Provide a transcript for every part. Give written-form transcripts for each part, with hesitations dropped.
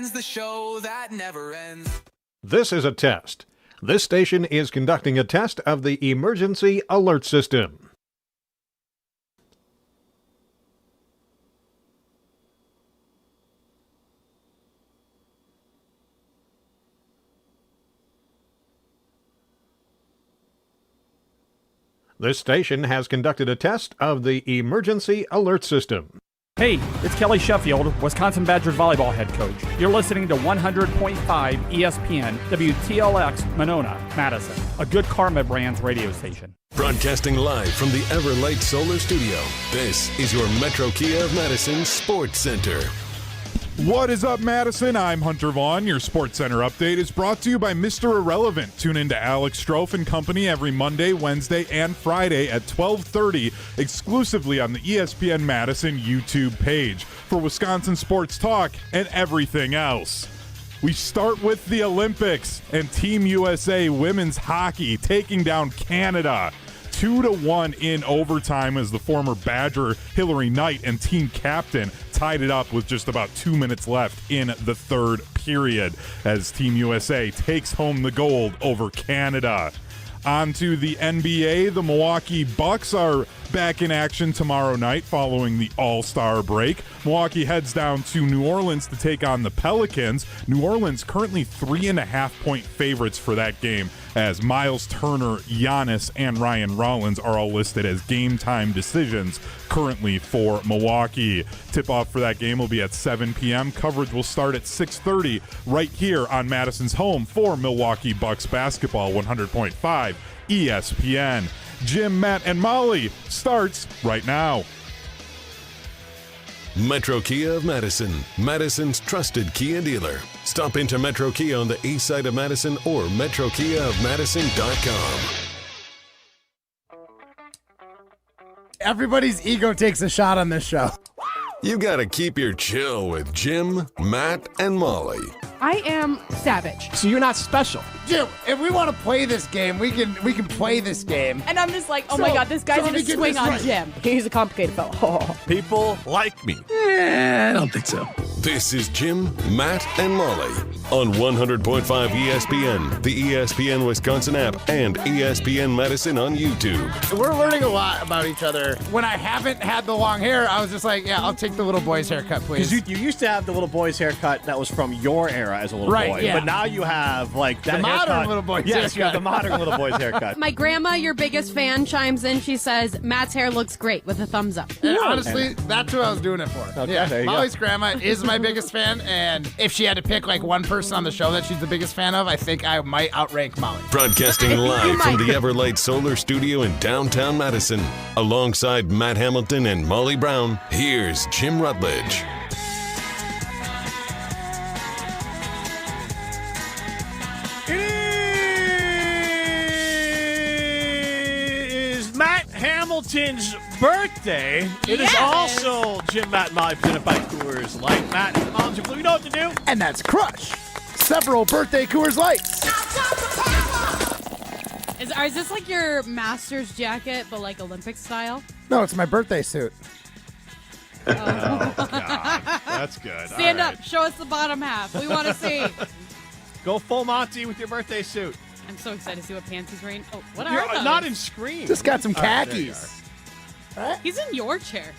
ends, the show that never ends. This is a test. This station is conducting a test of the emergency alert system. This station has conducted a test of the emergency alert system. Hey, it's Kelly Sheffield, Wisconsin Badgers volleyball head coach. You're listening to 100.5 ESPN WTLX Monona, Madison, a good Karma Brands radio station. Broadcasting live from the Everlight Solar Studio, this is your Metro Kia of Madison Sports Center. What is up, Madison? I'm Hunter Vaughn. Your Sports Center update is brought to you by Mr. Irrelevant. Tune in to Alex Strofe and Company every Monday, Wednesday, and Friday at 12:30, exclusively on the ESPN Madison YouTube page for Wisconsin sports talk and everything else. We start with the Olympics and Team USA women's hockey taking down Canada 2-1 in overtime as the former Badger Hillary Knight and team captain tied it up with just about 2 minutes left in the third period as Team USA takes home the gold over Canada. On to the NBA. The Milwaukee Bucks are back in action tomorrow night following the All-Star break. Milwaukee heads down to New Orleans to take on the Pelicans. New Orleans currently 3.5-point favorites for that game as Miles Turner, Giannis, and Ryan Rollins are all listed as game-time decisions currently for Milwaukee. Tip-off for that game will be at 7 p.m. Coverage will start at 6:30 right here on Madison's home for Milwaukee Bucks basketball, 100.5 ESPN. Jim, Matt, and Molly starts right now. Metro Kia of Madison, Madison's trusted Kia dealer. Stop into Metro Kia on the east side of Madison or metrokiaofmadison.com. Everybody's ego takes a shot on this show. You gotta keep your chill with Jim, Matt, and Molly. I am savage. So you're not special. Jim, if we want to play this game, we can play this game. And I'm just like, oh my God, this guy's going to swing on Jim. He's a complicated fellow. Oh. People like me. I don't think so. This is Jim, Matt, and Molly on 100.5 ESPN, the ESPN Wisconsin app, and ESPN Madison on YouTube. We're learning a lot about each other. When I haven't had the long hair, I was just like, yeah, I'll take the little boy's haircut, please. Because you used to have the little boy's haircut that was from your era as a little boy. Yeah. But now you have like that the modern haircut. Little boy's yes, haircut. you have the modern little boy's haircut. My grandma, your biggest fan, chimes in. She says, Matt's hair looks great with a thumbs up. And honestly, that's who I was doing it for. Okay, yeah, there you Molly's go. grandma is my biggest fan, and if she had to pick like one person on the show that she's the biggest fan of, I think I might outrank Molly. Broadcasting live from the Everlight Solar Studio in downtown Madison. Alongside Matt Hamilton and Molly Brown, here's Jim Rutledge. It is Matt Hamilton's birthday. It is also Jim, Matt, and Molly presented by Coors Light. Matt and Moms, you know what to do? And that's Crush. Several birthday Coors Lights. Is this like your master's jacket, but like Olympic style? No, it's my birthday suit. Oh, God. That's good. Stand All up. right. Show us the bottom half. We want to see. Go full Monty with your birthday suit. I'm so excited to see what pants he's wearing. Oh, what You're are those? not in screen. Just got some All right, there khakis. He's in your chair.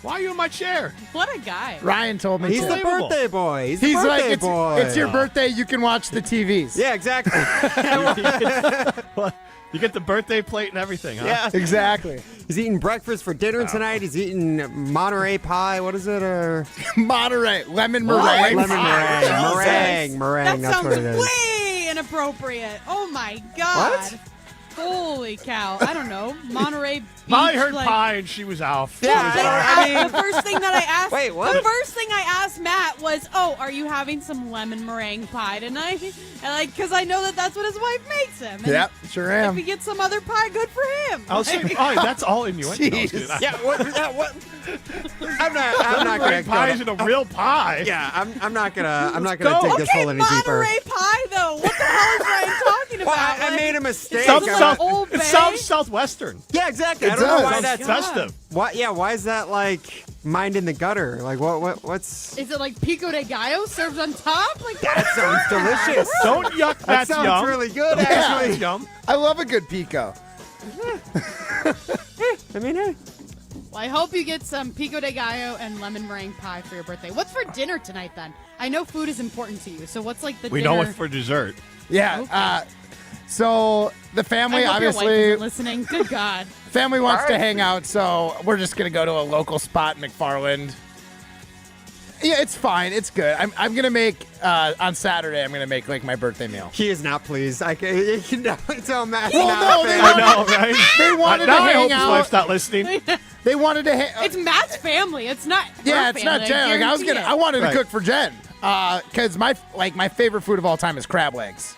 Why are you in my chair? What a guy. Ryan told me He's to. the birthday boy. He's the He's birthday like, boy. it's your birthday. You can watch the TVs. Yeah, exactly. You get the birthday plate and everything, huh? Yeah. Exactly. He's eating breakfast for dinner tonight. He's eating Monterey pie. What is it? Monterey. Lemon meringue. Lemon meringue. That That's what it sounds is. way inappropriate. Oh my God. What? Holy cow. I don't know. Monterey Beach. Molly heard like, pie and she was off. Yeah, the first thing that I asked. Wait, what? The first thing I asked Matt was, "Oh, are you having some lemon meringue pie tonight?" And because I know that that's what his wife makes him. And Yep, sure If am. he gets some other pie, good for him. I was saying, oh, that's all innuendo. Jeez. Yeah, what? I'm not Meringue pie isn't a real pie. Yeah, I'm not gonna dig this hole any deeper. Monterey pie, though. What the hell is Ryan talking about? Well, I made a mistake. It sounds southwestern. Yeah, exactly. I It don't know does. why Sounds that's festive. why. Yeah, why is that like? mind in the gutter. Like what's? Is it like pico de gallo served on top? Like That sounds delicious. Don't yuck. That That's sounds yum. really good, That's actually. yum. I love a good pico. I mean, hey. Well, I hope you get some pico de gallo and lemon meringue pie for your birthday. What's for dinner tonight, then? I know food is important to you, so what's like the We dinner? know what's for dessert. Yeah. Okay. So the I family hope your wife obviously isn't listening. Good God. family wants to hang out, so we're just gonna go to a local spot in McFarland. Yeah, it's fine. It's good. I'm gonna make on Saturday. I'm gonna make like my birthday meal. He is not pleased. You can definitely tell Matt's Well, not no, a fan. I know, right? They wanted now to I hang hope his out. wife's not listening. They wanted to hang. It's Matt's family. It's not. Yeah, her it's not family, Jen. Like, guarantee it. I wanted Right. to cook for Jen because my favorite food of all time is crab legs,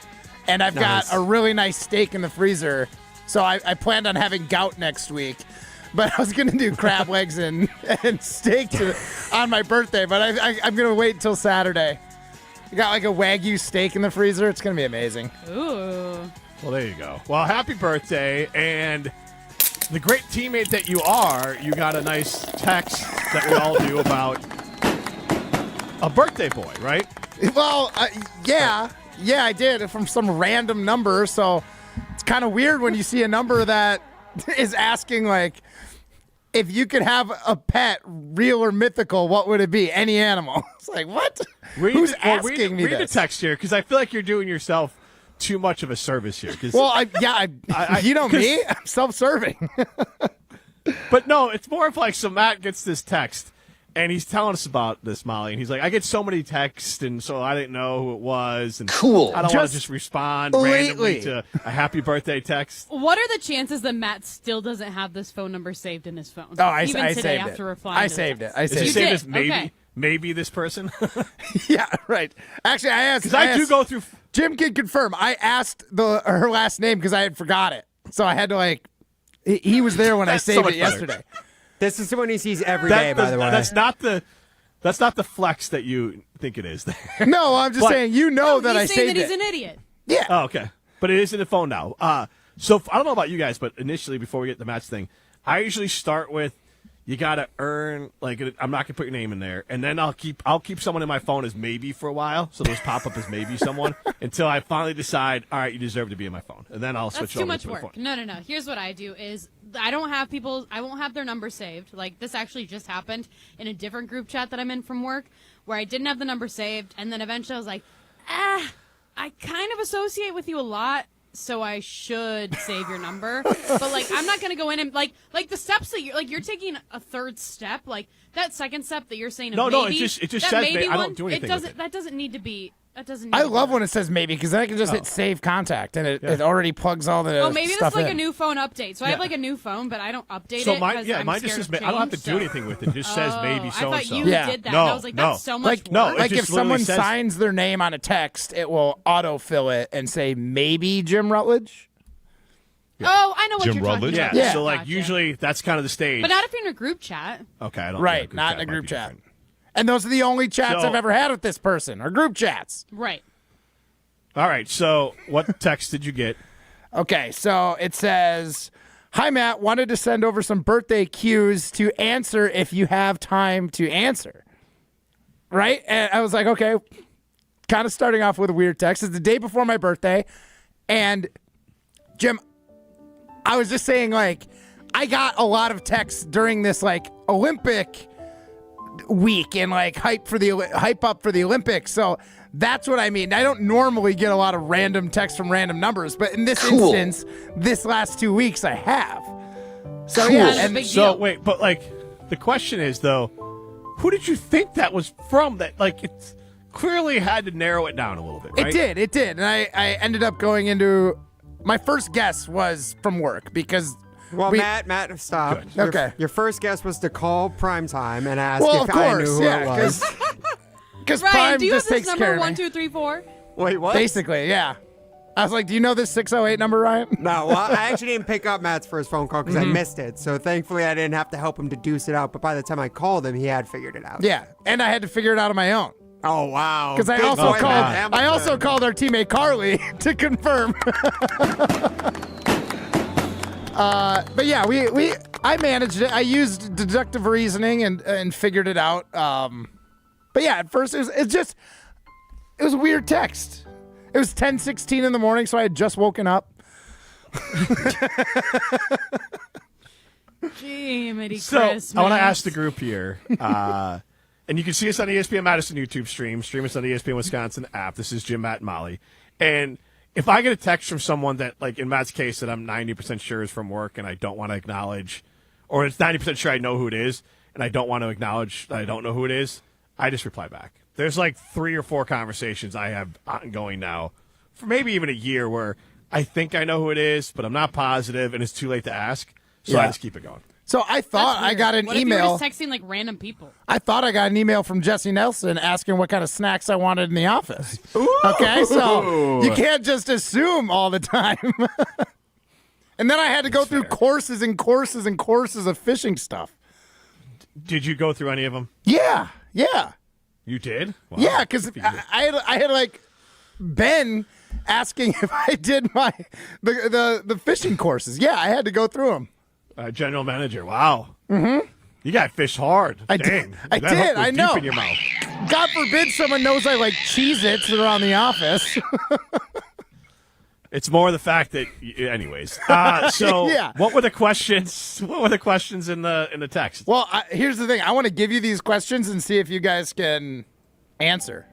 and I've Nice. got a really nice steak in the freezer. So I planned on having gout next week, but I was gonna do crab legs and steak on my birthday. But I'm gonna wait until Saturday. I got like a Wagyu steak in the freezer. It's gonna be amazing. Ooh. Well, there you go. Well, happy birthday. And the great teammate that you are, you got a nice text that we all do about a birthday boy, right? Well, yeah, I did from some random number. So it's kind of weird when you see a number that is asking like, if you could have a pet, real or mythical, what would it be? Any animal. It's like, what? Who's asking me read this? the text here, because I feel like you're doing yourself too much of a service here. Well, you know me. I'm self-serving. But no, it's more of like, so Matt gets this text, and he's telling us about this, Molly, and he's like, I get so many texts, and so I didn't know who it was, and Cool. I don't want Just to just respond lately. randomly to a happy birthday text. What are the chances that Matt still doesn't have this phone number saved in his phone? Oh, I Even today saved after it. replying I to the saved text. it. I Is it saved You saved did? as maybe, Okay. maybe this person? Yeah, right. Actually, I asked. Because I do go through. Jim can confirm. I asked her last name because I had forgot it, so I had to like. He was there when I That's so saved much it better. yesterday. This is someone he sees every day, by the way. That's not the flex that you think it is. There. No, I'm just But- saying. You know that I He's saying saved that he's it. an idiot. Yeah. Oh, okay. But it is in the phone now. So I don't know about you guys, but initially, before we get the match thing, I usually start with, you got to earn, like, I'm not going to put your name in there, and then I'll keep someone in my phone as maybe for a while, so those pop up as maybe someone, until I finally decide, all right, you deserve to be in my phone, and then I'll switch That's too over much to my work. phone. No. Here's what I do is I don't have I won't have their number saved. Like, this actually just happened in a different group chat that I'm in from work where I didn't have the number saved, and then eventually I was like, I kind of associate with you a lot, so I should save your number. But like, I'm not gonna go in and like the steps that you're taking a third step, like that second step that you're saying. No, maybe, no, it just that says maybe I don't one, do anything It doesn't. with it. That doesn't need to be. That doesn't. Need I to love be when it says maybe because then I can just hit save contact and it already plugs all the Oh, maybe stuff that's like in. a new phone update. So I have Yeah. like a new phone, but I don't update So it. mine, 'cause yeah, I'm mine just scared says, of I don't have to change, do so- anything with it. It just says maybe I so and thought so. you Yeah. did that. No, and I was like, no. that's so much Like, work. no, it like if just literally someone says- signs their name on a text, it will autofill it and say maybe Jim Rutledge. Oh, I know what Jim you're Rutledge? talking about. Yeah, Yeah. so like Gotcha. usually that's kind of the stage. But not if you're in a group chat. Okay, I don't. Right, yeah, not in a might group be chat. different. And those are the only chats So- I've ever had with this person, or group chats. Right. All right, so what text did you get? Okay, so it says, "Hi Matt, wanted to send over some birthday cues to answer if you have time to answer." Right? And I was like, okay, kind of starting off with a weird text. It's the day before my birthday, and Jim, I was just saying, like, I got a lot of texts during this like Olympic week and like hype up for the Olympics. So that's what I mean. I don't normally get a lot of random texts from random numbers, but in this instance, this last 2 weeks I have. So yeah, That's a and big So deal. wait, but like the question is though, who did you think that was from? That like it's clearly had to narrow it down a little bit, right? it did. And I ended up going into my first guess was from work because Well, we- Matt, stop. Good. Okay. Your first guess was to call Primetime and ask well, if of I course, knew who yeah, it was. because Ryan, Prime do you have just this takes number care of 1, me. 2, 3, 4? Wait, what? Basically, yeah. I was like, do you know this 608 number, Ryan? No, well, I actually didn't pick up Matt's first phone call because I missed it. So thankfully, I didn't have to help him deduce it out. But by the time I called him, he had figured it out. Yeah, and I had to figure it out on my own. Oh wow! Because I Big also boy called. Matt I Hamilton. also called our teammate Carly to confirm. But yeah, I managed it. I used deductive reasoning and figured it out. But yeah, at first it was a weird text. It was 10:16 in the morning, so I had just woken up. Jiminy So Christmas. I want to ask the group here, and you can see us on the ESPN Madison YouTube stream us on the ESPN Wisconsin app. This is Jim, Matt, and Molly. And if I get a text from someone that, like in Matt's case, that I'm 90% sure is from work and I don't want to acknowledge, or it's 90% sure I know who it is and I don't want to acknowledge that I don't know who it is, I just reply back. There's like 3 or 4 conversations I have ongoing now for maybe even a year where I think I know who it is, but I'm not positive and it's too late to ask. So I just keep it going. So I thought I got an what email. If you were just texting like random people? I thought I got an email from Jesse Nelson asking what kind of snacks I wanted in the office. Okay, so you can't just assume all the time. And then I had to go through courses and courses and courses of fishing stuff. Did you go through any of them? Yeah. You did? Wow. Yeah, because I had like Ben asking if I did the fishing courses. Yeah, I had to go through them. General manager. Wow. Mm-hmm. You got fish hard. I Dang. did. I know. Deep in your mouth. God forbid someone knows I like Cheez-Its around the office. It's more the fact that, anyways. So, Yeah. What were the questions? What were the questions in the text? Well, here's the thing. I want to give you these questions and see if you guys can answer.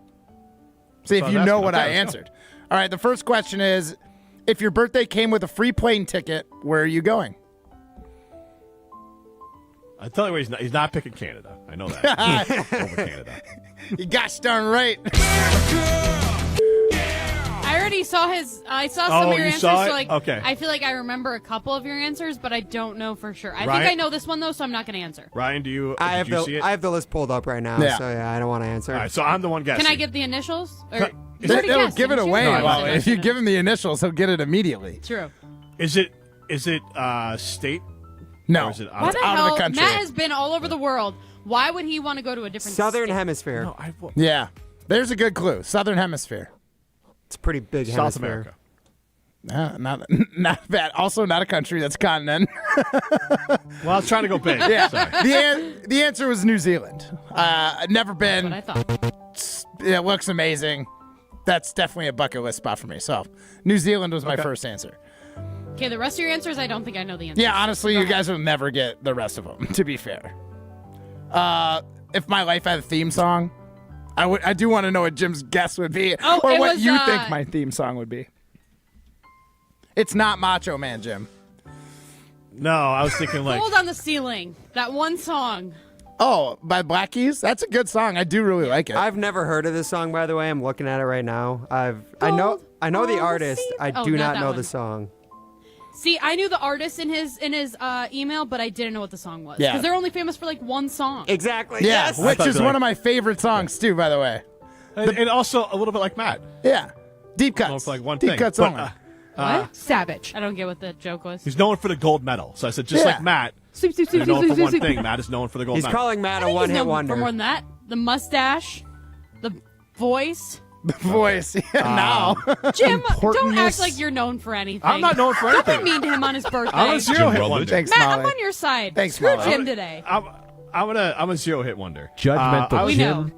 See if you know what I answered. All right. The first question is, if your birthday came with a free plane ticket, where are you going? I tell you what, he's not picking Canada. I know that. Over Canada. You gosh darn right. I already saw I saw some of your you answers. saw it? So like, Okay. I feel like I remember a couple of your answers, but I don't know for sure. I Ryan? think I know this one though, so I'm not going to answer. Ryan, did you see it? I have the list pulled up right now, Yeah. so yeah, I don't want to answer. All right, so I'm the one guessing. Can I get the initials? Or, They'll give it away. No, I Well, wasn't. if you give him the initials, he'll get it immediately. True. Is it state? No, Or is it Why the out hell? of the country. Matt has been all over the world. Why would he want to go to a different Southern state? Hemisphere. No, Yeah, there's a good clue. Southern Hemisphere. It's a pretty big South hemisphere. America. Not bad. Also, not a country. That's a continent. Well, I was trying to go big. Yeah. Sorry. The answer was New Zealand. Never What been. I thought. It looks amazing. That's definitely a bucket list spot for me. So, New Zealand was my first answer. Okay, the rest of your answers, I don't think I know the answer. Yeah, honestly, you guys will never get the rest of them, to be fair. If my life had a theme song, I do want to know what Jim's guess would be, Oh, or it what was, you think my theme song would be. It's not Macho Man, Jim. No, I was thinking like. Gold on the Ceiling. That one song. Oh, by Black Keys? That's a good song. I do really like it. I've never heard of this song, by the way. I'm looking at it right now. I know on the the artist. I ceiling. Oh, do not not that know one. the song. See, I knew the artist in his email, but I didn't know what the song was. Yeah. Because they're only famous for like one song. Exactly. yeah, Yes. which thought is you one like- of my favorite songs, too, by the way. And also a little bit like Matt. Yeah. Deep Known cuts. for like one Deep thing. cuts But, only. What? Savage. I don't get what the joke was. he's known for the gold medal. So I said, just Yeah. like Matt, Soup, soup, soup, you're known soup, for soup, one soup. thing. Matt is known for the gold He's medal. calling Matt I a think he's one-hit known wonder. for more than that. The mustache, the voice. The voice. Yeah, now. Jim, don't Importantness. act like you're known for anything. I'm not known for Don't be anything. mean to him on his birthday. I'm a zero hit Jim wonder. Thanks, Matt, Molly. I'm on your side. Thanks, Screw Molly. Jim today. I'm a zero hit wonder. Judgmental We Jim.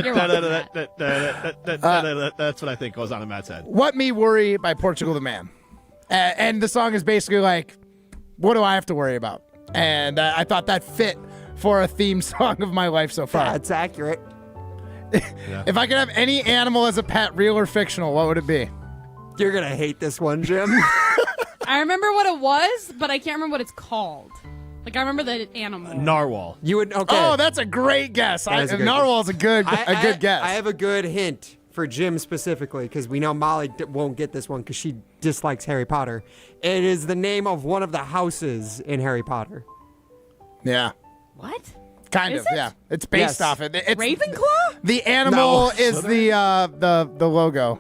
You're welcome, That's what I think goes on in Matt's head. What Me Worry by Portugal the Man. And the song is basically like, what do I have to worry about? And I thought that fit for a theme song of my life so far. That's accurate. If I could have any animal as a pet, real or fictional, what would it be? You're gonna hate this one, Jim. I remember what it was, but I can't remember what it's called. Like, I remember the animal. Narwhal. You would okay. Oh, that's a great guess. That is a great Narwhal's a good guess. I have a good hint for Jim specifically because we know Molly won't get this one because she dislikes Harry Potter. It is the name of one of the houses in Harry Potter. Yeah, What? kind Is of. it? Yeah, it's based Yes. off it. It's, Ravenclaw? the animal No. is the logo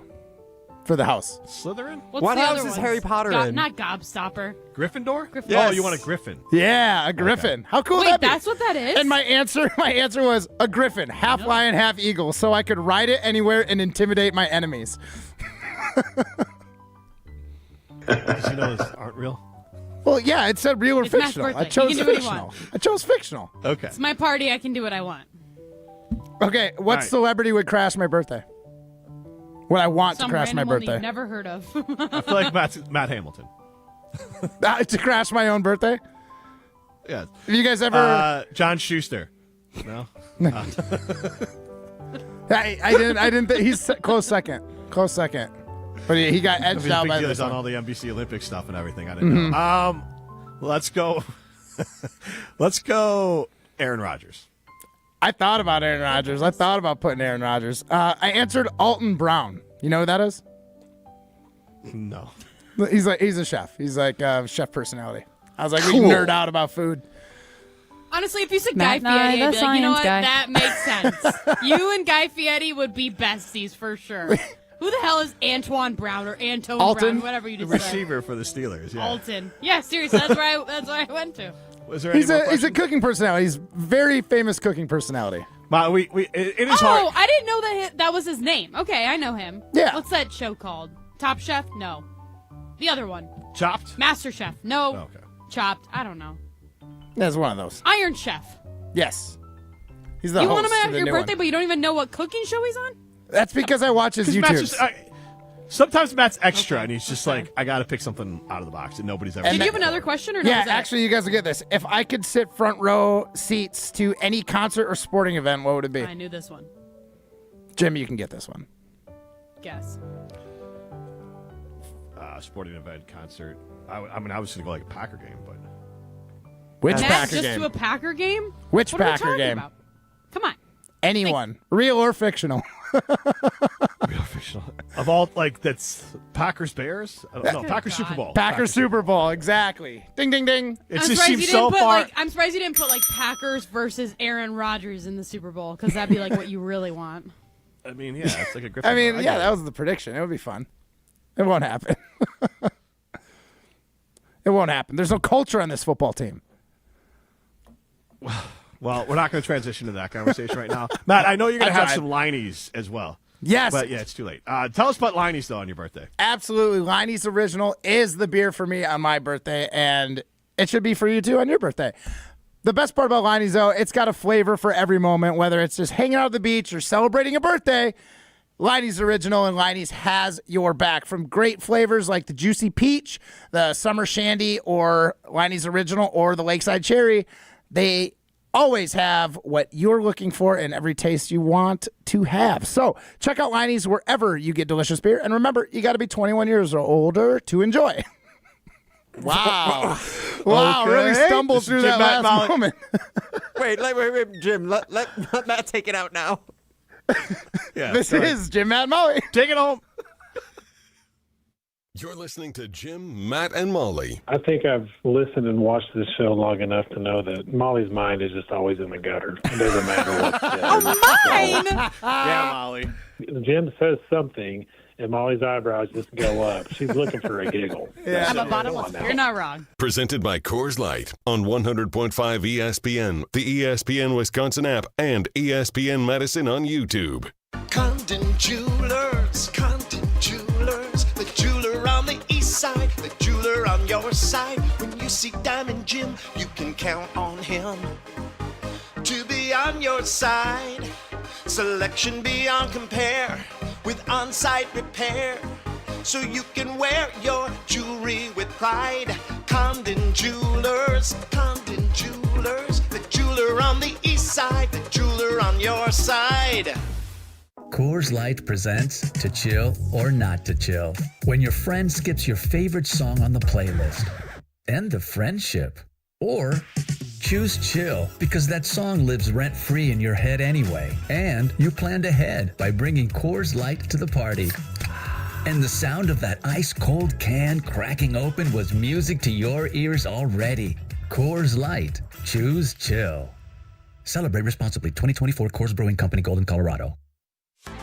for the house. Slytherin? What's What the house other is one? Harry Potter in? Not Gobstopper. Gryffindor? Gryffindor. Oh, you want a griffin. Yeah, a griffin. How cool would Wait, that be? that's what that is? And my answer was a griffin, half lion, half eagle, so I could ride it anywhere and intimidate my enemies. Did you know those aren't real? Well, yeah, it said real or It's Matt's fictional. birthday. I chose He can do what he fictional. wants. I chose fictional. Okay. It's my party. I can do what I want. Okay, what right. celebrity would crash my birthday? What I want Some to crash my random one that birthday. you've never heard of. I feel like Matt Hamilton. To crash my own birthday? Yeah. Have you guys ever... John Schuster. No. I didn't think... He's close second. Close second. But he got edged His out big by deal this is on one. all the NBC Olympic stuff and everything. I didn't know. Let's go. Let's go Aaron Rodgers. I thought about Aaron Rodgers. I thought about putting Aaron Rodgers. I answered Alton Brown. You know who that is? No. He's a chef. He's like a chef personality. I was like, we nerd out about food. Honestly, if you said Matt Guy and I, Fieri, I'd the be like, you know what? science guy. That makes sense. You and Guy Fieri would be besties for sure. Who the hell is Antoine Brown or Antone Alton? Brown, whatever you The just said? receiver for the Steelers. Yeah. Alton. Yeah, seriously, that's where I went to. Was there any He's more a questions? cooking personality. He's very famous cooking personality. It is Oh, hard. I didn't know that was his name. Okay, I know him. Yeah. What's that show called? Top Chef? No. The other one. Chopped? Master Chef? No. Oh, okay. Chopped? I don't know. That's one of those. Iron Chef. Yes. He's the You host want him of at the your new birthday, one. but you don't even know what cooking show he's on? That's because I watch his 'Cause Matt's YouTubes. just, sometimes Matt's extra, Okay. and he's just like, I got to pick something out of the box that nobody's ever Did seen you have before. another question or no? Yeah, Is that it? actually, you guys will get this. If I could sit front row seats to any concert or sporting event, what would it be? I knew this one. Jim, you can get this one. Guess. Sporting event, concert. I was going to go like a Packer game, but Which Matt, Packer just game? to a Packer game? Which What are we Packer talking game? about? Come on. Anyone, real or fictional? real fictional. Of all, like, that's Packers Bears? I don't know. Packers God. Super Bowl. Packers Super Bowl, exactly. Ding, ding, ding. It I'm just surprised seems you so didn't put far. I'm surprised you didn't put like Packers versus Aaron Rodgers in the Super Bowl because that'd be like what you really want. I mean, yeah, it's like a Griffin. I mean, yeah, that was the prediction. It would be fun. It won't happen. It won't happen. There's no culture on this football team. Well, we're not going to transition to that conversation right now. Matt, I know you're going to That's have all right. some Lineys as well. Yes. But, yeah, it's too late. Tell us about Lineys, though, on your birthday. Absolutely. Liney's Original is the beer for me on my birthday, and it should be for you too on your birthday. The best part about Liney's, though, it's got a flavor for every moment, whether it's just hanging out at the beach or celebrating a birthday. Liney's Original and Liney's has your back. From great flavors like the Juicy Peach, the Summer Shandy, or Liney's Original, or the Lakeside Cherry, they always have what you're looking for and every taste you want to have. So check out Liney's wherever you get delicious beer. And remember, you got to be 21 years or older to enjoy. Wow. Wow, Okay. really stumbled This is through Jim that Matt last Molly. moment. Wait, Jim. Let Matt take it out now. Yeah, This go ahead. is Jim Matt Molly. Take it home. You're listening to Jim, Matt, and Molly. I think I've listened and watched this show long enough to know that Molly's mind is just always in the gutter. It doesn't matter what's said. Mine. Yeah, Molly. Jim says something, and Molly's eyebrows just go up. She's looking for a giggle. Yeah. I'm a bottom one. You're not wrong. Presented by Coors Light on 100.5 ESPN, the ESPN Wisconsin app, and ESPN Madison on YouTube. Condon Jewelers, the jeweler on the east side, the jeweler on your side. When you see Diamond Jim, you can count on him to be on your side. Selection beyond compare with on-site repair, so you can wear your jewelry with pride. Condon Jewelers, the jeweler on the east side, the jeweler on your side. Coors Light presents To Chill or Not to Chill. When your friend skips your favorite song on the playlist. End the friendship. Or choose chill because that song lives rent-free in your head anyway. And you planned ahead by bringing Coors Light to the party. And the sound of that ice-cold can cracking open was music to your ears already. Coors Light. Choose chill. Celebrate responsibly. 2024 Coors Brewing Company, Golden, Colorado.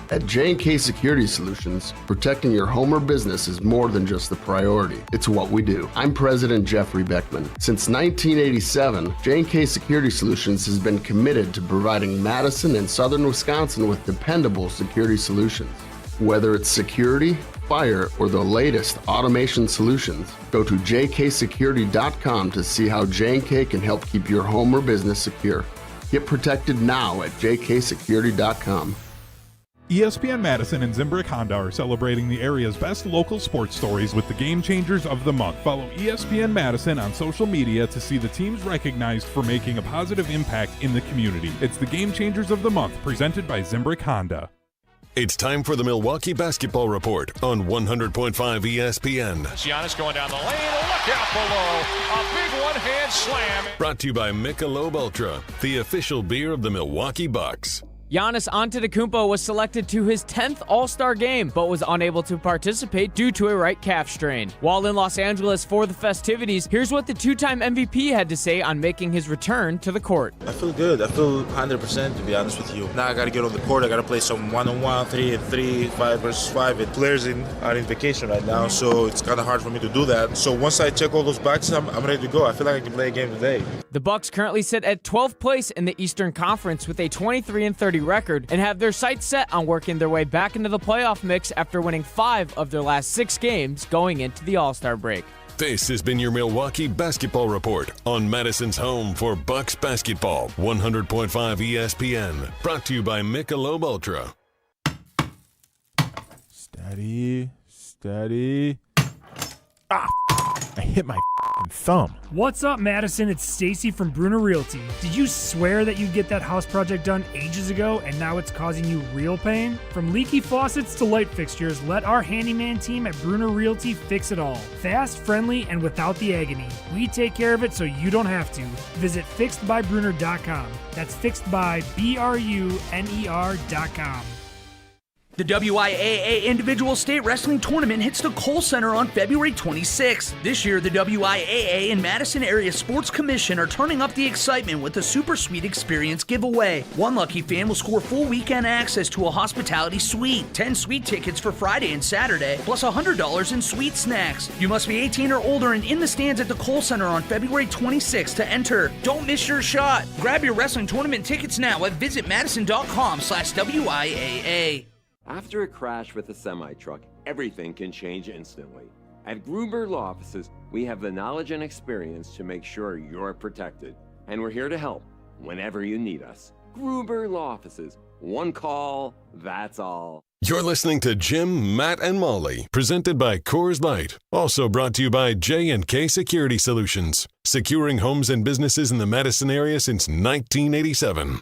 At J&K Security Solutions, protecting your home or business is more than just the priority. It's what we do. I'm President Jeffrey Beckman. Since 1987, J&K Security Solutions has been committed to providing Madison and southern Wisconsin with dependable security solutions. Whether it's security, fire, or the latest automation solutions, go to jksecurity.com to see how J&K can help keep your home or business secure. Get protected now at jksecurity.com. ESPN Madison and Zimbrick Honda are celebrating the area's best local sports stories with the Game Changers of the Month. Follow ESPN Madison on social media to see the teams recognized for making a positive impact in the community. It's the Game Changers of the Month, presented by Zimbrick Honda. It's time for the Milwaukee Basketball Report on 100.5 ESPN. Giannis going down the lane. Look out below. A big one-hand slam. Brought to you by Michelob Ultra, the official beer of the Milwaukee Bucks. Giannis Antetokounmpo was selected to his 10th All-Star game, but was unable to participate due to a right calf strain. While in Los Angeles for the festivities, here's what the two-time MVP had to say on making his return to the court. I feel good. I feel 100%, to be honest with you. Now I got to get on the court. I got to play some one-on-one, 3-and-3, 5 versus 5. And players are in vacation right now, so it's kind of hard for me to do that. So once I check all those boxes, I'm ready to go. I feel like I can play a game today. The Bucks currently sit at 12th place in the Eastern Conference with a 23-30 record and have their sights set on working their way back into the playoff mix after winning 5 of their last 6 games going into the All-Star break. This has been your Milwaukee Basketball Report on Madison's home for Bucks basketball, 100.5 ESPN. Brought to you by Michelob Ultra. Steady. I hit my thumb. What's up, Madison? It's Stacy from Bruner Realty. Did you swear that you'd get that house project done ages ago and now it's causing you real pain? From leaky faucets to light fixtures, let our handyman team at Bruner Realty fix it all. Fast, friendly, and without the agony. We take care of it so you don't have to. Visit fixedbybruner.com. That's fixedbybruner.com. The WIAA Individual State Wrestling Tournament hits the Kohl Center on February 26th. This year, the WIAA and Madison Area Sports Commission are turning up the excitement with a Super Suite Experience giveaway. One lucky fan will score full weekend access to a hospitality suite, 10 suite tickets for Friday and Saturday, plus $100 in suite snacks. You must be 18 or older and in the stands at the Kohl Center on February 26th to enter. Don't miss your shot. Grab your wrestling tournament tickets now at visitmadison.com/WIAA. After a crash with a semi-truck, everything can change instantly. At Gruber Law Offices, we have the knowledge and experience to make sure you're protected. And we're here to help whenever you need us. Gruber Law Offices. One call, that's all. You're listening to Jim, Matt, and Molly, presented by Coors Light. Also brought to you by J&K Security Solutions, securing homes and businesses in the Madison area since 1987.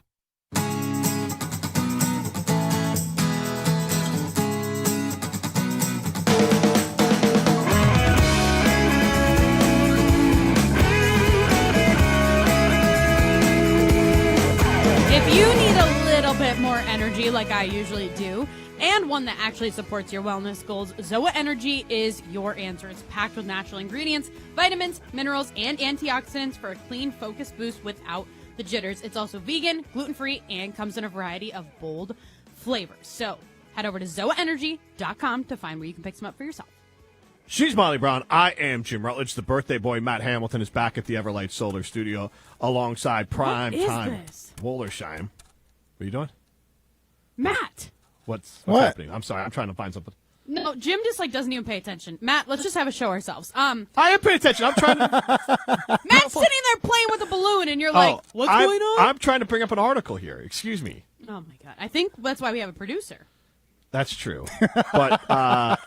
More energy like I usually do, and one that actually supports your wellness goals, Zoa Energy is your answer. It's packed with natural ingredients, vitamins, minerals, and antioxidants for a clean, focused boost without the jitters. It's also vegan, gluten-free, and comes in a variety of bold flavors. So head over to zoaenergy.com to find where you can pick some up for yourself. She's Molly Brown. I am Jim Rutledge. The birthday boy, Matt Hamilton, is back at the Everlight Solar Studio alongside Prime Time Wollersheim. What are you doing? Matt. What's What? happening? I'm sorry. I'm trying to find something. No, Jim just doesn't even pay attention. Matt, let's just have a show ourselves. I am paying attention. I'm trying to. Matt's sitting there playing with a balloon, and you're like, "What's going on?" I'm trying to bring up an article here. Excuse me. Oh my god! I think that's why we have a producer. That's true. But wow,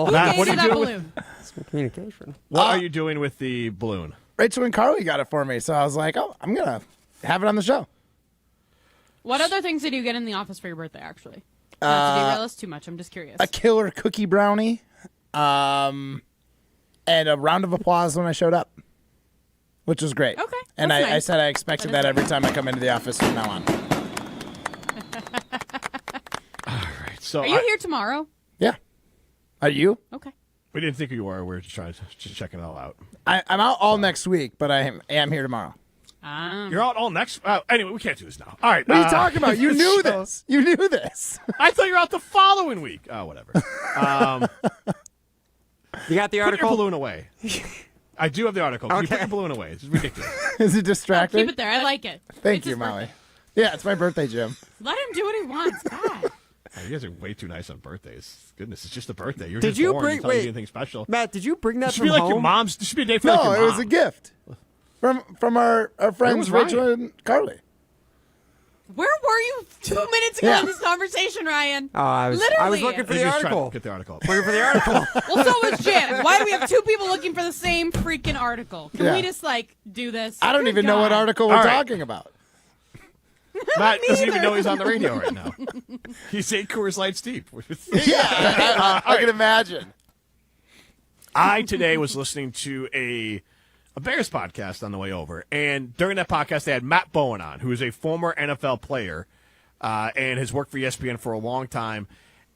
Matt, what are you doing balloon? Some communication. What are you doing with the balloon? Rachel and Carly got it for me, so I was like, "Oh, I'm gonna have it on the show." What other things did you get in the office for your birthday, actually? Not to derail us too much. I'm just curious. A killer cookie brownie, and a round of applause when I showed up, which was great. Okay. And I nice. said I expected that every time I come into the office from now on. All right. So are you here tomorrow? Yeah. Are you? Okay. We didn't think you were. We were just trying to check it all out. I'm out all next week, but I am here tomorrow. You're out all next. Anyway, we can't do this now. All right. What are you talking about? You knew this. You knew this. I thought you were out the following week. Oh, whatever. You got the article? Put your balloon away. I do have the article. Can you put your balloon away? It's ridiculous. Is it distracting? Keep it there. I like it. Thank you, Molly. Yeah, it's my birthday, Jim. Let him do what he wants. God. You guys are way too nice on birthdays. Goodness, it's just a birthday. You're Did just you born. bring? You're telling me Wait, anything special? Matt, did you bring that This should from be like home? your mom's. This should be a day for like No, your it mom. was a gift from our friends was Ryan? Rachel and Carly. Where were you 2 minutes ago in this conversation, Ryan? Oh, I was Literally. looking for He's the just trying to article. get the article. Looking for the article. Well, so was Jim. Why do we have two people looking for the same freaking article? Can Yeah. we just, do this? I don't Good even know what God. article we're All right. talking about. Matt Me doesn't even either. know he's on the radio right now. He's 8 Coors Lights deep. I can imagine. I today was listening to a Bears podcast on the way over, and during that podcast they had Matt Bowen on, who is a former NFL player and has worked for ESPN for a long time,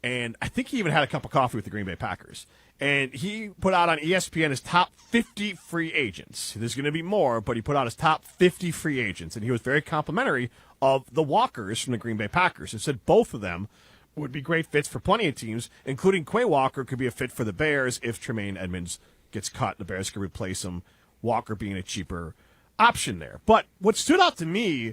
and I think he even had a cup of coffee with the Green Bay Packers. And he put out on ESPN his top 50 free agents. There's going to be more, but he put out his top 50 free agents, and he was very complimentary of the Walkers from the Green Bay Packers. He said both of them would be great fits for plenty of teams, including Quay Walker could be a fit for the Bears if Tremaine Edmonds gets cut and the Bears could replace him, Walker being a cheaper option there. But what stood out to me,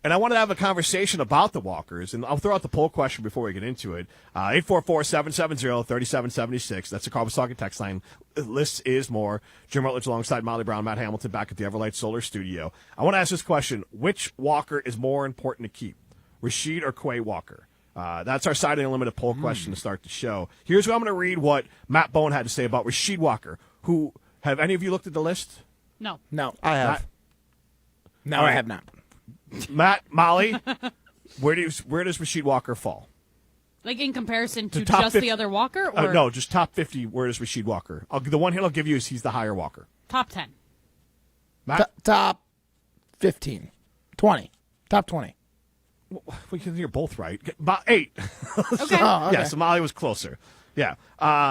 and I wanted to have a conversation about the Walkers, and I'll throw out the poll question before we get into it. 844-770-3776. That's the Carl Talking text line. List is more. Jim Rutledge alongside Molly Brown, Matt Hamilton back at the Everlight Solar Studio. I want to ask this question. Which Walker is more important to keep, Rashid or Quay Walker? That's our Saturday Unlimited poll question to start the show. Here's what I'm going to read what Matt Bowen had to say about Rashid Walker, who, have any of you looked at the list? No. No. I have. No, I have not. Matt, Molly, where does Rashid Walker fall? Like in comparison to top just 50 the other Walker? Or No, just top 50. Where does Rashid Walker? The one hint I'll give you is he's the higher Walker. top 10. Matt? Top 15. 20. Top 20. Well, you're both right. About 8. Okay. Oh, okay. Yeah, so Molly was closer. Yeah.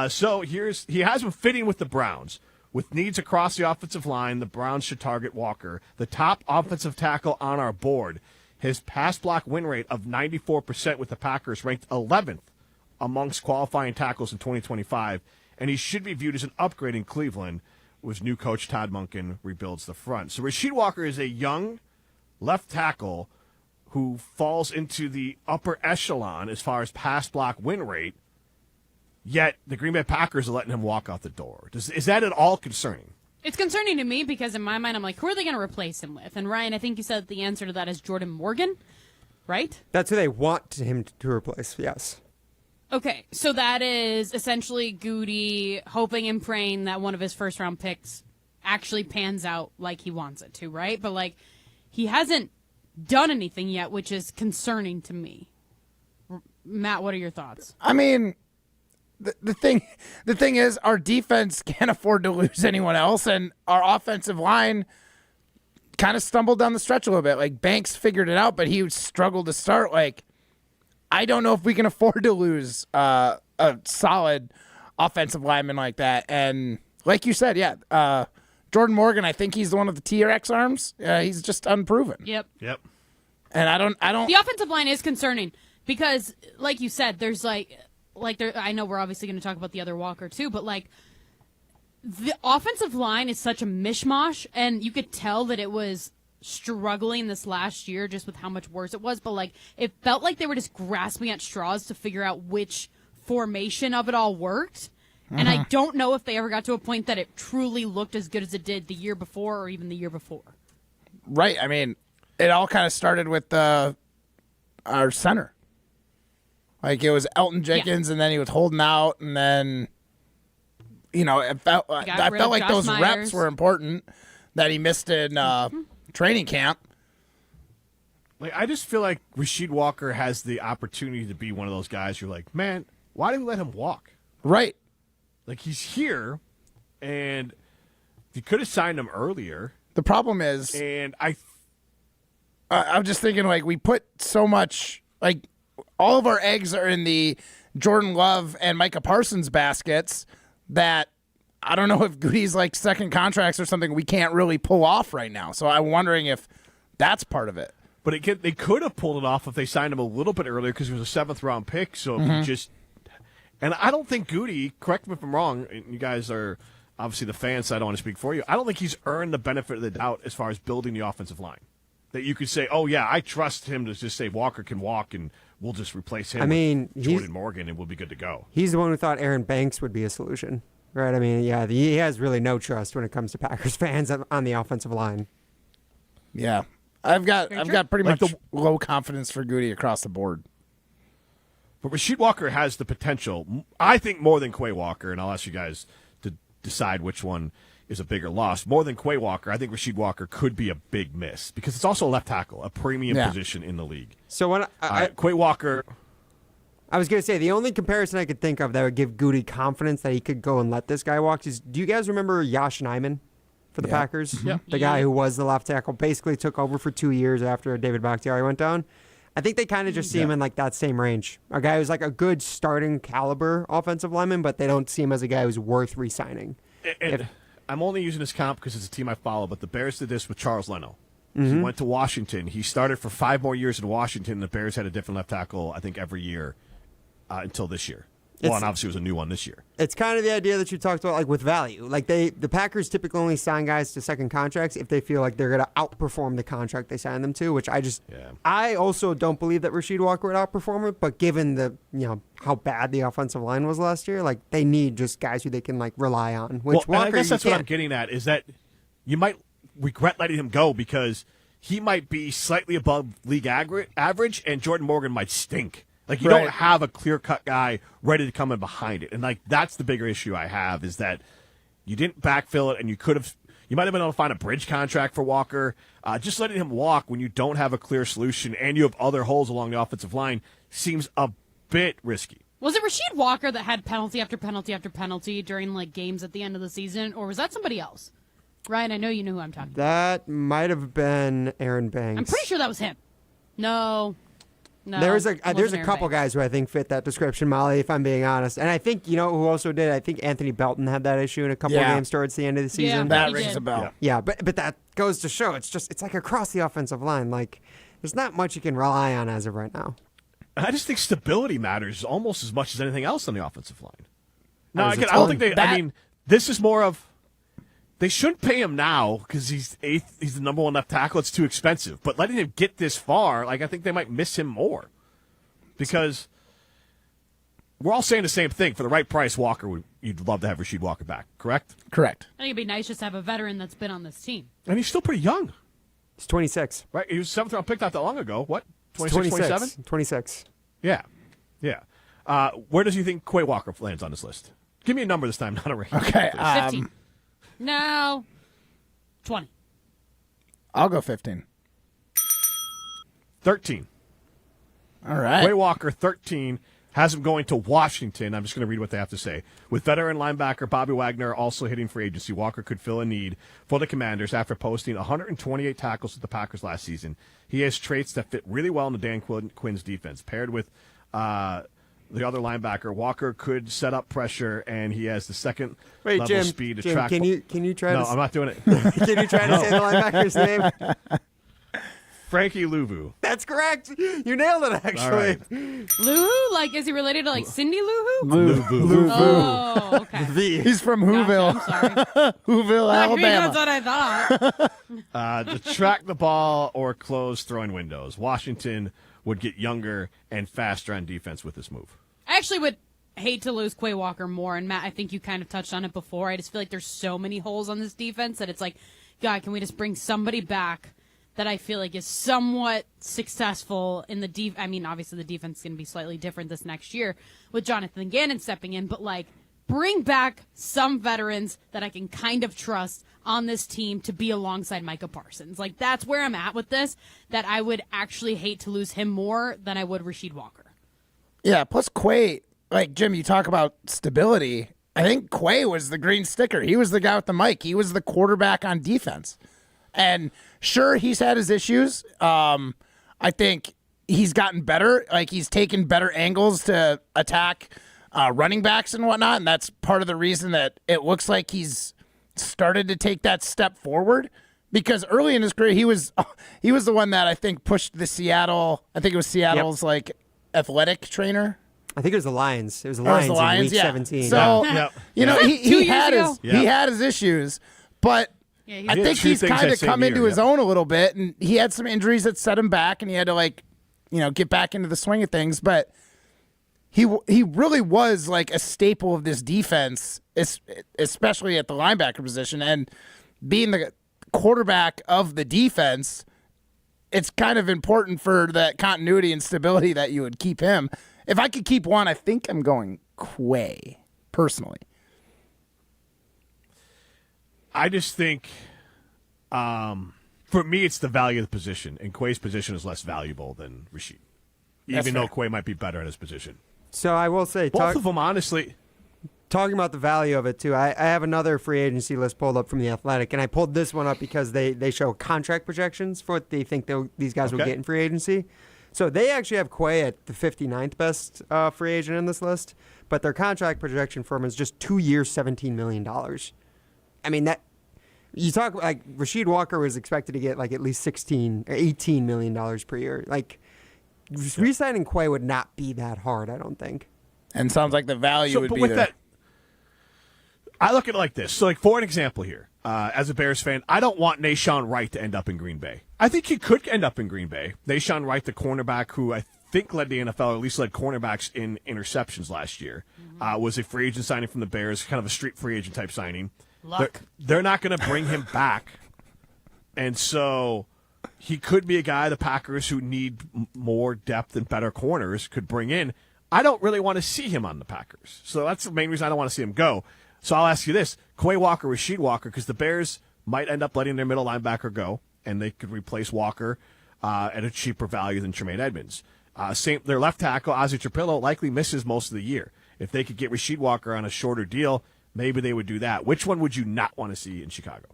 So he has been fitting with the Browns. With needs across the offensive line, the Browns should target Walker. The top offensive tackle on our board. His pass block win rate of 94% with the Packers ranked 11th amongst qualifying tackles in 2025. And he should be viewed as an upgrade in Cleveland as new coach Todd Monken rebuilds the front. So Rashid Walker is a young left tackle who falls into the upper echelon as far as pass block win rate. Yet the Green Bay Packers are letting him walk out the door. Is that at all concerning? It's concerning to me because in my mind, I'm like, who are they going to replace him with? And Ryan, I think you said the answer to that is Jordan Morgan, right? That's who they want him to replace, yes. Okay, so that is essentially Goody hoping and praying that one of his first-round picks actually pans out like he wants it to, right? But, he hasn't done anything yet, which is concerning to me. Matt, what are your thoughts? I mean, the thing is, our defense can't afford to lose anyone else, and our offensive line kind of stumbled down the stretch a little bit. Banks figured it out, but he struggled to start. I don't know if we can afford to lose a solid offensive lineman like that. And like you said, Jordan Morgan, I think he's the one with the TRX arms. He's just unproven. Yep. And I don't. The offensive line is concerning because, like you said, there's I know we're obviously going to talk about the other Walker too, but the offensive line is such a mishmash, and you could tell that it was struggling this last year just with how much worse it was. But it felt like they were just grasping at straws to figure out which formation of it all worked. And I don't know if they ever got to a point that it truly looked as good as it did the year before or even the year before. Right. I mean, it all kind of started with our center. It was Elton Jenkins, and then he was holding out, and then, I felt like Josh those Myers. reps were important that he missed in training camp. I just feel like Rashid Walker has the opportunity to be one of those guys you're like, man, why did we let him walk? Right. He's here, and you could have signed him earlier. The problem is, and I'm just thinking, we put so much, all of our eggs are in the Jordan Love and Micah Parsons baskets that I don't know if Goody's second contracts or something we can't really pull off right now. So I'm wondering if that's part of it. But they could have pulled it off if they signed him a little bit earlier because he was a 7th-round pick. So if you just – and I don't think Goody – correct me if I'm wrong. You guys are obviously the fans, so I don't want to speak for you. I don't think he's earned the benefit of the doubt as far as building the offensive line. that you could say, oh, yeah, I trust him to just say Walker can walk and we'll just replace him with Jordan Morgan and we'll be good to go. He's the one who thought Aaron Banks would be a solution, right? I mean, yeah, he has really no trust when it comes to Packers fans on the offensive line. Yeah. I've got pretty much low confidence for Goody across the board. But Rasheed Walker has the potential, I think, more than Quay Walker, and I'll ask you guys to decide which one is a bigger loss. More than Quay Walker, I think Rasheed Walker could be a big miss because it's also a left tackle, a premium position in the league. So when Quay Walker, I was going to say the only comparison I could think of that would give Goody confidence that he could go and let this guy walk is, do you guys remember Yosh Nijman for the Packers? Yeah. The guy who was the left tackle, basically took over for 2 years after David Bakhtiari went down. I think they kind of just see him in like that same range. A guy who's like a good starting caliber offensive lineman, but they don't see him as a guy who's worth re-signing. I'm only using this comp because it's a team I follow, but the Bears did this with Charles Leno. Mm-hmm. He went to Washington. He started for 5 more years in Washington. The Bears had a different left tackle, I think, every year until this year. And obviously it was a new one this year. It's kind of the idea that you talked about, like with value. Like the Packers typically only sign guys to second contracts if they feel like they're going to outperform the contract they signed them to. Which I also don't believe that Rasheed Walker would outperform it. But given the how bad the offensive line was last year, like they need just guys who they can like rely on. Which Walker, I guess that's what I'm getting at is that you might regret letting him go because he might be slightly above league average, and Jordan Morgan might stink. Like, you don't have a clear-cut guy ready to come in behind it. And, like, that's the bigger issue I have is that you didn't backfill it, and you might have been able to find a bridge contract for Walker. Just letting him walk when you don't have a clear solution and you have other holes along the offensive line seems a bit risky. Was it Rasheed Walker that had penalty after penalty after penalty during, like, games at the end of the season, or was that somebody else? Ryan, I know you know who I'm talking about. That might have been Aaron Banks. I'm pretty sure that was him. No, there's a couple guys who I think fit that description, Molly, if I'm being honest. And I think, who also did, I think Anthony Belton had that issue in a couple of games towards the end of the season. Yeah, that rings a bell. Yeah, but that goes to show it's like across the offensive line. Like, there's not much you can rely on as of right now. I just think stability matters almost as much as anything else on the offensive line. No, I don't think I mean, this is more of, they shouldn't pay him now because he's eighth. He's the number one left tackle. It's too expensive. But letting him get this far, like I think they might miss him more because we're all saying the same thing. For the right price, you'd love to have Rasheed Walker back. Correct? Correct. I think it'd be nice just to have a veteran that's been on this team. And he's still pretty young. He's 26. Right? He was 7th round pick not that long ago. What? 26, 27? 26. Yeah. Where does you think Quay Walker lands on this list? Give me a number this time, not a range. Okay. 15. No. 20. I'll go 15. 13. All right. Quay Walker, 13, has him going to Washington. I'm just going to read what they have to say. With veteran linebacker Bobby Wagner also hitting free agency, Walker could fill a need for the Commanders after posting 128 tackles with the Packers last season. He has traits that fit really well into Dan Quinn's defense. Paired with the other linebacker, Walker could set up pressure, and he has the second level speed to track. Can you try to? No, I'm not doing it. Can you try to say the linebacker's name? Frankie Louvu. That's correct. You nailed it, actually. Right. Luhu? Like, is he related to, like, Cindy Luhu? Louvu. Oh, okay. He's from Whoville. Gotcha, I'm sorry. Whoville, Alabama. That's what I thought. To track the ball or close throwing windows, Washington would get younger and faster on defense with this move. I actually would hate to lose Quay Walker more, and Matt, I think you kind of touched on it before. I just feel like there's so many holes on this defense that it's like, God, can we just bring somebody back that I feel like is somewhat successful in the I mean, obviously the defense is going to be slightly different this next year with Jonathan Gannon stepping in, but like bring back some veterans that I can kind of trust on this team to be alongside Micah Parsons. Like, that's where I'm at with this, that I would actually hate to lose him more than I would Rasheed Walker. Yeah, plus Quay, like, Jim, you talk about stability. I think Quay was the green sticker. He was the guy with the mic. He was the quarterback on defense. And sure, he's had his issues. I think he's gotten better. Like, he's taken better angles to attack running backs and whatnot, and that's part of the reason that it looks like he's started to take that step forward. Because early in his career, he was the one that I think pushed the Seattle's like athletic trainer. I think it was the Lions. It was the Lions in week 17. So he had his issues, but Yeah, I think he's kind of come into his own a little bit, and he had some injuries that set him back, and he had to get back into the swing of things. But he really was like a staple of this defense, especially at the linebacker position, and being the quarterback of the defense. It's kind of important for that continuity and stability that you would keep him. If I could keep one, I think I'm going Quay personally. I just think, for me, it's the value of the position, and Quay's position is less valuable than Rashid, even though Quay might be better at his position. So I will say, both of them, honestly. Talking about the value of it, too, I have another free agency list pulled up from The Athletic, and I pulled this one up because they show contract projections for what they think these guys will get in free agency. So they actually have Quay at the 59th best free agent in this list, but their contract projection for him is just 2 years, $17 million. I mean, that you talk like Rashid Walker was expected to get like at least $16 or $18 million per year. Like, re-signing Quay would not be that hard, I don't think. And sounds like the value would be there. I look at it like this. So, like, for an example here, as a Bears fan, I don't want Nashawn Wright to end up in Green Bay. I think he could end up in Green Bay. Nashawn Wright, the cornerback who I think led the NFL, or at least led cornerbacks in interceptions last year, was a free agent signing from the Bears, kind of a street free agent type signing. They're not going to bring him back. And so he could be a guy the Packers, who need more depth and better corners, could bring in. I don't really want to see him on the Packers. So that's the main reason I don't want to see him go. So I'll ask you this, Quay Walker, Rashid Walker, because the Bears might end up letting their middle linebacker go, and they could replace Walker at a cheaper value than Tremaine Edmonds. Their left tackle, Ozzie Trapillo, likely misses most of the year. If they could get Rashid Walker on a shorter deal, maybe they would do that. Which one would you not want to see in Chicago?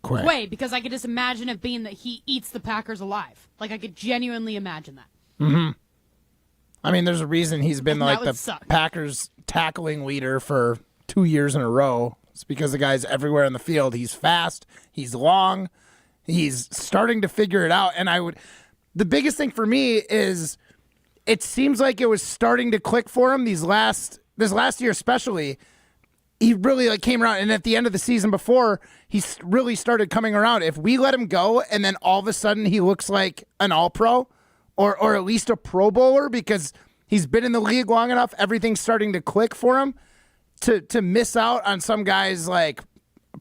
Quay, because I could just imagine it being that he eats the Packers alive. Like, I could genuinely imagine that. Mm-hmm. I mean, there's a reason he's been like the suck. Packers tackling leader for 2 years in a row. It's because the guy's everywhere in the field. He's fast. He's long. He's starting to figure it out. And the biggest thing for me is it seems like it was starting to click for him this last year especially. He really came around, and at the end of the season before, he really started coming around. If we let him go and then all of a sudden he looks like an all-pro or at least a Pro Bowler because he's been in the league long enough, everything's starting to click for him, to miss out on some guys like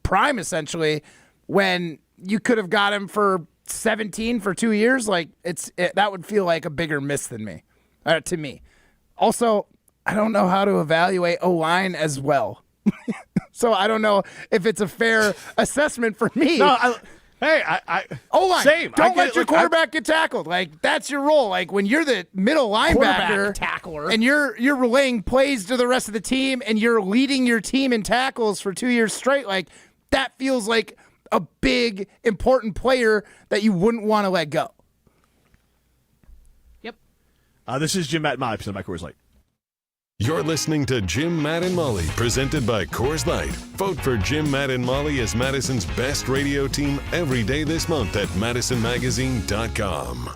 prime essentially when you could have got him for 17 for 2 years, that would feel like a bigger miss than me, to me. Also, I don't know how to evaluate O-line as well. So I don't know if it's a fair assessment for me. O-line, same. Don't let your quarterback get tackled. Like, that's your role. Like, when you're the middle linebacker tackler and you're relaying plays to the rest of the team and you're leading your team in tackles for 2 years straight, like, that feels like a big, important player that you wouldn't want to let go. Yep. This is Jim, Matt, and Molly, presented by Coors Light. You're listening to Jim, Matt, and Molly, presented by Coors Light. Vote for Jim, Matt, and Molly as Madison's best radio team every day this month at MadisonMagazine.com.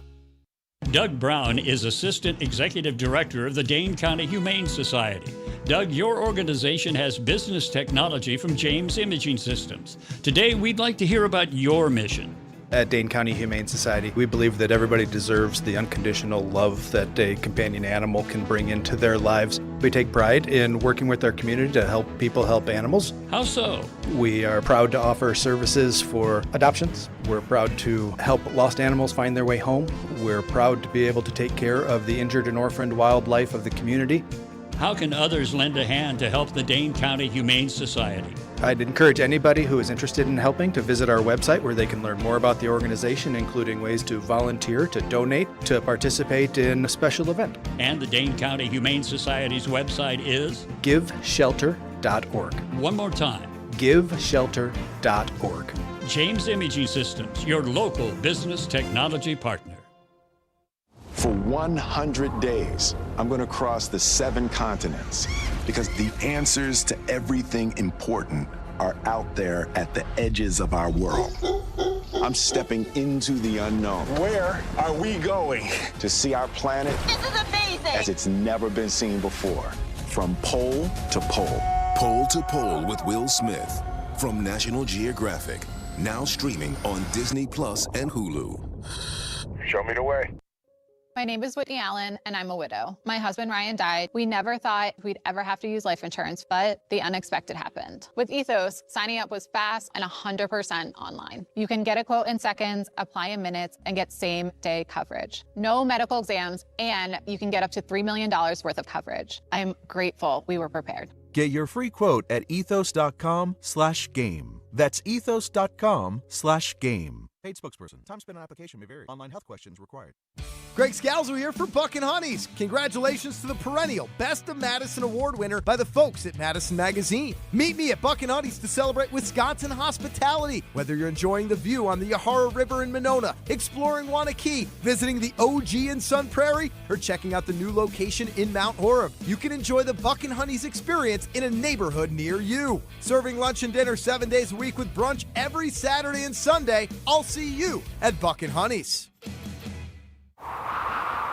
Doug Brown is Assistant Executive Director of the Dane County Humane Society. Doug, your organization has business technology from James Imaging Systems. Today, we'd like to hear about your mission. At Dane County Humane Society, we believe that everybody deserves the unconditional love that a companion animal can bring into their lives. We take pride in working with our community to help people help animals. How so? We are proud to offer services for adoptions. We're proud to help lost animals find their way home. We're proud to be able to take care of the injured and orphaned wildlife of the community. How can others lend a hand to help the Dane County Humane Society? I'd encourage anybody who is interested in helping to visit our website where they can learn more about the organization, including ways to volunteer, to donate, to participate in a special event. And the Dane County Humane Society's website is? GiveShelter.org. One more time. GiveShelter.org. James Imaging Systems, your local business technology partner. For 100 days, I'm going to cross the 7 continents because the answers to everything important are out there at the edges of our world. I'm stepping into the unknown. Where are we going? To see our planet as it's never been seen before, from pole to pole. Pole to Pole with Will Smith. from National Geographic. Now streaming on Disney Plus and Hulu. Show me the way. My name is Whitney Allen, and I'm a widow. My husband, Ryan, died. We never thought we'd ever have to use life insurance, but the unexpected happened. With Ethos, signing up was fast and 100% online. You can get a quote in seconds, apply in minutes, and get same-day coverage. No medical exams, and you can get up to $3 million worth of coverage. I'm grateful we were prepared. Get your free quote at ethos.com/game. That's ethos.com/game. Paid spokesperson. Time spent on application may vary. Online health questions required. Greg Scalzo here for Buck and Honeys. Congratulations to the perennial Best of Madison Award winner by the folks at Madison Magazine. Meet me at Buck and Honeys to celebrate Wisconsin hospitality. Whether you're enjoying the view on the Yahara River in Monona, exploring Wanakee, visiting the OG in Sun Prairie, or checking out the new location in Mount Horeb, you can enjoy the Buck and Honeys experience in a neighborhood near you. Serving lunch and dinner 7 days a week with brunch every Saturday and Sunday. I'll see you at Buck and Honeys.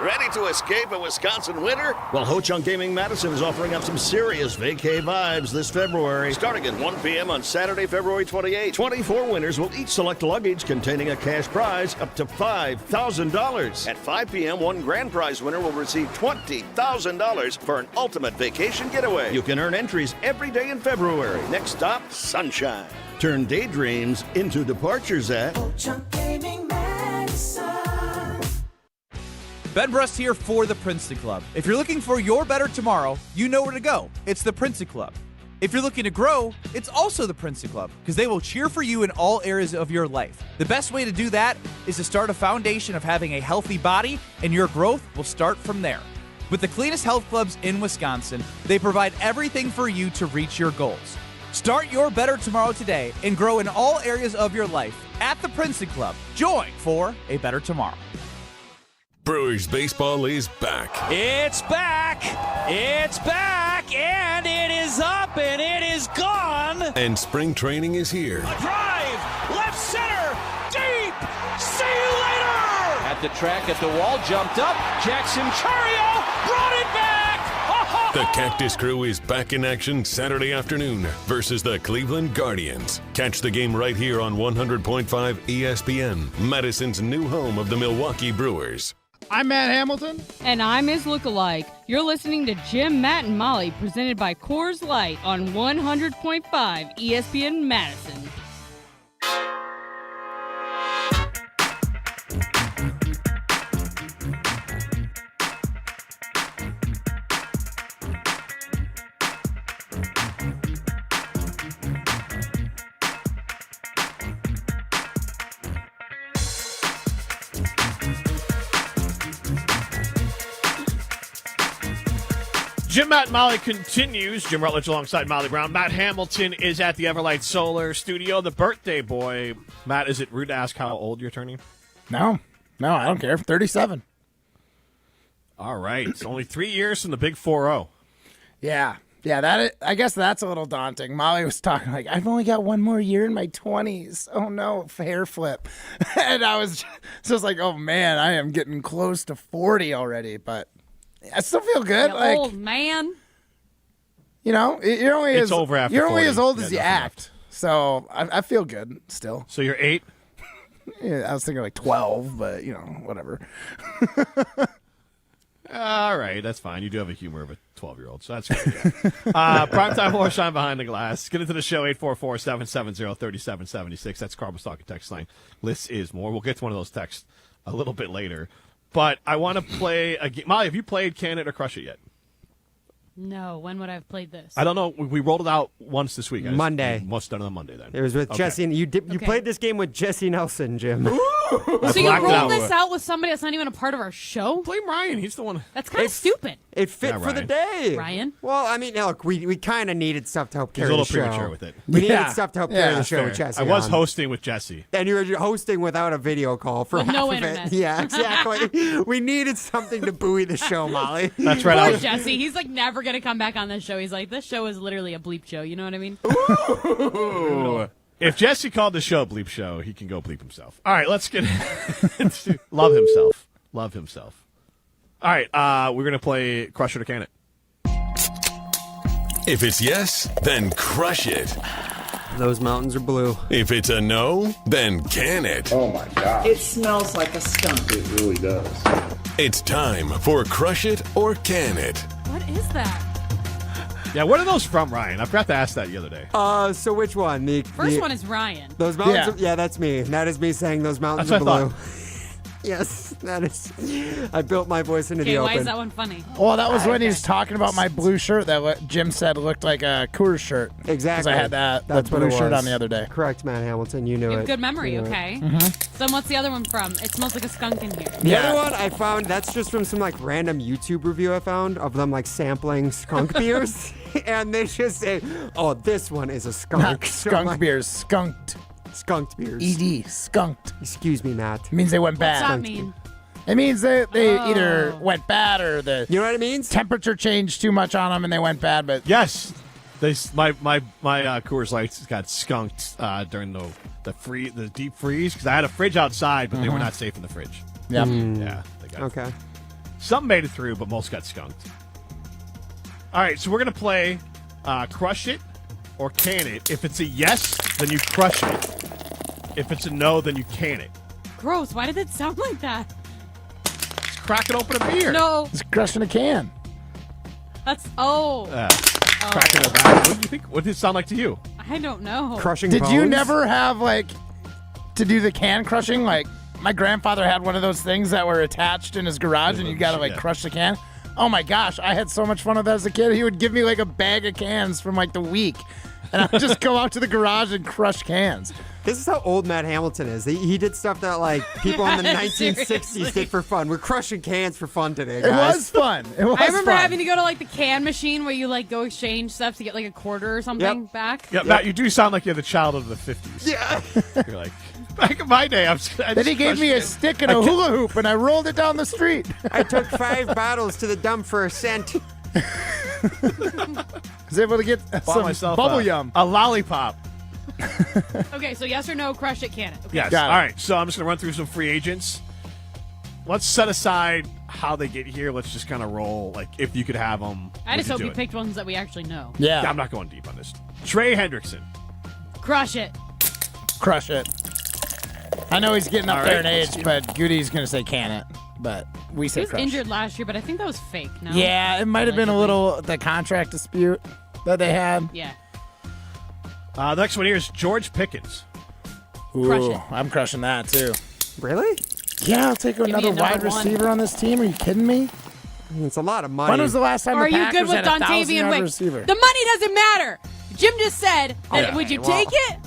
Ready to escape a Wisconsin winter? Well, Ho Chunk Gaming Madison is offering up some serious vacay vibes this February. Starting at 1 p.m. on Saturday, February 28th, 24 winners will each select luggage containing a cash prize up to $5,000. At 5 p.m., one grand prize winner will receive $20,000 for an ultimate vacation getaway. You can earn entries every day in February. Next stop, Sunshine. Turn daydreams into departures at Ho Chunk Gaming Madison. Ben Brust here for the Princeton Club. If you're looking for your better tomorrow, you know where to go. It's the Princeton Club. If you're looking to grow, it's also the Princeton Club, because they will cheer for you in all areas of your life. The best way to do that is to start a foundation of having a healthy body, and your growth will start from there. With the cleanest health clubs in Wisconsin, they provide everything for you to reach your goals. Start your better tomorrow today and grow in all areas of your life at the Princeton Club. Join for a better tomorrow. Brewers baseball is back. It's back! It's back! And it is up and it is gone! And spring training is here. A drive! Left center! Deep! See you later! At the track, at the wall, jumped up. Jackson Chario brought it back! The Cactus Crew is back in action Saturday afternoon versus the Cleveland Guardians. Catch the game right here on 100.5 ESPN, Madison's new home of the Milwaukee Brewers. I'm Matt Hamilton. And I'm his lookalike. You're listening to Jim, Matt, and Molly, presented by Coors Light on 100.5 ESPN Madison. Jim, Matt, and Molly continues. Jim Rutledge alongside Molly Brown. Matt Hamilton is at the Everlight Solar Studio, the birthday boy. Matt, is it rude to ask how old you're turning? No, I don't care. 37. All right. It's only 3 years from the big 4-0. Yeah, I guess that's a little daunting. Molly was talking like, I've only got one more year in my 20s. Oh, no, hair flip. And I was like, oh, man, I am getting close to 40 already, but I still feel good. You like, old man. You know, you're only It's over after you're only 40. as old Yeah, as you nothing act. left. So I feel good still. So you're 8? Yeah, I was thinking like 12, but you know, whatever. All right, that's fine. You do have a humor of a 12-year-old, so that's good. Yeah. Primetime Horse Shine Behind the Glass. Get into the show, 844-770-3776. That's Carbon Stalking text line. List is more. We'll get to one of those texts a little bit later. But I want to play a game. Molly, have you played Can It or Crush It yet? No, when would I have played this? I don't know. We rolled it out once this week. Monday. Must have done it on Monday then. It was with Jesse. You played this game with Jesse Nelson, Jim. So you rolled this out with somebody that's not even a part of our show? Blame Ryan. He's the one. That's kind of stupid. It fit for the day. Ryan? Well, I mean, look, we kind of needed stuff to help He's carry a the little show. premature with it. We needed stuff to help carry the show fair. with Jesse. I was on. hosting with Jesse. And you were hosting without a video call for With half no of internet. it. Yeah, exactly. We needed something to buoy the show, Molly. That's right. Poor Jesse. He's like never going to come back on this show. He's like, this show is literally a bleep show. You know what I mean? Ooh. If Jesse called the show Bleep Show, he can go bleep himself. All right, let's get into Love himself. Love himself. All right, we're going to play Crush It or Can It. If it's yes, then crush it. those mountains are blue. If it's a no, then can it? Oh my God. It smells like a skunk. It really does. It's time for Crush It or Can It. What is that? Yeah, what are those from, Ryan? I forgot to ask that the other day. So which one? First one is Ryan. Those mountains. Yeah, that's me. That is me saying those mountains That's are what I blue. Yes, that is. I built my voice into the open. Why is that one funny? Well, that was when he was talking about my blue shirt that Jim said looked like a Coors shirt. Exactly. Because I had that what blue it shirt was. on the other day. Correct, Matt Hamilton. You knew You it. have good memory, You knew it. okay? Mm-hmm. So what's the other one from? It smells like a skunk in here. The other one I found, that's just from some like random YouTube review I found of them like sampling skunk beers. And they just say, oh, this one is a skunk. Not skunk beers, skunked. Skunked beers. ED, skunked. Excuse me, Matt. It means they went bad. What's that mean? It means they either went bad or the you know what it means? Temperature changed too much on them and they went bad. But yes, my Coors Lights got skunked during the deep freeze because I had a fridge outside, but they were not safe in the fridge. Yep. Yeah. They got Okay. Some made it through, but most got skunked. All right, so we're gonna play Crush It or Can It. If it's a yes, then you crush it. If it's a no, then you can it. Gross. Why did it sound like that? Cracking open a beer. No. It's crushing a can. That's cracking a back. What do you think? What did it sound like to you? I don't know. Crushing Did you bones? never have to do the can crushing? Like my grandfather had one of those things that were attached in his garage, and you got to crush the can. Oh my gosh, I had so much fun with that as a kid. He would give me like a bag of cans from like the week, and I would just go out to the garage and crush cans. This is how old Matt Hamilton is. He did stuff that like people in the 1960s seriously. did for fun. We're crushing cans for fun today, It guys. was fun. It was I remember fun. having to go to like the can machine where you like go exchange stuff to get like a quarter or something back. Yeah, Matt, you do sound like you're the child of the 50s. Yeah. You're like, back in my day, Then he gave me a stick and a hula hoop, and I rolled it down the street. I took 5 bottles to the dump for a cent. I was able to get some bubble yum. A lollipop. Okay, so yes or no, crush it, can it? Okay. Yes. All right, so I'm just going to run through some free agents. Let's set aside how they get here. Let's just kind of roll. Like, if you could have them. I just hope you it? picked ones that we actually know. Yeah. I'm not going deep on this. Trey Hendrickson. Crush it. Crush it. I know he's getting up All there right, in let's age, see. but Goody's going to say can it. But we He say was crush. injured last year, but I think that was fake. No. Yeah, it might have been a little the contract dispute that they had. Yeah. The next one here is George Pickens. Ooh, Crush it. I'm crushing that too. Really? Yeah, I'll take me another a number wide one. receiver on this team. Are you kidding me? It's a lot of money. When was the last time Or are the you Packers good with had a 1,000 Dontavian yard Wicks? receiver? The money doesn't matter. Jim just said that. Would you take it?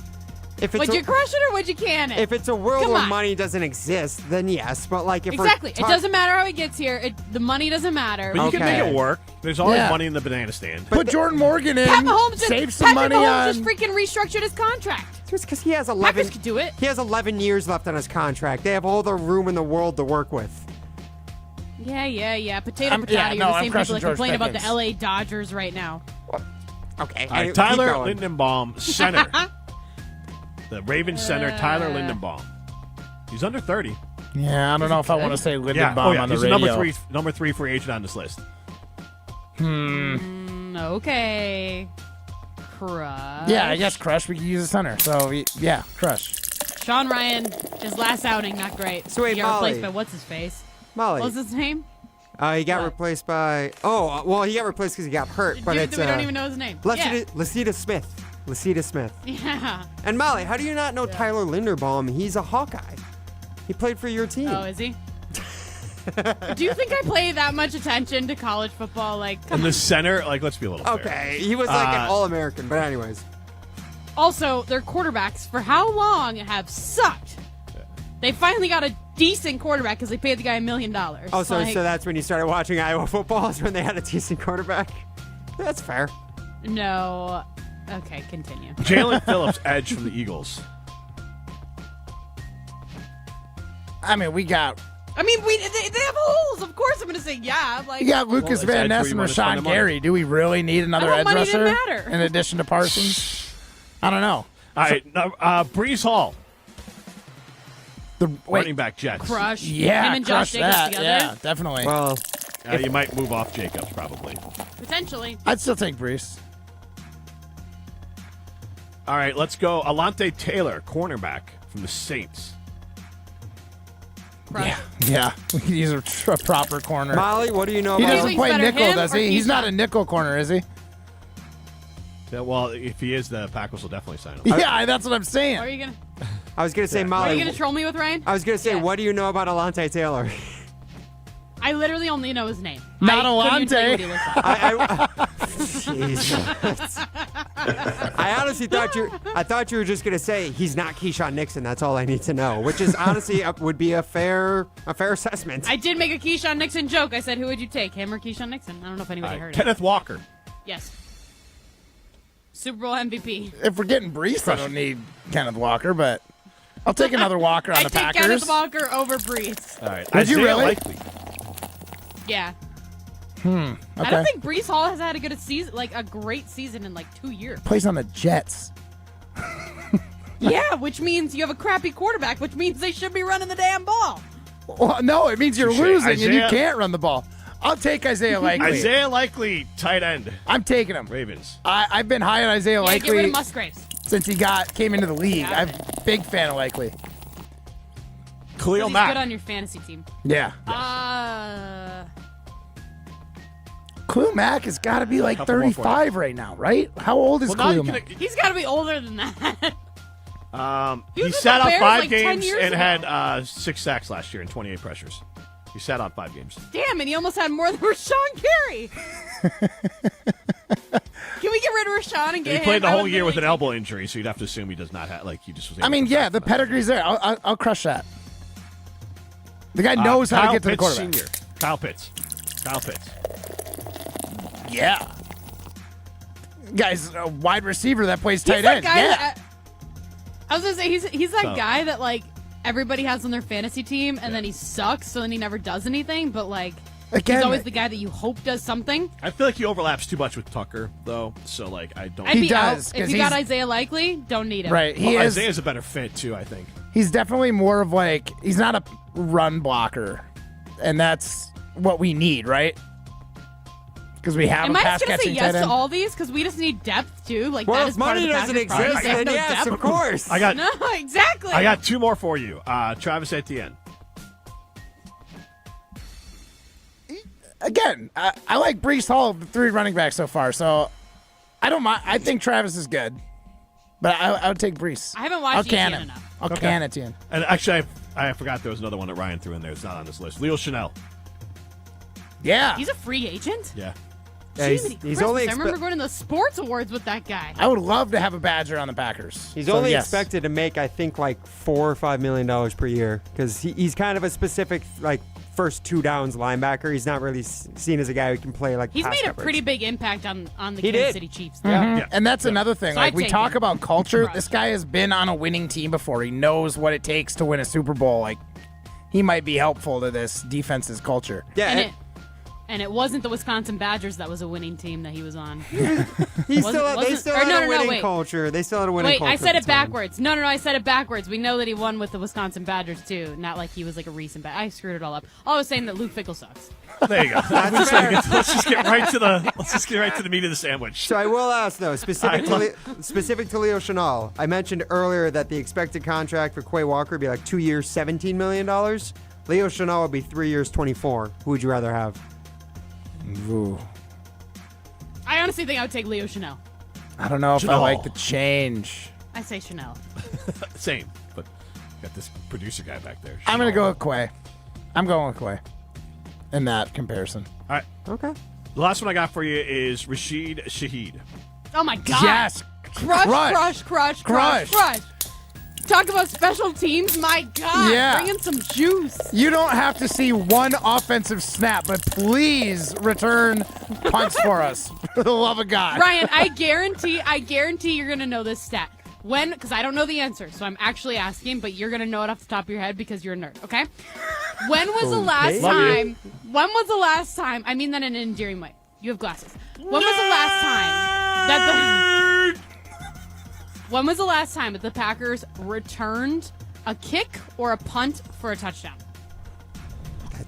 If it's Would you crush it or would you can it? If it's a world Come where on. money doesn't exist, then yes. But like if Exactly. we're It doesn't matter how he gets here. The money doesn't matter. But you can Okay. make it work. There's always Yeah. money in the banana stand. Put Jordan Morgan in. Pat Mahomes save just, some Patrick money Mahomes on. just freaking restructured his contract. just because he has 11, Packers could do it. he has 11 years left on his contract. They have all the room in the world to work with. Yeah. Potato, I'm- potato. yeah, You're no, the I'm same crushing people that George complain about the Pickens. LA Dodgers right now. Okay. All right, keep Tyler going. Lindenbaum, center. The Ravens center, Tyler Lindenbaum. He's under 30. Yeah, I don't know if I want to say Lindenbaum Yeah, on the he's radio. number three free agent on this list. Okay. Crush. Yeah, I guess crush. We could use a center. So yeah, crush. Sean Ryan, his last outing, not great. So wait, he got replaced Molly. by what's his face? Molly. What's his name? He got replaced by. Oh, well, he got replaced because he got hurt. But Dude, it's we don't even know his name. Lasita Smith. Lasita Smith. Yeah. And Molly, how do you not know Tyler Linderbaum? He's a Hawkeye. He played for your team. Oh, is he? Do you think I pay that much attention to college football? Like, come And on. the center, like, let's be a little fair. Okay, he was like an All-American. But anyways, Also, their quarterbacks for how long have sucked. They finally got a decent quarterback because they paid the guy $1 million. oh, so that's when you started watching Iowa football? Is when they had a decent quarterback? That's fair. No. Okay, continue. Jalen Phillips, edge from the Eagles. I mean, we got I mean, they have holes. Of course, I'm going to say yeah. Like, you got Lucas Well, Van it's edge where Ness you and wanna spend Rashawn the money. Gary. Do we really need another I edge thought money rusher didn't matter. in addition to Parsons? I don't know. All right, Brees Hall, Wait, running back Jets. crush. yeah, Him and Josh crush Jacobs that. together. Yeah, definitely. Well, You might move off Jacobs, probably. Potentially. I'd still take Brees. All right, let's go. Alante Taylor, cornerback from the Saints. Yeah. He's a proper corner. Molly, what do you know He about doesn't play nickel, does he? He's not a nickel corner, is he? Yeah, well, if he is, the Packers will definitely sign him. Yeah, that's what I'm saying. Are you gonna? I was going to say, Molly. Are you gonna troll me with Ryan? I was going to say, what do you know about Alante Taylor? I literally only know his name. Not Alante. Jesus. I honestly thought you were just gonna say he's not Keyshawn Nixon. That's all I need to know, which is honestly would be a fair assessment. I did make a Keyshawn Nixon joke. I said, "Who would you take, him or Keyshawn Nixon?" I don't know if anybody heard Kenneth Walker. Yes. Super Bowl MVP. If we're getting Brees, I don't need Kenneth Walker, but I'll take another Walker on the Packers. I take Kenneth Walker over Brees. All right. Would you really? Yeah. Okay. I don't think Brees Hall has had a good season, like a great season in like 2 years. Plays on the Jets. Yeah, which means you have a crappy quarterback, which means they should be running the damn ball. Well, no, it means you're losing and you Isaiah- can't run the ball. I'll take Isaiah Likely. Isaiah Likely, tight end. I'm taking him. Ravens. I've been high on Isaiah Yeah, Likely get rid of Musgraves. since he came into the league. I'm a big fan of Likely. Khalil He's Mack. good on your fantasy team. Yeah. Khalil Mack has got to be like Couple more for 35 right now, right? How old is Well, now Khalil you Mack? He's got to be older than that. He was sat with the out Bears 5 like 10 games years and ago. had 6 sacks last year and 28 pressures. He sat out 5 games. Damn, and he almost had more than Rashawn Gary. Can we get rid of Rashawn and get He him? played the I whole would year with an literally- elbow injury, so you'd have to assume he does not have, like, he just was able I mean, to yeah, the pedigree's there. I'll crush that. The guy knows how to get to the Pitts quarterback. Senior. Kyle Pitts. Yeah. Guy's a wide receiver that plays He's tight that end. guy Yeah. that- I was gonna say he's that So- guy that like everybody has on their fantasy team, and then he sucks, so then he never does anything. But like, Again, he's always the guy that you hope does something. I feel like he overlaps too much with Tucker, though, so, like, I don't... I'd be does, out. If 'cause you got he's- Isaiah Likely, don't need him. Right. Well, Isaiah's a better fit, too, I think. He's definitely more of like, he's not a run blocker. And that's what we need, right? Because we have Am a I pass just gonna say catching yes tight to end. all these? Because we just need depth too. Like Well, that if is part of money the doesn't Packers problem. exist, They have then no yes, depth. of course. I got No, exactly. I got 2 more for you. Travis Etienne. Again, I like Brees Hall of the 3 running backs so far, so I don't mind. I think Travis is good, but I would take Brees. I haven't watched I'll can Etienne him. enough. I'll can Etienne. And actually, I forgot there was another one that Ryan threw in there. It's not on this list. Leo Chanel. Yeah. He's a free agent. Yeah. Yeah, Jiminy he's Christmas, only I remember going to the sports awards with that guy. I would love to have a Badger on the Packers. He's So, only yes. expected to make, I think, like $4 or $5 million per year because he's kind of a specific, like, first 2 downs linebacker. He's not really seen as a guy who can play like. He's pass made a coverage. pretty big impact on the He Kansas did. City Chiefs. Mhm. And that's another thing. So Like I'd we take talk him. about culture. This guy has been on a winning team before. He knows what it takes to win a Super Bowl. Like he might be helpful to this defense's culture. Yeah. And it wasn't the Wisconsin Badgers that was a winning team that he was on. They still had a winning wait. culture. They still had a winning Wait, culture. I said at it the time. backwards. No, I said it backwards. We know that he won with the Wisconsin Badgers too, not like he was like a recent. I screwed it all up. I was saying that Luke Fickell sucks. There you go. That's fair. Let's just get right to the meat of the sandwich. So I will ask though, specific to Leo Chanel. I mentioned earlier that the expected contract for Quay Walker would be like 2 years, $17 million. Leo Chanel would be 3 years, 24. Who would you rather have? Ooh. I honestly think I would take Leo Chanel. I don't know if I Chanel. like the change. I say Chanel. Same, but got this producer guy back there. I'm gonna go with Quay. I'm going with Quay. In that comparison. All right. Okay. The last one I got for you is Rashid Shaheed. Oh my God. Yes. Crush. Talk about special teams. My God. Yeah. Bring in some juice. You don't have to see one offensive snap, but please return punts for us. For the love of God. Ryan, I guarantee you're going to know this stat. Because I don't know the answer, so I'm actually asking, but you're going to know it off the top of your head because you're a nerd, okay? When was the last time, I mean that in an endearing way. You have glasses. When was the last time that the Packers returned a kick or a punt for a touchdown?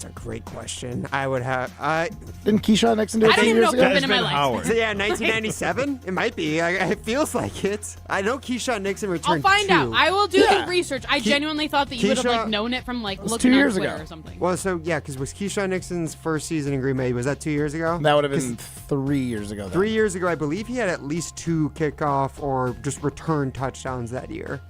a great question. I would have. Didn't Keyshawn Nixon do it 2 years ago? That has been Howard. Yeah, 1997. It might be. It feels like it. I know Keyshawn Nixon returned. I'll find 2. out. I will do the research. I genuinely thought that you would have known it from looking on Twitter or something. Well, so yeah, because was Keyshawn Nixon's first season in Green Bay? Was that 2 years ago? That would have been 3 years ago. 3 years ago, I believe he had at least 2 kickoff or just return touchdowns that year.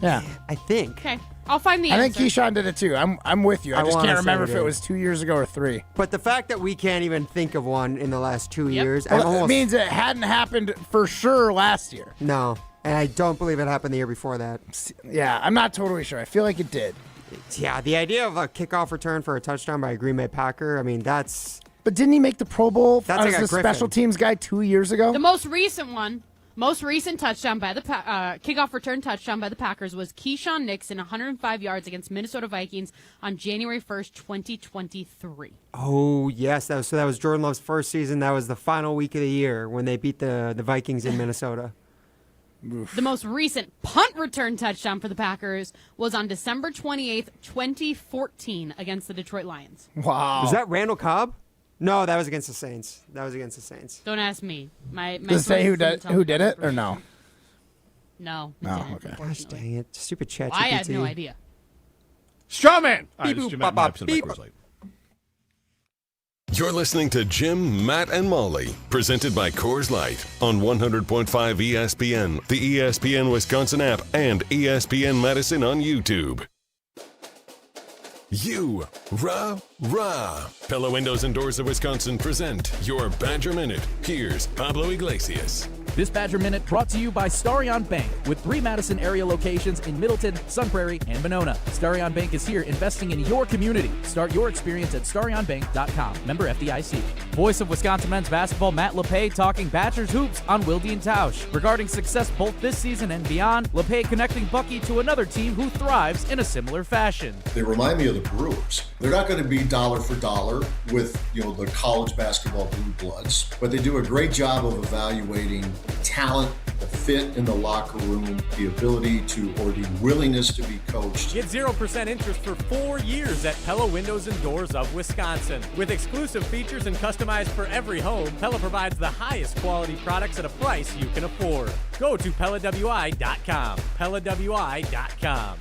Yeah, I think. Okay, I'll find the I answer. think Keyshawn did it too. I'm with you. I just can't remember if it was 2 years ago or 3. But the fact that we can't even think of one in the last 2 years, it means it hadn't happened for sure last year. No, and I don't believe it happened the year before that. Yeah, I'm not totally sure. I feel like it did. Yeah, the idea of a kickoff return for a touchdown by a Green Bay Packer, I mean, that's... But didn't he make the Pro Bowl That's as like a the Griffin. special teams guy 2 years ago? The most recent touchdown by the kickoff return touchdown by the Packers was Keyshawn Nixon, 105 yards against Minnesota Vikings on January 1st, 2023. Oh, yes. That was Jordan Love's first season. That was the final week of the year when they beat the Vikings in Minnesota. The most recent punt return touchdown for the Packers was on December 28th, 2014 against the Detroit Lions. Wow. Was that Randall Cobb? No, that was against the Saints. Don't ask me. My Does it say who did it or no? No. Okay. Gosh dang it. Stupid chat I had GPT. no idea. Strawman! All right, Beep, this is boop, Jim bop, Matt bop, Mapson, beep. Coors Light. You're listening to Jim, Matt, and Molly, presented by Coors Light on 100.5 ESPN, the ESPN Wisconsin app, and ESPN Madison on YouTube. Rah. Pella Windows and Doors of Wisconsin present your Badger Minute. Here's Pablo Iglesias. This Badger Minute brought to you by Starion Bank, with 3 Madison area locations in Middleton, Sun Prairie, and Monona. Starion Bank is here investing in your community. Start your experience at StarionBank.com. Member FDIC. Voice of Wisconsin men's basketball Matt LePay talking Badgers hoops on Wilde and Tausch. Regarding success both this season and beyond, LePay connecting Bucky to another team who thrives in a similar fashion. They remind me of the Brewers. They're not going to be dollar for dollar with, the college basketball blue bloods, but they do a great job of evaluating talent, the fit in the locker room, the ability to, or the willingness to be coached. Get 0% interest for 4 years at Pella Windows and Doors of Wisconsin. With exclusive features and customized for every home, Pella provides the highest quality products at a price you can afford. Go to PellaWI.com. PellaWI.com.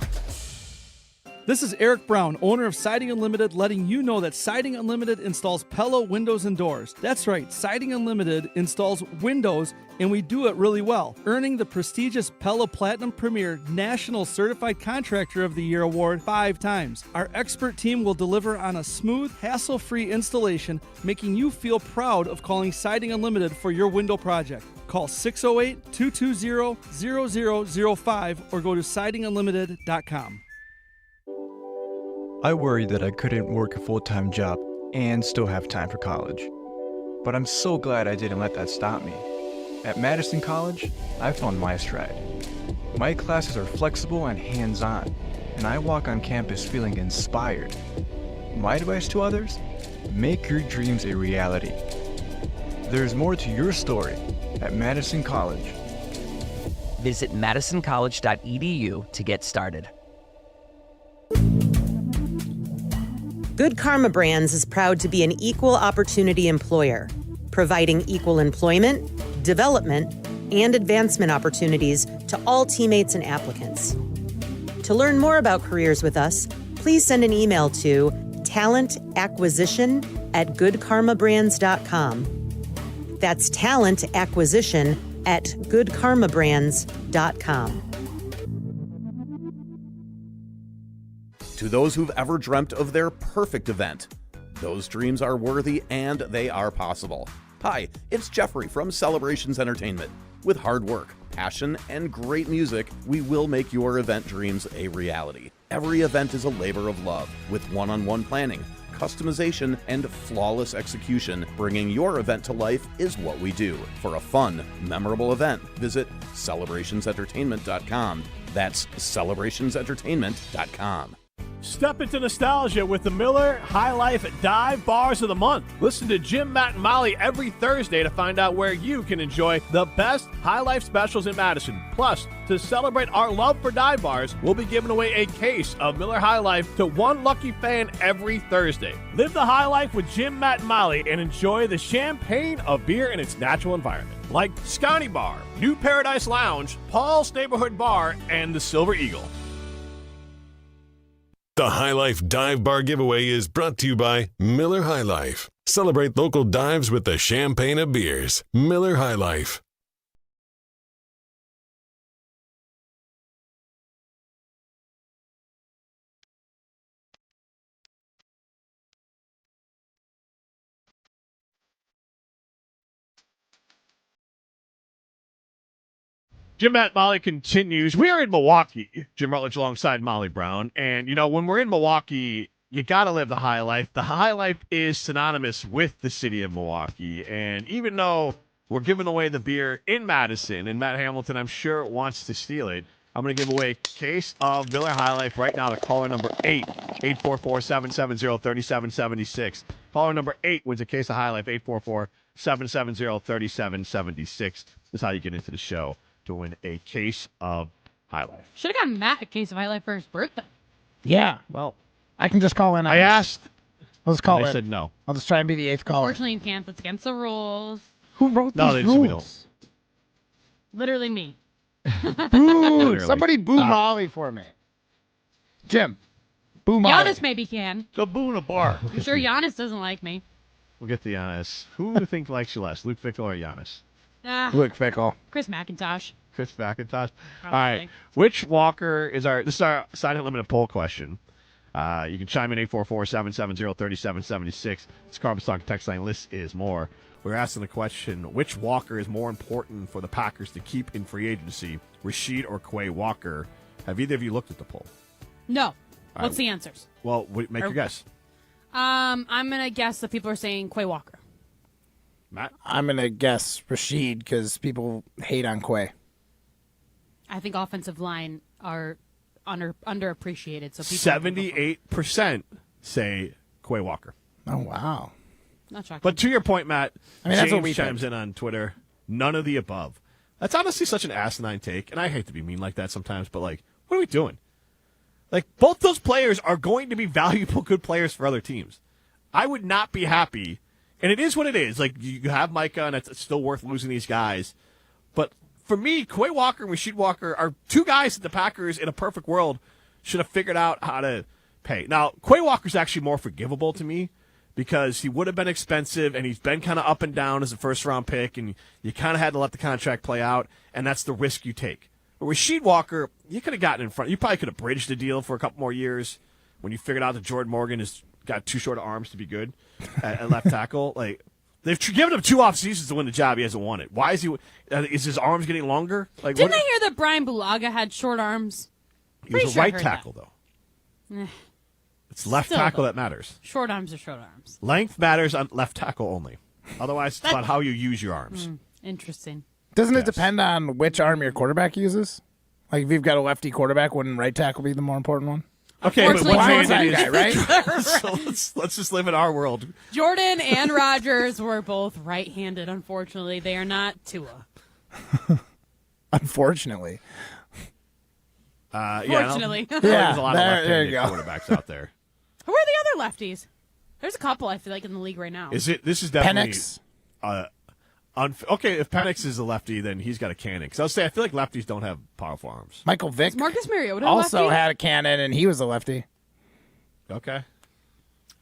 This is Eric Brown, owner of Siding Unlimited, letting you know that Siding Unlimited installs Pella windows and doors. That's right, Siding Unlimited installs windows, and we do it really well, earning the prestigious Pella Platinum Premier National Certified Contractor of the Year award 5 times. Our expert team will deliver on a smooth, hassle-free installation, making you feel proud of calling Siding Unlimited for your window project. Call 608-220-0005 or go to sidingunlimited.com. I worried that I couldn't work a full-time job and still have time for college. But I'm so glad I didn't let that stop me. At Madison College, I found my stride. My classes are flexible and hands-on, and I walk on campus feeling inspired. My advice to others? Make your dreams a reality. There's more to your story at Madison College. Visit madisoncollege.edu to get started. Good Karma Brands is proud to be an equal opportunity employer, providing equal employment, development, and advancement opportunities to all teammates and applicants. To learn more about careers with us, please send an email to talentacquisition@goodkarmabrands.com. That's talentacquisition@goodkarmabrands.com. To those who've ever dreamt of their perfect event, those dreams are worthy and they are possible. Hi, it's Jeffrey from Celebrations Entertainment. With hard work, passion, and great music, we will make your event dreams a reality. Every event is a labor of love, with one-on-one planning, customization, and flawless execution. Bringing your event to life is what we do. For a fun, memorable event, visit celebrationsentertainment.com. That's celebrationsentertainment.com. Step into nostalgia with the Miller High Life Dive Bars of the Month. Listen to Jim, Matt, and Molly every Thursday to find out where you can enjoy the best High Life specials in Madison. Plus, to celebrate our love for dive bars, we'll be giving away a case of Miller High Life to one lucky fan every Thursday. Live the high life with Jim, Matt, and Molly and enjoy the champagne of beer in its natural environment. Like Scotty Bar, New Paradise Lounge, Paul's Neighborhood Bar, and the Silver Eagle. The High Life Dive Bar giveaway is brought to you by Miller High Life. Celebrate local dives with the champagne of beers. Miller High Life. Jim, Matt, Molly continues. We are in Milwaukee. Jim Rutledge alongside Molly Brown. And, you know, when we're in Milwaukee, you got to live the high life. The high life is synonymous with the city of Milwaukee. And even though we're giving away the beer in Madison, and Matt Hamilton, I'm sure, wants to steal it, I'm going to give away a case of Miller High Life right now to caller number 8, 844-770-3776. Caller number 8 wins a case of High Life, 844-770-3776. This is how you get into the show to win a case of High Life. Should have gotten Matt a case of High Life for his birthday. Yeah. Well, I can just call in. I asked. Let's call in. They said no. I'll just try and be the 8th caller. Unfortunately, you can't. That's against the rules. Who wrote No, these they we rules? Literally me. Boo! Somebody boo Molly for me. Jim, boo Molly. Giannis maybe can. Go boo in a bar. I'm sure Giannis doesn't like me. We'll get to Giannis. Who do you think likes you less, Luke Fickle or Giannis? Luke Fickle. Chris McIntosh. Chris McIntosh. Probably. All right. Which Walker is our... This is our Silent Limited poll question. You can chime in 844-770-3776. It's Carbon Stock text line. List is more. We're asking the question, which Walker is more important for the Packers to keep in free agency, Rasheed or Quay Walker? Have either of you looked at the poll? No. All What's right. the answers? Well, make your guess. I'm going to guess that people are saying Quay Walker. Matt? I'm going to guess Rasheed because people hate on Quay. I think offensive line are underappreciated. So people 78% say Quay Walker. Oh, wow. Not shocking. But to your point, Matt, I mean, that's what James we chimes think. in on Twitter. None of the above. That's honestly such an asinine take, and I hate to be mean like that sometimes, but, like, what are we doing? Like, both those players are going to be valuable, good players for other teams. I would not be happy, and it is what it is. Like, you have Micah, and it's still worth losing these guys. But for me, Quay Walker and Rasheed Walker are two guys that the Packers, in a perfect world, should have figured out how to pay. Now, Quay Walker's actually more forgivable to me, because he would have been expensive, and he's been kind of up and down as a first-round pick, and you kind of had to let the contract play out, and that's the risk you take. But Rasheed Walker, you could have gotten in front. You probably could have bridged the deal for a couple more years when you figured out that Jordan Morgan has got too short of arms to be good at left tackle. Like, they've given him 2 off seasons to win the job. He hasn't won it. Why is he? Is his arms getting longer? Like, Didn't I hear that Brian Bulaga had short arms? He was Pretty a sure I right heard tackle, that. though. It's left Still, tackle though. that matters. Short arms are short arms. Length matters on left tackle only. Otherwise, it's about how you use your arms. Interesting. Doesn't it depend on which arm your quarterback uses? Like, if you've got a lefty quarterback, wouldn't right tackle be the more important one? Okay, but what Brian's that is, guy, right? so let's just live in our world. Jordan and Rodgers were both right-handed, unfortunately. They are not Tua. Unfortunately. Fortunately. There's a lot of there you left-handed go. quarterbacks out there. Who are the other lefties? There's a couple, I feel like, in the league right now. This is definitely Penix. Okay, if Penix is a lefty, then he's got a cannon. Because I'll say I feel like lefties don't have powerful arms. Michael Vick Is Marcus Mariota a also lefty? had a cannon, and he was a lefty. Okay.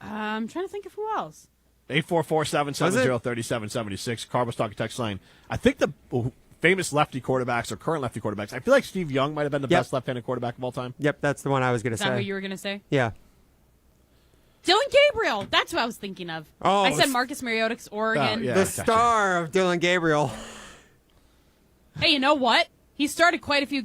I'm trying to think of who else. 844-770-3776. Carbos Talking text line. I think the famous lefty quarterbacks or current lefty quarterbacks, I feel like Steve Young might have been the best left-handed quarterback of all time. Yep, that's the one I was going to Is that who say. you were going to say? Yeah. Dylan Gabriel. That's who I was thinking of. Oh, I said Marcus Mariota's Oregon. The star of Dylan Gabriel. Hey, you know what? He started quite a few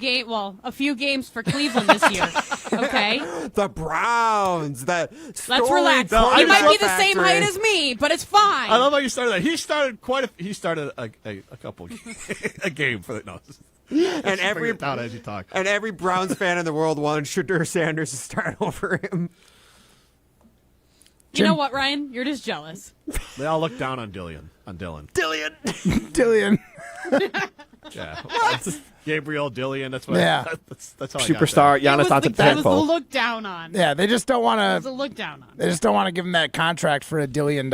games for Cleveland this year. Okay, The Browns. let's relax. He might be the same height as me, but it's fine. I love how you started that. He started a couple a game for the no. And every down as you talk. And every Browns fan in the world wanted Shadur Sanders to start over him. You know what, Ryan? You're just jealous. They all look down on Dylan. Dillian. Yeah. Gabriel Dillian. That's what. Yeah. That's how Superstar Giannis That was the Antetokounmpo. look down on. Yeah, they just don't want It was to. a look down on. They just don't want to give him that contract for $1 billion.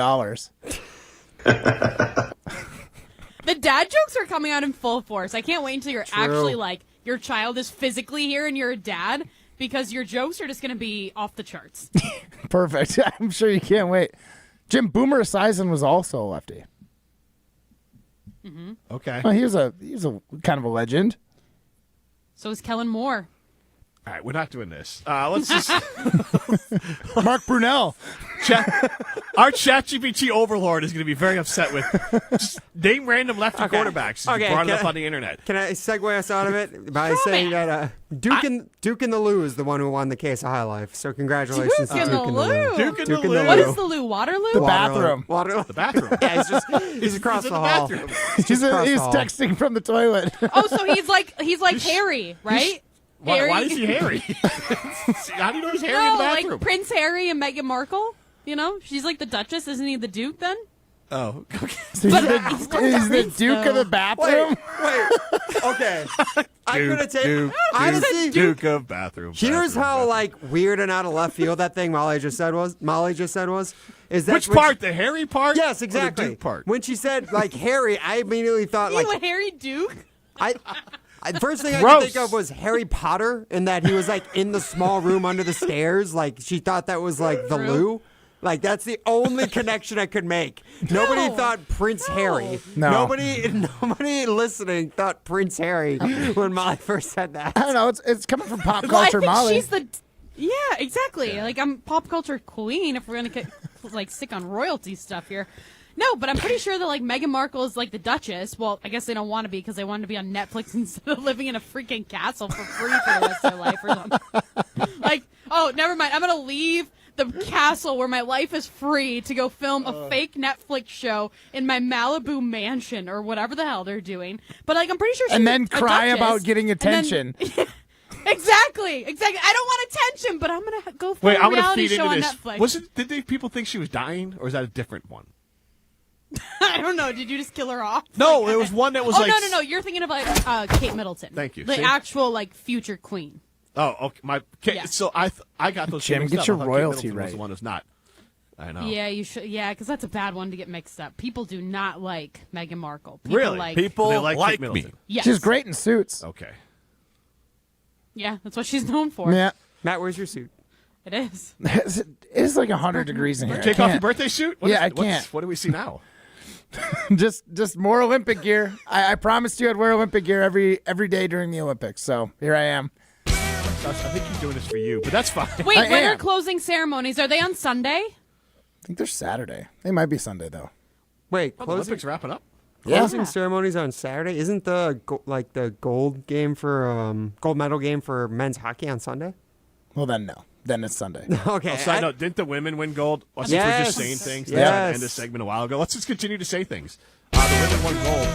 The dad jokes are coming out in full force. I can't wait until you're True. actually like your child is physically here and you're a dad, because your jokes are just going to be off the charts. Perfect. I'm sure you can't wait. Jim Boomer Esiason was also a lefty. Mm-hmm. Okay. Well, he was a kind of a legend. So is Kellen Moore. All right, we're not doing this. Let's just Mark Brunell. Our ChatGPT overlord is going to be very upset with just name random lefty quarterbacks. Okay, Brought it up on the internet. Can I segue us out of it by saying that Duke and the Lou is the one who won the case of high life. So congratulations to Duke and the Lou. Duke and the Lou. What is the Lou? Waterloo? The bathroom. Waterloo. The bathroom. Yeah, he's across the hall. He's texting from the toilet. Oh, so he's like Harry, right? Why is he Harry? How do you know he's Harry in the bathroom? Like Prince Harry and Meghan Markle. You know, she's like the Duchess. Isn't he the Duke then? Oh, okay. So he's the Duke of the bathroom? Wait. Okay. I could have taken. Honestly, Duke of bathroom. Here's how weird and out of left field that thing Molly just said was. Is that which part? The Harry part? Yes, or exactly. the Duke part. When she said Harry, I immediately thought You a Harry Duke? The first thing I could think of was Harry Potter, and that he was in the small room under the stairs. She thought that was the loo. That's the only connection I could make. Nobody thought Prince Harry. No. Nobody listening thought Prince Harry when Molly first said that. I don't know. It's coming from pop culture, Molly. She's the. Yeah, exactly. I'm pop culture queen. If we're gonna get stick on royalty stuff here. No, but I'm pretty sure that Meghan Markle is the Duchess. Well, I guess they don't want to be because they want to be on Netflix instead of living in a freaking castle for free for the rest of their life or something. Oh, never mind. I'm gonna leave the castle where my life is free to go film a fake Netflix show in my Malibu mansion or whatever the hell they're doing. But I'm pretty sure she's and then a cry Duchess, about getting attention. Exactly. I don't want attention, but I'm gonna go film a reality show on Netflix. Did people think she was dying, or is that a different one? I don't know. Did you just kill her off? No, it was one that was no. You're thinking of Kate Middleton. Thank you. The actual future queen. Oh, okay. Yeah. So I got those. Jim, mixed get up. your I thought Kate royalty Middleton right. Was the one who's not. I know. Yeah, you should. Yeah, because that's a bad one to get mixed up. People do not like Meghan Markle. People Really? People they like Kate Middleton. me. Yes. She's great in suits. Okay. Yeah, that's what she's known for. Yeah. Matt, where's your suit? It is. It's 100 degrees in here. Take off your birthday suit? I can't. What do we see now? just more Olympic gear. I promised you I'd wear Olympic gear every day during the Olympics. So here I am. I think he's doing this for you, but that's fine. Wait, when are closing ceremonies? Are they on Sunday? I think they're Saturday. They might be Sunday though. Wait, the Olympics wrapping up? Closing ceremonies on Saturday. Isn't the gold game for gold medal game for men's hockey on Sunday? Well, then no. Then it's Sunday. Okay. Side note, didn't the women win gold? Since we're just saying things. They tried to end this segment a while ago. Let's just continue to say things. The women won gold.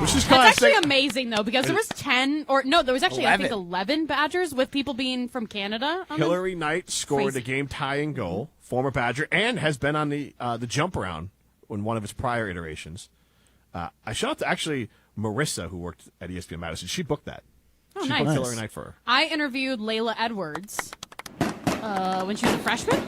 Which is That's actually amazing, though, because there was 10, or no, there was actually, 11. I think, 11 Badgers with people being from Canada. Hillary Knight scored a game-tying goal, former Badger, and has been on the jump around in one of its prior iterations. I shout out to actually Marissa, who worked at ESPN Madison. She booked that. Oh, she nice. booked Hillary Knight for her. I interviewed Layla Edwards when she was a freshman.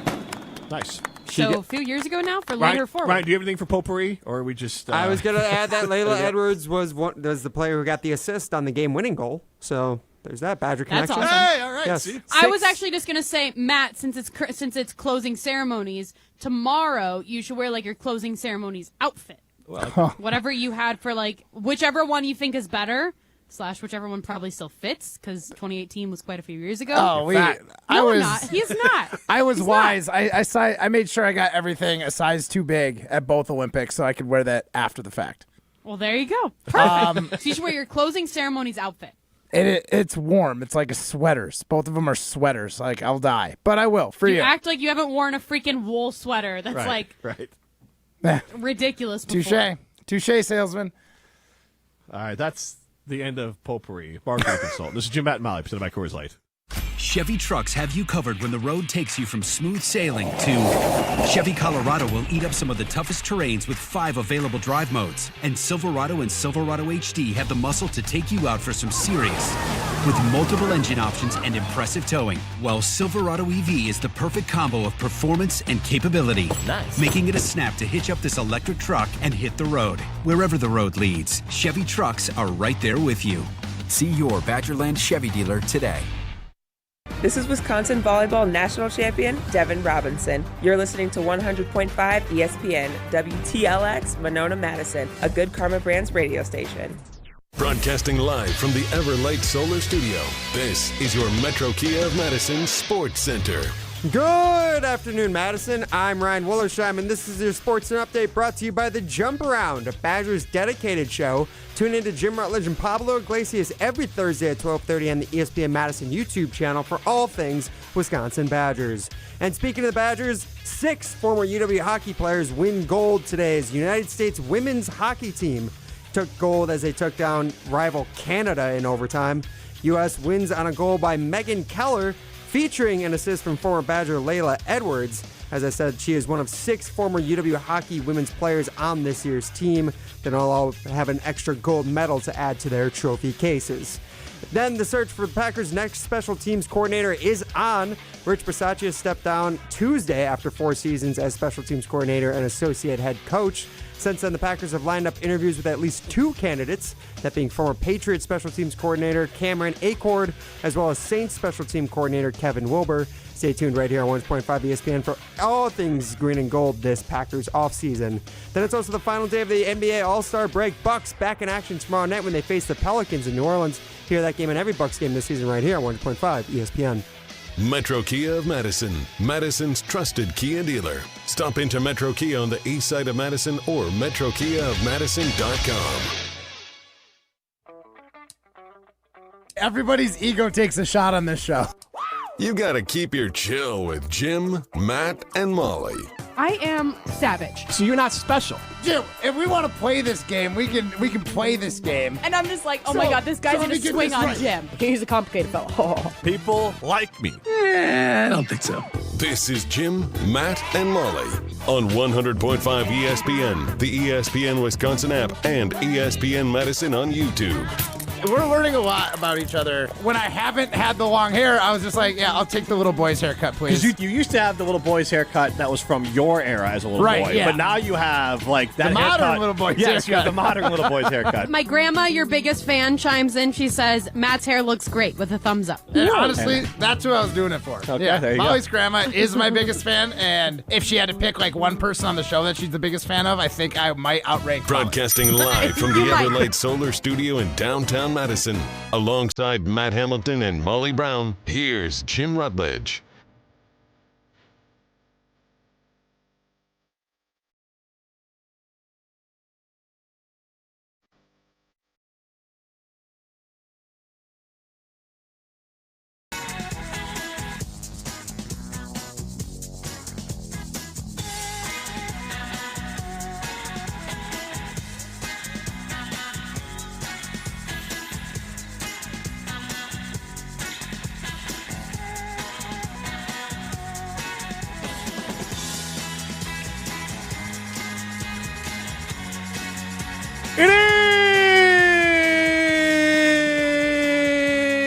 Nice. So a few years ago now for Light Her Forward. Ryan, do you have anything for potpourri, or are we just... I was going to add that Layla Edwards was the player who got the assist on the game-winning goal. So there's that Badger connection. That's awesome. Hey, all right. Yes. See? I was actually just going to say, Matt, since it's closing ceremonies, tomorrow you should wear your closing ceremonies outfit. Well, whatever you had for whichever one you think is better. / whichever one probably still fits, because 2018 was quite a few years ago. Oh, I'm not. He's not. I was wise. I made sure I got everything a size too big at both Olympics, so I could wear that after the fact. Well, there you go. Perfect. So you should wear your closing ceremonies outfit. It's warm. It's like a sweaters. Both of them are sweaters. Like, I'll die. But I will, for you. You act like you haven't worn a freaking wool sweater. That's ridiculous before. Touche, salesman. All right, that's the end of potpourri. Marketing Consult. This is Jim, Matt, and Molly, presented by Coors Light. Chevy trucks have you covered when the road takes you from smooth sailing to Chevy Colorado will eat up some of the toughest terrains with 5 available drive modes. And Silverado and Silverado HD have the muscle to take you out for some serious with multiple engine options and impressive towing. While Silverado EV is the perfect combo of performance and capability. Nice. Making it a snap to hitch up this electric truck and hit the road. Wherever the road leads, Chevy trucks are right there with you. See your Badgerland Chevy dealer today. This is Wisconsin Volleyball National Champion Devin Robinson. You're listening to 100.5 ESPN, WTLX, Monona, Madison, a Good Karma Brands radio station. Broadcasting live from the Everlight Solar Studio, this is your Metro Kia of Madison Sports Center. Good afternoon, Madison. I'm Ryan Wollersheim, and this is your Sports Center Update brought to you by The Jump Around, a Badgers dedicated show. Tune in to Jim Rutledge and Pablo Iglesias every Thursday at 12:30 on the ESPN Madison YouTube channel for all things Wisconsin Badgers. And speaking of the Badgers, 6 former UW hockey players win gold today as United States women's hockey team took gold as they took down rival Canada in overtime. U.S. wins on a goal by Megan Keller, featuring an assist from former Badger Layla Edwards. As I said, she is one of 6 former UW hockey women's players on this year's team. Then they'll all have an extra gold medal to add to their trophy cases. Then the search for the Packers' next special teams coordinator is on. Rich Bisaccia stepped down Tuesday after 4 seasons as special teams coordinator and associate head coach. Since then, the Packers have lined up interviews with at least 2 candidates, that being former Patriots special teams coordinator Cameron Acord, as well as Saints special team coordinator Kevin Wilbur. Stay tuned right here on 1.5 ESPN for all things green and gold this Packers offseason. Then it's also the final day of the NBA All-Star break. Bucks back in action tomorrow night when they face the Pelicans in New Orleans. Hear that game and every Bucks game this season right here on 1.5 ESPN. Metro Kia of Madison, Madison's trusted Kia dealer. Stop into Metro Kia on the east side of Madison or metrokiaofmadison.com. Everybody's ego takes a shot on this show. You gotta keep your chill with Jim, Matt, and Molly. I am savage. So you're not special. Jim, if we want to play this game, we can play this game. And I'm just like, oh my God, this guy's going to swing on Jim. He's a complicated fellow. People like me. I don't think so. This is Jim, Matt, and Molly on 100.5 ESPN, the ESPN Wisconsin app, and ESPN Madison on YouTube. We're learning a lot about each other. When I haven't had the long hair, I was just like, yeah, I'll take the little boy's haircut, please. Because you used to have the little boy's haircut that was from your era as a little boy. Yeah. But now you have, like, that the modern haircut. little boy's yes, haircut. you have the modern little boy's haircut. My grandma, your biggest fan, chimes in. She says, Matt's hair looks great with a thumbs up. And honestly, that's who I was doing it for. Okay, yeah, there you Molly's go. grandma is my biggest fan, and if she had to pick like one person on the show that she's the biggest fan of, I think I might outrank Broadcasting live from the Everlight Solar Studio in downtown Madison. Alongside Matt Hamilton and Molly Brown, here's Jim Rutledge. It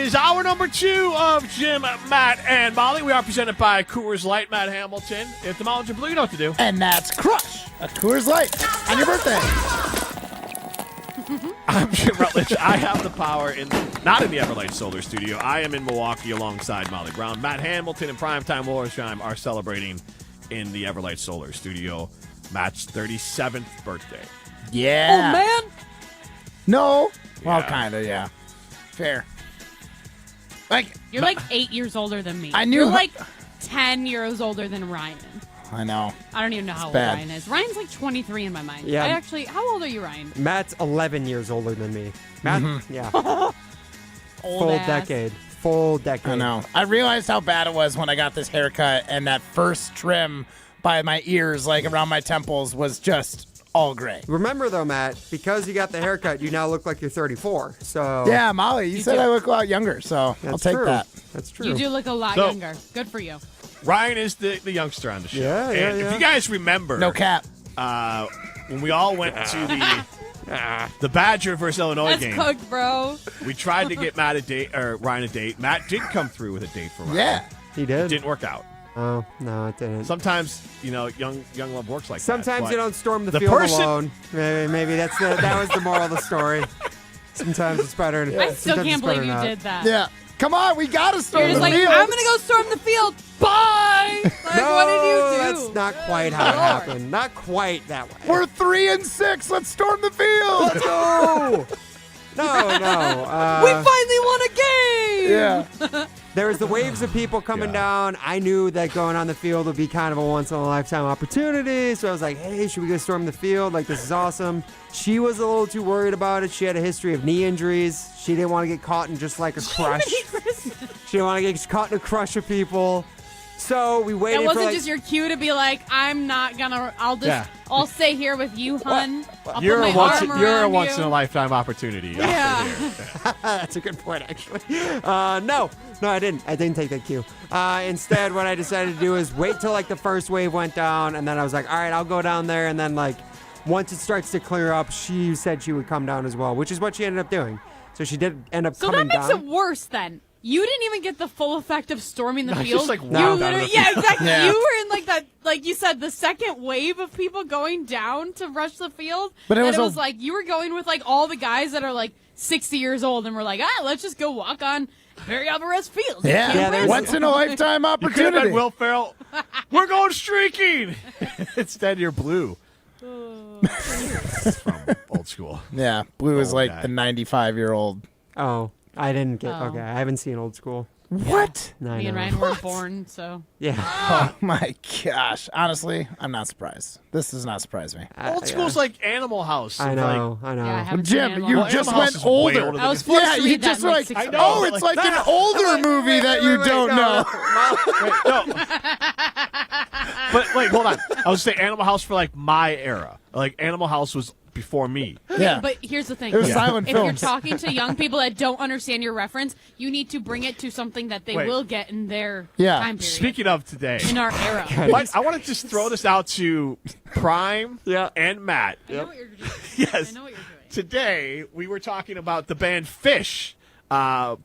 is hour number 2 of Jim, Matt, and Molly. We are presented by Coors Light. Matt Hamilton. If the Mountains are blue, you know what to do. And that's Crush, a Coors Light on your birthday. I'm Jim Rutledge. I have the power not in the Everlight Solar Studio. I am in Milwaukee alongside Molly Brown. Matt Hamilton and Primetime Wollersheim are celebrating in the Everlight Solar Studio. Matt's 37th birthday. Yeah. Oh, man. No. Well, Yeah. kind of, yeah. Fair. Like, You're like 8 years older than me. I knew- You're like 10 years older than Ryan. I know. I don't even know how old bad. Ryan is. Ryan's like 23 in my mind. Yeah. How old are you, Ryan? Matt's 11 years older than me. Matt, yeah. Old Full ass. decade. Full decade. I know. I realized how bad it was when I got this haircut, and that first trim by my ears, like around my temples, was just all gray. Remember, though, Matt, because you got the haircut, you now look like you're 34. So Yeah, Molly, you said I look a lot younger, so I'll take true. that. That's true. You do look a lot So- younger. Good for you. Ryan is the youngster on the show. Yeah, and yeah. if you guys remember, No cap. when we all went to the Badger versus Illinois That's game, cooked, bro. we tried to get Matt a date or Ryan a date. Matt did come through with a date for Ryan. Yeah. He It did. didn't work out. Oh, no, it didn't. Sometimes, young love works like that. Sometimes but you don't storm the the field person- alone. Maybe that was the moral of the story. Sometimes it's better. I still can't believe you did that. Yeah. Come on, we got to start You're just the like, field. I'm going to go storm the field. Bye. Like, No, what did you do? that's not quite how it happened. Not quite that way. We're 3-6. Let's storm the field. Let's go. No. We finally won a game. Yeah. There was the waves of people coming down. I knew that going on the field would be kind of a once-in-a-lifetime opportunity. So I was like, hey, should we go storm the field? Like, this is awesome. She was a little too worried about it. She had a history of knee injuries. She didn't want to get caught in just like a crush. She didn't want to get caught in a crush of people. So we waited That wasn't for just your cue to be like, I'm not going to, I'll stay here with you, hun. I'll You're put a my once arm you're a around once you. in a lifetime opportunity. Yeah. That's a good point, actually. No, I didn't. I didn't take that cue. Instead, what I decided to do is wait till like the first wave went down, and then I was like, all right, I'll go down there, and then like once it starts to clear up, she said she would come down as well, which is what she ended up doing. So she did end up So coming that makes down. it worse then. You didn't even get the full effect of storming the No, field. just, like, You walked out of literally- the yeah, field. exactly. Yeah. You were in like that, like you said, the second wave of people going down to rush the field. But it and was it a- was like you were going with like all the guys that are like 60 years old, and we're like, let's just go walk on Barry Alvarez Field. Yeah. Once in a lifetime You could have opportunity. been Will Ferrell. We're going streaking. Instead, you're blue. From old school. Yeah. Blue is Old like guy. the 95-year-old. Oh, I didn't get. Oh. Okay, I haven't seen Old School. What? No, I Me and know. Ryan weren't born, so. Yeah. Oh my gosh. Honestly, I'm not surprised. This does not surprise me. Old school's like Animal House. I It's know. like- I know. Yeah, I haven't Jim, seen it in a you long just Animal House went is way older. older I was than- forced Yeah, to you read that just in, like, like, 6 I years know, old. oh, but it's like- like an older movie that you don't know. But wait, hold on. I was saying Animal House for like my era. Like Animal House was before me. Yeah. But here's the thing. It was silent if films. you're talking to young people that don't understand your reference, you need to bring it to something that they Wait. will get in their Yeah. time period. Speaking of today, in our era. I want to just throw this out to Prime and Matt. I know what you're doing. Yes. I know what you're doing. Today, we were talking about the band Fish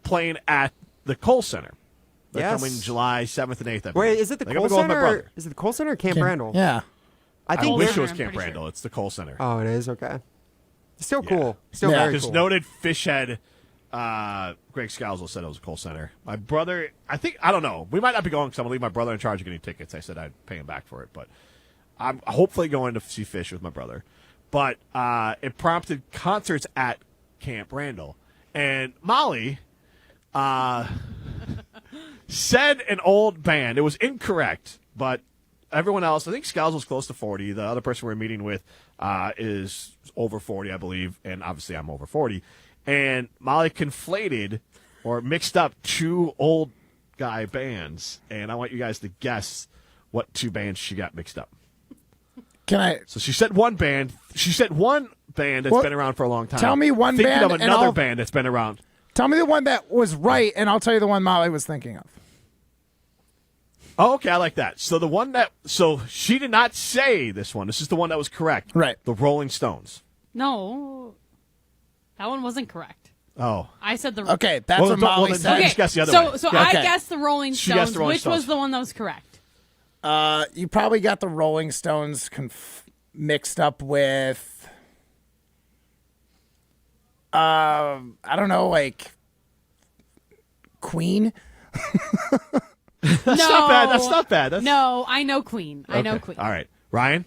playing at the Kohl Center. They're Yes. coming July 7th and 8th. I Wait, believe. is it the They're Kohl gonna go with my Center? brother. Is it the Kohl Center or Camp Randall? Yeah. I I think wish it they're- was I'm Camp pretty Randall. It's the Kohl Center. Oh, it is? Okay. Still Yeah. cool. Still Yeah. very Because cool. noted fish head Greg Scalzo said it was a Kohl Center. My brother, I don't know. We might not be going because I'm going to leave my brother in charge of getting tickets. I said I'd pay him back for it. But I'm hopefully going to see Fish with my brother. But it prompted concerts at Camp Randall. And Molly said an old band. It was incorrect, but everyone else, I think Scalzo's close to 40. The other person we're meeting with is over 40, I believe, and obviously I'm over 40. And Molly conflated or mixed up two old guy bands, and I want you guys to guess what two bands she got mixed up. Can I? So she said one band. She said one band that's Well, been around for a long time. tell me one Thinking band of and another I'll- band that's been around. Tell me the one that was right, and I'll tell you the one Molly was thinking of. Oh, okay, I like that. So the one so she did not say this one. This is the one that was correct. Right. The Rolling Stones. No. That one wasn't correct. Oh. I said the Okay, that's what Molly said. Okay, just guess the other so way. so Yeah, I okay. guessed the Rolling She Stones, guessed the Rolling which Stones. was the one that was correct. You probably got the Rolling Stones mixed up with, I don't know, like Queen. That's not bad. That's not bad. That's... No, I know Queen. I know Okay. Queen. All right. Ryan?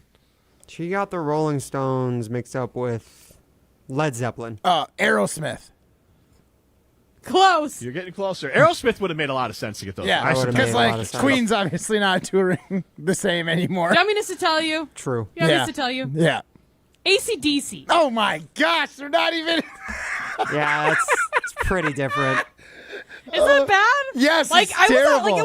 She got the Rolling Stones mixed up with Led Zeppelin. Aerosmith. Close. You're getting closer. Aerosmith would have made a lot of sense to get those. Yeah, because like Queen's obviously not touring the same anymore. Do you want me to tell you? True. You want me to tell you? Yeah. AC/DC. Oh my gosh, they're not even. Yeah, it's pretty different. Is that bad? Yes, like it's I was terrible. it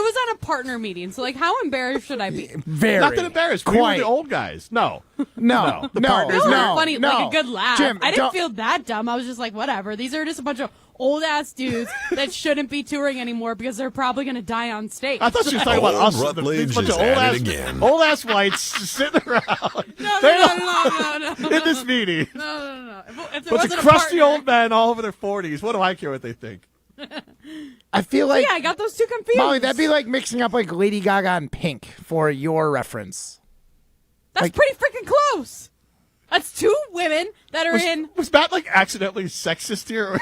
was on a partner meeting. So like, how embarrassed should I be? Very. Not that embarrassed. We were the old guys. No. No. The partners. No. Funny, like a good laugh. Jim, I didn't feel that dumb. I was just like, whatever. These are just a bunch of old ass dudes that shouldn't be touring anymore because they're probably going to die on stage. I thought you were talking about us. Rutledge Bunch of is at it again. old ass whites just sitting around. No. In this meeting. No. If there Bunch of wasn't a crusty partner- old men all over their 40s. What do I care what they think? I feel like I got those two confused. Molly, that'd be like mixing up like Lady Gaga and Pink for your reference. That's pretty freaking close. That's two women that are in. Was Matt like accidentally sexist here?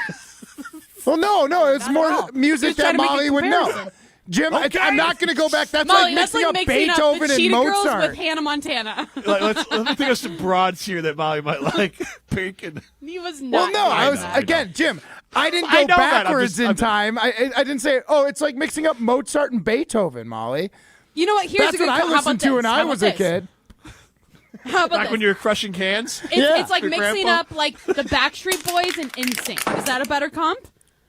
Well, no, it's Not at more all. music Just trying that to make a Molly would know. comparison. Jim, Okay. I'm not going to go back. That's Molly, like that's mixing like up mixing Beethoven up the and Cheetah Girls Mozart. with Hannah Montana. Let me think of some broads here that Molly might like. Pink and. He was Well, not. no, I was I know. again, Jim. I didn't I go know that. I'm backwards just- in I'm- time. I didn't say, oh, it's like mixing up Mozart and Beethoven, Molly. You know what? Here's That's a good what I how about listened to this? when How I about was a this? kid. How about Back this? when you were crushing cans? It's like Your mixing grandpa? up like the Backstreet Boys and NSYNC. Is that a better comp?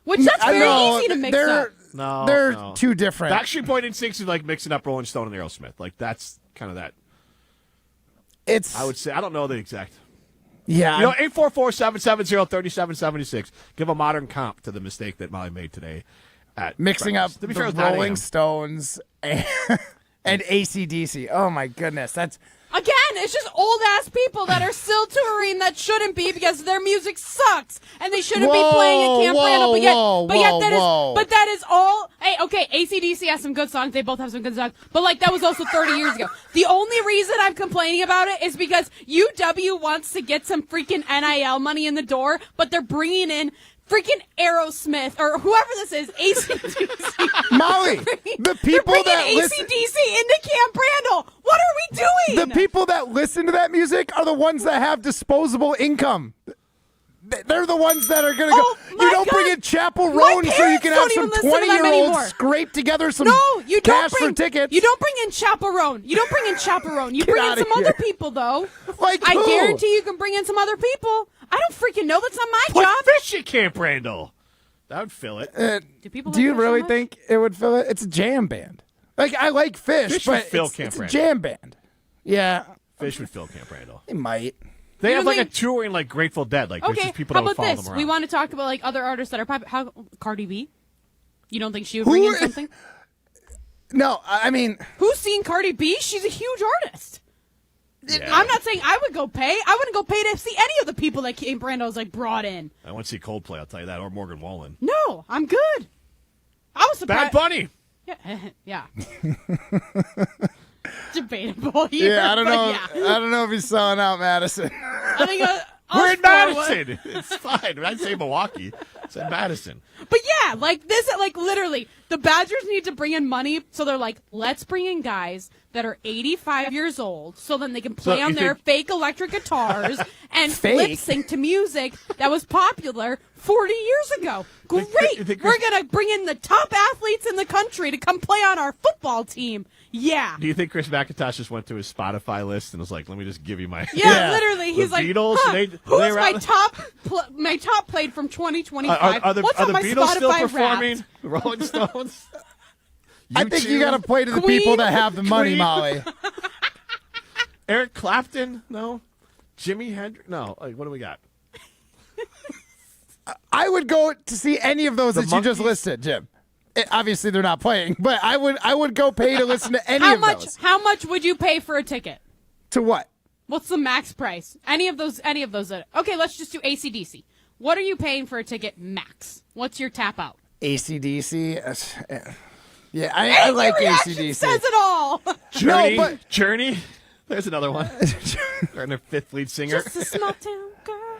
Which that's very No, easy to mix they're- up. No. They're no. too different. Backstreet Boys and Six is like mixing up Rolling Stone and Aerosmith. Like, that's kind of that. It's. I would say, I don't know the exact. Yeah. You know, 844-770-3776. Give a modern comp to the mistake that Molly made today. At mixing up breakfast. To be the fair, it's 9 Rolling a.m. Stones and AC/DC. Oh my goodness, that's Again, it's just old ass people that are still touring that shouldn't be because their music sucks and they shouldn't be playing at Camp Randall. But yet that is all. Hey, okay, AC/DC has some good songs. They both have some good songs. But like that was also 30 years ago. The only reason I'm complaining about it is because UW wants to get some freaking NIL money in the door, but they're bringing in freaking Aerosmith or whoever this is, AC/DC. Molly. The people they're that bringing listen. AC/DC into Camp Randall. What are we doing? The people that listen to that music are the ones that have disposable income. They're the ones that are going to Oh, go. my You don't God. bring in Chapel My Roan so you parents can have don't some even listen to them 20-year-olds anymore. scrape together some No, you don't cash bring for tickets. You don't bring in Chaperone. You don't bring in Chaperone. You Get bring in outta some other here. people, though. Like I who? guarantee you can bring in some other people. I don't freaking know. That's not my Put job. fish at Camp Randall. That would fill it. Do people? Do you like that so really much? think it would fill it? It's a jam band. Like I like Fish, Fish would but fill it's, Camp it's a Randall. jam band. Yeah, Fish would fill Camp Randall. they might. They You have don't like a think- touring like Grateful Dead. Like there's Okay, just people how that would about follow this? them We around. want to talk about like other artists that are popular. How Cardi B? You don't think she would bring in something? No, I mean, Who's seen Cardi B? She's a huge artist. I'm not saying I would go pay. I wouldn't go pay to see any of the people that Camp Randall's like brought in. I want to see Coldplay, I'll tell you that, or Morgan Wallen. No, I'm good. I was Bad surprised. Bunny. Yeah. Debatable here. yeah, I don't but know. Yeah. I don't know if he's selling out Madison. I think We're us in four Madison. It's fine. When I say Milwaukee, it's in Madison. But yeah, like this, like literally, the Badgers need to bring in money, so they're like, let's bring in guys that are 85 years old, so then they can play So on you their think- fake electric guitars and Fake? lip sync to music that was popular 40 years ago. Great, you think we're gonna bring in the top athletes in the country to come play on our football team. Yeah. Do you think Chris McIntosh just went to his Spotify list and was like, let me just give you my... Yeah, literally. The He's like, Beatles, huh, they who's my around- top my top played from 2025? Are the What's are on the my Beatles Spotify still Wrapped? performing? The Rolling Stones? I think you U2? got to play to the Queen? people that have the money, Queen? Molly. Eric Clapton? No. Jimi Hendrix? No. Like, what do we got? I would go to see any of those The that you just Monkees? listed, Jim. Obviously, they're not playing, but I would go pay to listen to any of those. How much would you pay for a ticket? To what? What's the max price? Any of those? Okay, let's just do AC/DC. What are you paying for a ticket max? What's your tap out? AC/DC. Yeah, I like Your reaction AC/DC. says it all. Journey? No, but- Journey? There's another one. They're their fifth lead singer. Just a small town girl.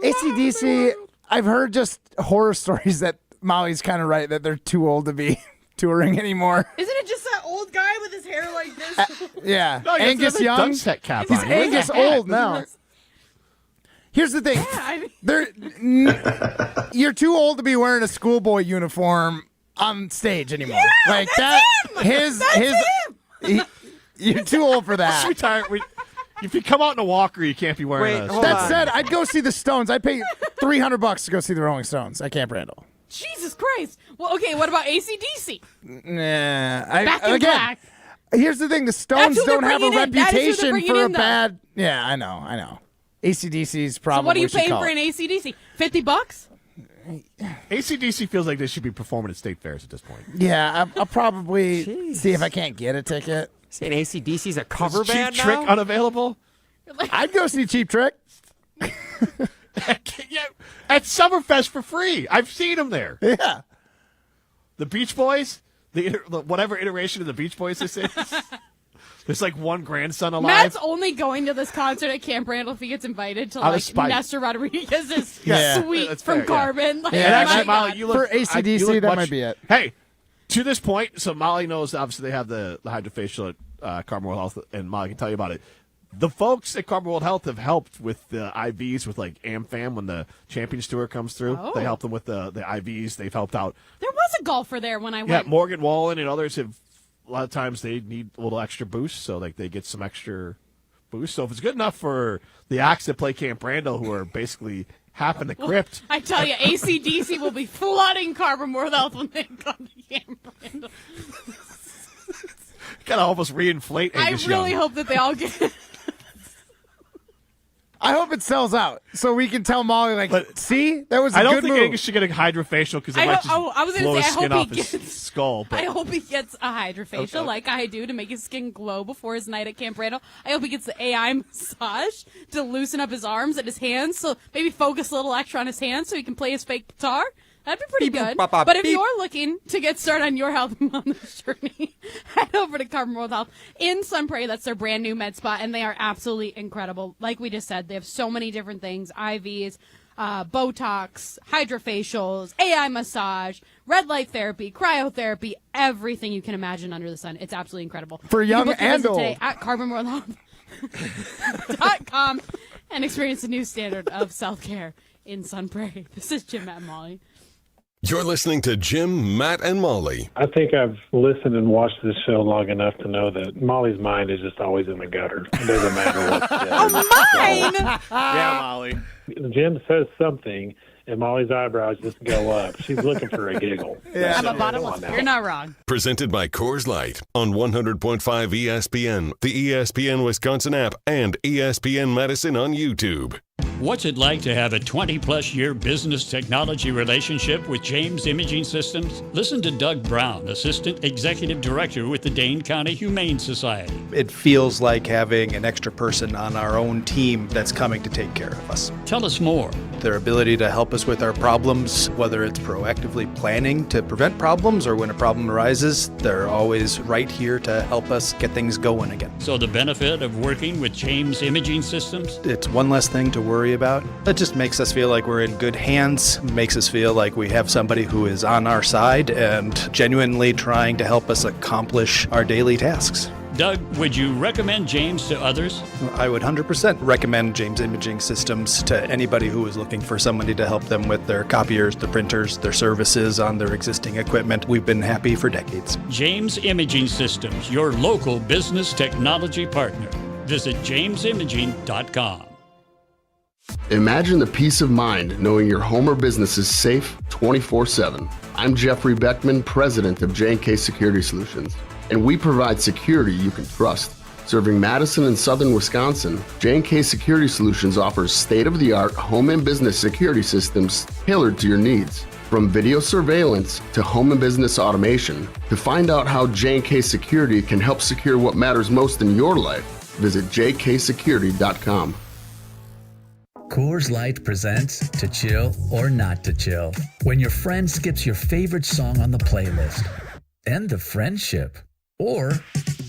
AC/DC. I've heard just horror stories that Molly's kind of right that they're too old to be touring anymore. Isn't it just that old guy with his hair like this? Yeah, No, he has Angus the Young. Dunkset cap He's on. Angus He wears a hat. old now. Here's the thing. You're too old to be wearing a schoolboy uniform on stage anymore. Yeah, like that's him. You're too old for that. If you come out in a walker, you can't be wearing That said, I'd go see the Stones. I'd pay $300 to go see the Rolling Stones at Camp Randall. Jesus Christ. Well, okay, what about AC/DC? Nah. Back in black. Here's the thing. The Stones That's who don't they're have a bringing in. That is who they're reputation bringing for a in, though. bad... Yeah, I know. AC/DC's probably... So what are you should paying call for it. an AC/DC? $50? AC/DC feels like they should be performing at state fairs at this point. Yeah, I'll probably see if I can't get a ticket. Saying AC/DC's a cover Is Cheap band Trick now? unavailable? I'd go see Cheap Trick. Yeah, at Summerfest for free. I've seen them there. Yeah. The Beach Boys, whatever iteration of the Beach Boys this is. There's like one grandson alive. Matt's only going to this concert at Camp Randall if he gets invited to Out of like spite. Nestor Rodriguez's Yeah. suite That's from fair, Carbon. Like, And oh actually, my Molly, God. you look For AC/DC, you look that much- might be it. Hey, to this point, so Molly knows obviously they have the hydrofacial at Carbon World Health, and Molly can tell you about it. The folks at Carbon World Health have helped with the IVs with like AmFam when the Champions Tour comes through. Oh. They help them with the IVs. They've helped out. There was a golfer there when I Yeah, went. Morgan Wallen and others have. A lot of times they need a little extra boost, so like they get some extra boost. So if it's good enough for the acts that play Camp Randall, who are basically half in the crypt, I tell you, AC/DC will be flooding Carbon World Health when they come to Camp Randall. gotta almost reinflate. I Angus really Young. hope that they all get. I hope it sells out so we can tell Molly, like, see? That was a I don't good think move. Angus should get a hydrofacial because it I might ho- just I was gonna blow say, his I hope skin he off his gets- skull. But I hope he gets a hydrofacial Okay. like I do to make his skin glow before his night at Camp Randall. I hope he gets the AI massage to loosen up his arms and his hands, so maybe focus a little extra on his hands so he can play his fake guitar. That'd be pretty good. But if you're looking to get started on your health and wellness journey, head over to Carbon World Health in Sun Prairie. That's their brand new med spa, and they are absolutely incredible. Like we just said, they have so many different things: IVs, Botox, hydrofacials, AI massage, red light therapy, cryotherapy, everything you can imagine under the sun. It's absolutely incredible. For You can young book your and visit today old. at carbonworldhealth.com and experience a new standard of self-care in Sun Prairie. This is Jim, Matt, and Molly. You're listening to Jim, Matt, and Molly. I think I've listened and watched this show long enough to know that Molly's mind is just always in the gutter. It doesn't matter what. Mine! Yeah, Molly. Jim says something, and Molly's eyebrows just go up. She's looking for a giggle. I'm a bottomless. You're not wrong. Presented by Coors Light on 100.5 ESPN, the ESPN Wisconsin app, and ESPN Madison on YouTube. What's it like to have a 20-plus year business technology relationship with James Imaging Systems? Listen to Doug Brown, Assistant Executive Director with the Dane County Humane Society. It feels like having an extra person on our own team that's coming to take care of us. Tell us more. Their ability to help us with our problems, whether it's proactively planning to prevent problems or when a problem arises, they're always right here to help us get things going again. So the benefit of working with James Imaging Systems? It's one less thing to worry about. It just makes us feel like we're in good hands, makes us feel like we have somebody who is on our side and genuinely trying to help us accomplish our daily tasks. Doug, would you recommend James to others? I would 100% recommend James Imaging Systems to anybody who is looking for somebody to help them with their copiers, their printers, their services on their existing equipment. We've been happy for decades. James Imaging Systems, your local business technology partner. Visit jamesimaging.com. Imagine the peace of mind knowing your home or business is safe 24/7. I'm Jeffrey Beckman, president of J&K Security Solutions, and we provide security you can trust. Serving Madison and southern Wisconsin, J&K Security Solutions offers state-of-the-art home and business security systems tailored to your needs. From video surveillance to home and business automation, to find out how J&K Security can help secure what matters most in your life, visit jksecurity.com. Coors Light presents To Chill or Not to Chill. When your friend skips your favorite song on the playlist. End the friendship. Or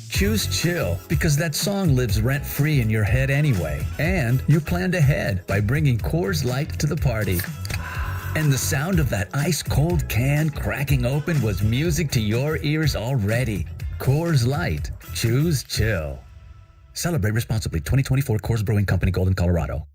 choose chill because that song lives rent-free in your head anyway. And you planned ahead by bringing Coors Light to the party. And the sound of that ice-cold can cracking open was music to your ears already. Coors Light. Choose chill. Celebrate responsibly. 2024 Coors Brewing Company, Golden, Colorado.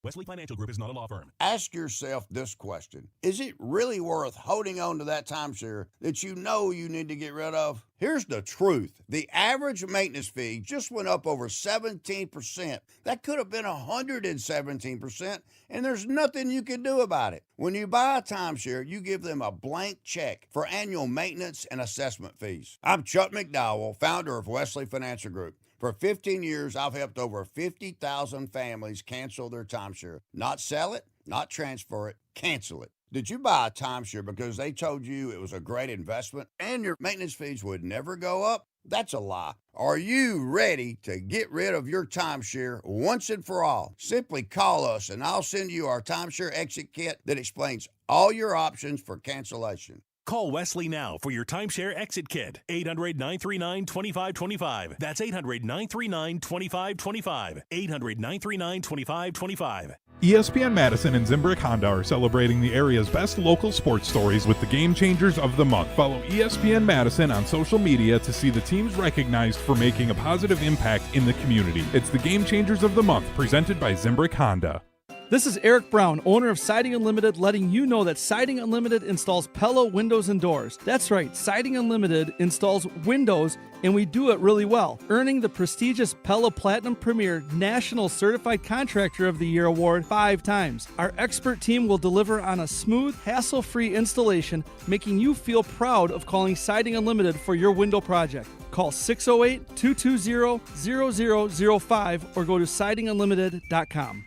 Wesley Financial Group is not a law firm. Ask yourself this question. Is it really worth holding on to that timeshare that you know you need to get rid of? Here's the truth. The average maintenance fee just went up over 17%. That could have been 117%, and there's nothing you can do about it. When you buy a timeshare, you give them a blank check for annual maintenance and assessment fees. I'm Chuck McDowell, founder of Wesley Financial Group. For 15 years, I've helped over 50,000 families cancel their timeshare. Not sell it, not transfer it, cancel it. Did you buy a timeshare because they told you it was a great investment and your maintenance fees would never go up? That's a lie. Are you ready to get rid of your timeshare once and for all? Simply call us and I'll send you our timeshare exit kit that explains all your options for cancellation. Call Wesley now for your timeshare exit kit. 800-939-2525. That's 800-939-2525. 800-939-2525. ESPN Madison and Zimbrick Honda are celebrating the area's best local sports stories with the Game Changers of the Month. Follow ESPN Madison on social media to see the teams recognized for making a positive impact in the community. It's the Game Changers of the Month, presented by Zimbrick Honda. This is Eric Brown, owner of Siding Unlimited, letting you know that Siding Unlimited installs Pella windows and doors. That's right, Siding Unlimited installs windows, and we do it really well, earning the prestigious Pella Platinum Premier National Certified Contractor of the Year award 5 times. Our expert team will deliver on a smooth, hassle-free installation, making you feel proud of calling Siding Unlimited for your window project. Call 608-220-0005 or go to sidingunlimited.com.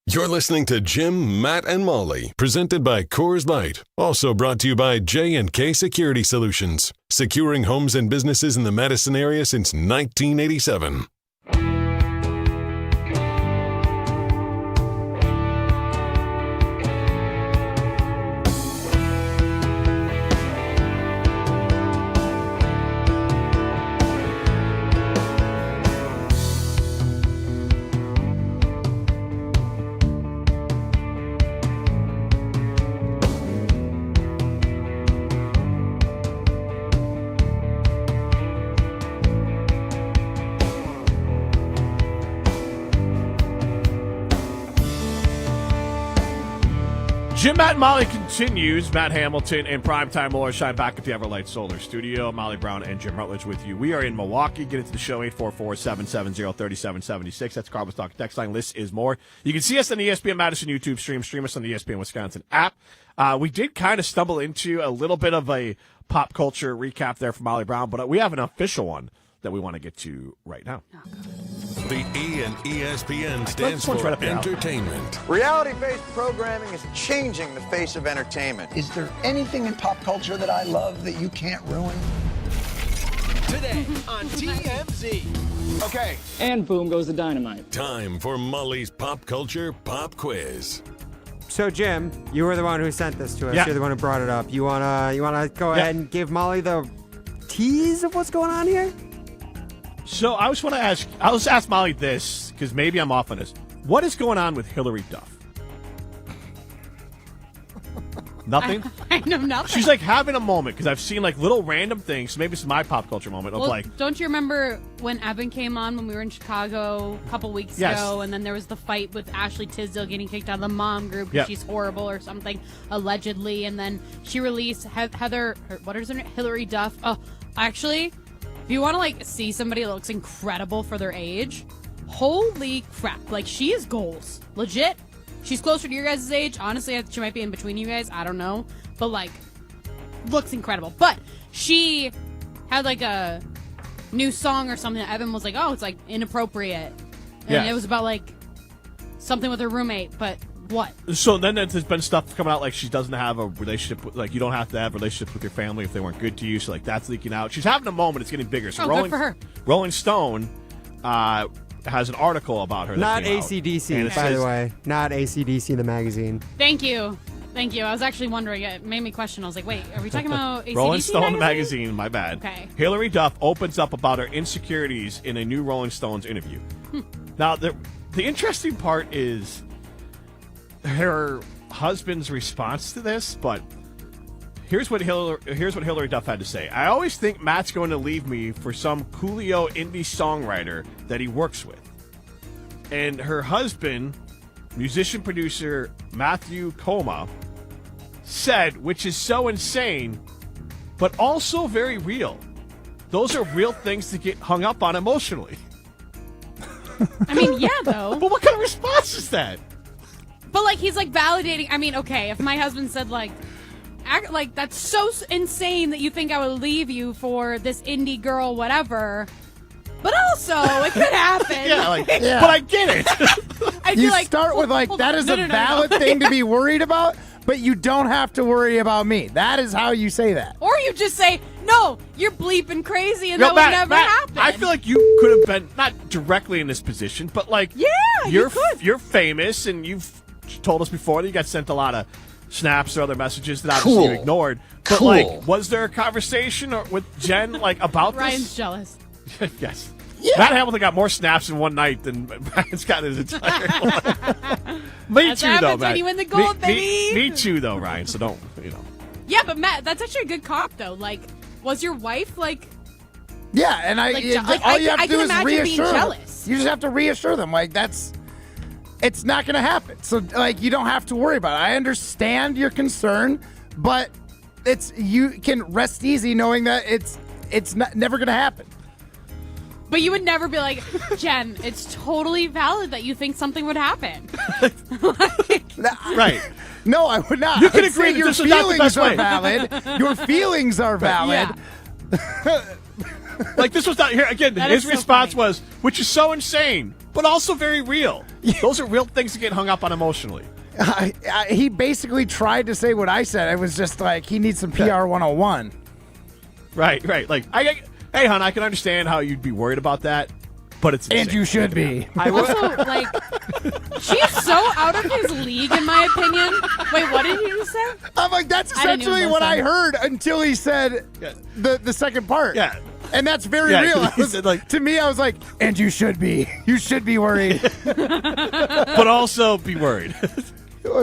You're listening to Jim, Matt, and Molly, presented by Coors Light. Also brought to you by J&K Security Solutions, securing homes and businesses in the Madison area since 1987. Jim, Matt, and Molly continues. Matt Hamilton and Primetime Laura Shine back at the Everlight Solar Studio. Molly Brown and Jim Rutledge with you. We are in Milwaukee. Get into the show, 844-770-3776. That's Carbus Talk text line. List is more. You can see us on the ESPN Madison YouTube stream. Stream us on the ESPN Wisconsin app. We did kind of stumble into a little bit of a pop culture recap there from Molly Brown, but we have an official one that we want to get to right now. The E in ESPN stands for entertainment. Reality-based programming is changing the face of entertainment. Is there anything in pop culture that I love that you can't ruin? Today on TMZ. Okay. And boom goes the dynamite. Time for Molly's pop culture pop quiz. So, Jim, you were the one who sent this to us. Yeah. You're the one who brought it up. You wanna go ahead and give Molly the tease of what's going on here? So I just want to ask, I'll just ask Molly this, because maybe I'm off on this. What is going on with Hillary Duff? Nothing? I know nothing. She's like having a moment, because I've seen like little random things. Maybe it's my pop culture moment of Well, like. don't you remember when Evan came on when we were in Chicago a couple weeks Yes. ago, and then there was the fight with Ashley Tisdale getting kicked out of the mom group because Yep. she's horrible or something, allegedly, and then she released Hillary Duff. Oh, actually, if you want to like see somebody that looks incredible for their age, holy crap! Like she is goals, legit. She's closer to your guys' age. Honestly, she might be in between you guys. I don't know, but like, looks incredible. But she had like a new song or something that Evan was like, "Oh, it's like inappropriate," and Yes. it was about like something with her roommate. But what? So then there's been stuff coming out like she doesn't have a relationship with, like you don't have to have relationships with your family if they weren't good to you. So like that's leaking out. She's having a moment. It's getting bigger. So Good for her. Rolling Stone has an article about her. Not that came out. AC/DC, And it by says- the way. Not AC/DC, the magazine. Thank you. I was actually wondering. It made me question. I was like, wait, are we talking about AC/DC Rolling Stone magazine? magazine, my bad. Okay. Hillary Duff opens up about her insecurities in a new Rolling Stones interview. Now, the interesting part is her husband's response to this, but here's what Hillary Duff had to say. I always think Matt's going to leave me for some Coolio indie songwriter that he works with. And her husband musician producer Matthew Koma said, which is so insane, but also very real. Those are real things to get hung up on emotionally. I mean, yeah, though. But what kind of response is that? But, like, he's, like, validating. I mean, okay, if my husband said, like, that's so insane that you think I would leave you for this indie girl, whatever. But also, it could happen. Yeah. But I get it. I'd You be like, start with, like, hold that on. is No, a no, no, valid no. thing to be worried about, but you don't have to worry about me. That is how you say that. Or you just say, no, you're bleeping crazy and No, that Matt, would never Matt, happen. I feel like you could have been, not directly in this position, but, like, you're famous, and you've told us before that you got sent a lot of snaps or other messages that obviously you ignored. But, like, was there a conversation with Jen, like, about this? Ryan's jealous. Yes. Yeah. Matt Hamilton got more snaps in one night than Brian's got in his entire life. Me That's too, what though, happens when Matt. you win the gold, baby. Me too, though, Ryan. So don't, Yeah, but Matt, that's actually a good cop, though. Like, was your wife, like... Yeah, and Like, all you have I to do can is imagine being reassure them. jealous. You just have to reassure them. Like, it's not going to happen. So, like, you don't have to worry about it. I understand your concern, but you can rest easy knowing that it's never going to happen. But you would never be like, Jen, it's totally valid that you think something would happen. Right. No, I would not. You can I'd agree say that your this is not the feelings best are way. valid. Your feelings are valid. Like, this was not here again. That His is so response funny. was, which is so insane, but also very real. Those are real things to get hung up on emotionally. He basically tried to say what I said. It was just like he needs some PR 101. Right. Like, hey, hon, I can understand how you'd be worried about that, but it's insane. And you should be. Also, like, she's so out of his league, in my opinion. Wait, what did he just say? I'm like, that's I didn't even essentially what I listen. heard until he said the second part. Yeah. And that's very Yeah, real. he said, like- To me, I was like, and you should be. You should be worried. But also be worried.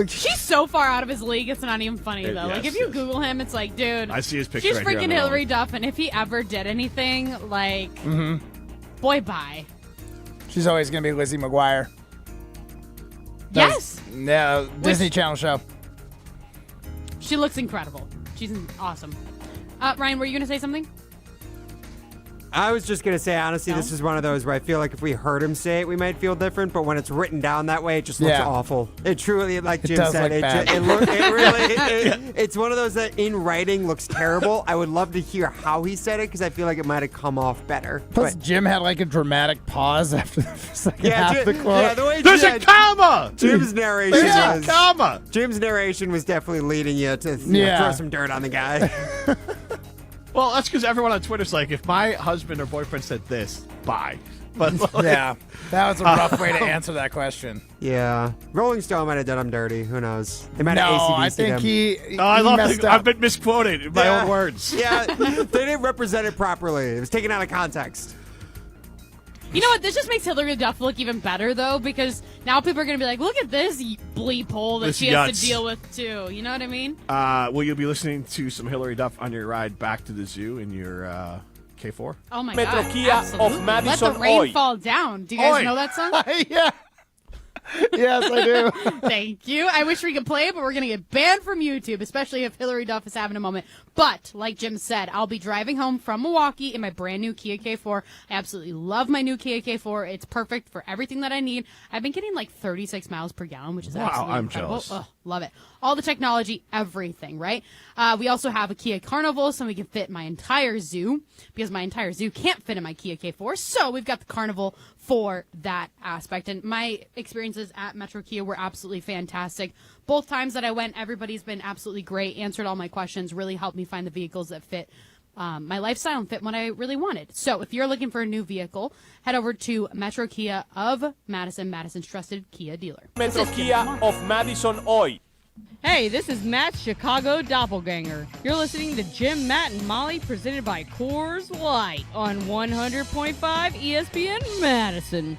She's so far out of his league, it's not even funny, though. Like, if you Google him, it's like, dude. I see his picture She's right here on freaking the Hillary wall. Duff, and if he ever did anything, like, boy, bye. She's always going to be Lizzie McGuire. Yes. Yeah, Disney Channel show. She looks incredible. She's awesome. Ryan, were you going to say something? I was just going to say, honestly, this is one of those where I feel like if we heard him say it, we might feel different. But when it's written down that way, it just looks awful. It truly, like Jim does said, look bad. it's one of those that in writing looks terrible. I would love to hear how he said it because I feel like it might have come off better. Plus, Jim had like a dramatic pause after the second half of the quote. Yeah, the way There's a comma! Jim's narration There's was a comma! Jim's narration was definitely leading you to throw some dirt on the guy. Well, that's because everyone on Twitter's like, if my husband or boyfriend said this, bye. But like, Yeah, that was a rough way to answer that question. Yeah, Rolling Stone might have done him dirty. Who knows? They might have No, ACDC'd I think him. he I love messed it. up. I've been misquoted in my own words. Yeah, they didn't represent it properly. It was taken out of context. You know what? This just makes Hillary Duff look even better, though, because now people are going to be like, look at this bleep hole that This she has yucks. to deal with, too. You know what I mean? Will you be listening to some Hillary Duff on your ride back to the zoo in your K4? Oh, my Metro God. Kia of Absolutely. Let Madison, the rain Oi. fall down. Do you guys Oi. know that song? Yeah. Yes, I do. Thank you. I wish we could play it, but we're going to get banned from YouTube, especially if Hillary Duff is having a moment. But, like Jim said, I'll be driving home from Milwaukee in my brand new Kia K4. I absolutely love my new Kia K4. It's perfect for everything that I need. I've been getting like 36 miles per gallon, which is Wow, absolutely I'm incredible. jealous. Ugh, love it. All the technology, everything, right? We also have a Kia Carnival, so we can fit my entire zoo, because my entire zoo can't fit in my Kia K4. So we've got the Carnival for that aspect. And my experiences at Metro Kia were absolutely fantastic. Both times that I went, everybody's been absolutely great, answered all my questions, really helped me find the vehicles that fit my lifestyle and fit what I really wanted. So if you're looking for a new vehicle, head over to Metro Kia of Madison, Madison's trusted Kia dealer. Metro Kia of Madison, Oi. Hey, this is Matt's Chicago Doppelganger. You're listening to Jim, Matt, and Molly, presented by Coors Light on 100.5 ESPN Madison.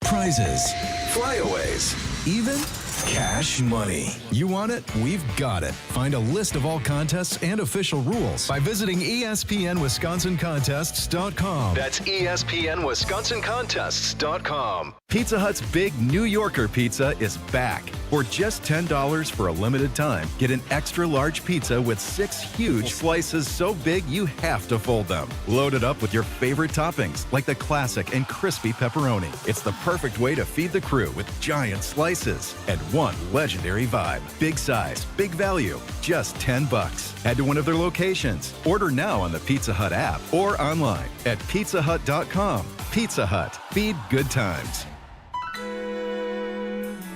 Prizes, flyaways, even Cash money. You want it? We've got it. Find a list of all contests and official rules by visiting ESPNWisconsinContests.com. That's ESPNWisconsinContests.com. Pizza Hut's Big New Yorker Pizza is back. For just $10 for a limited time, get an extra large pizza with 6 huge slices so big you have to fold them. Loaded up with your favorite toppings, like the classic and crispy pepperoni. It's the perfect way to feed the crew with giant slices and one legendary vibe. Big size, big value, just $10. Head to one of their locations. Order now on the Pizza Hut app or online at pizzahut.com. Pizza Hut. Feed good times.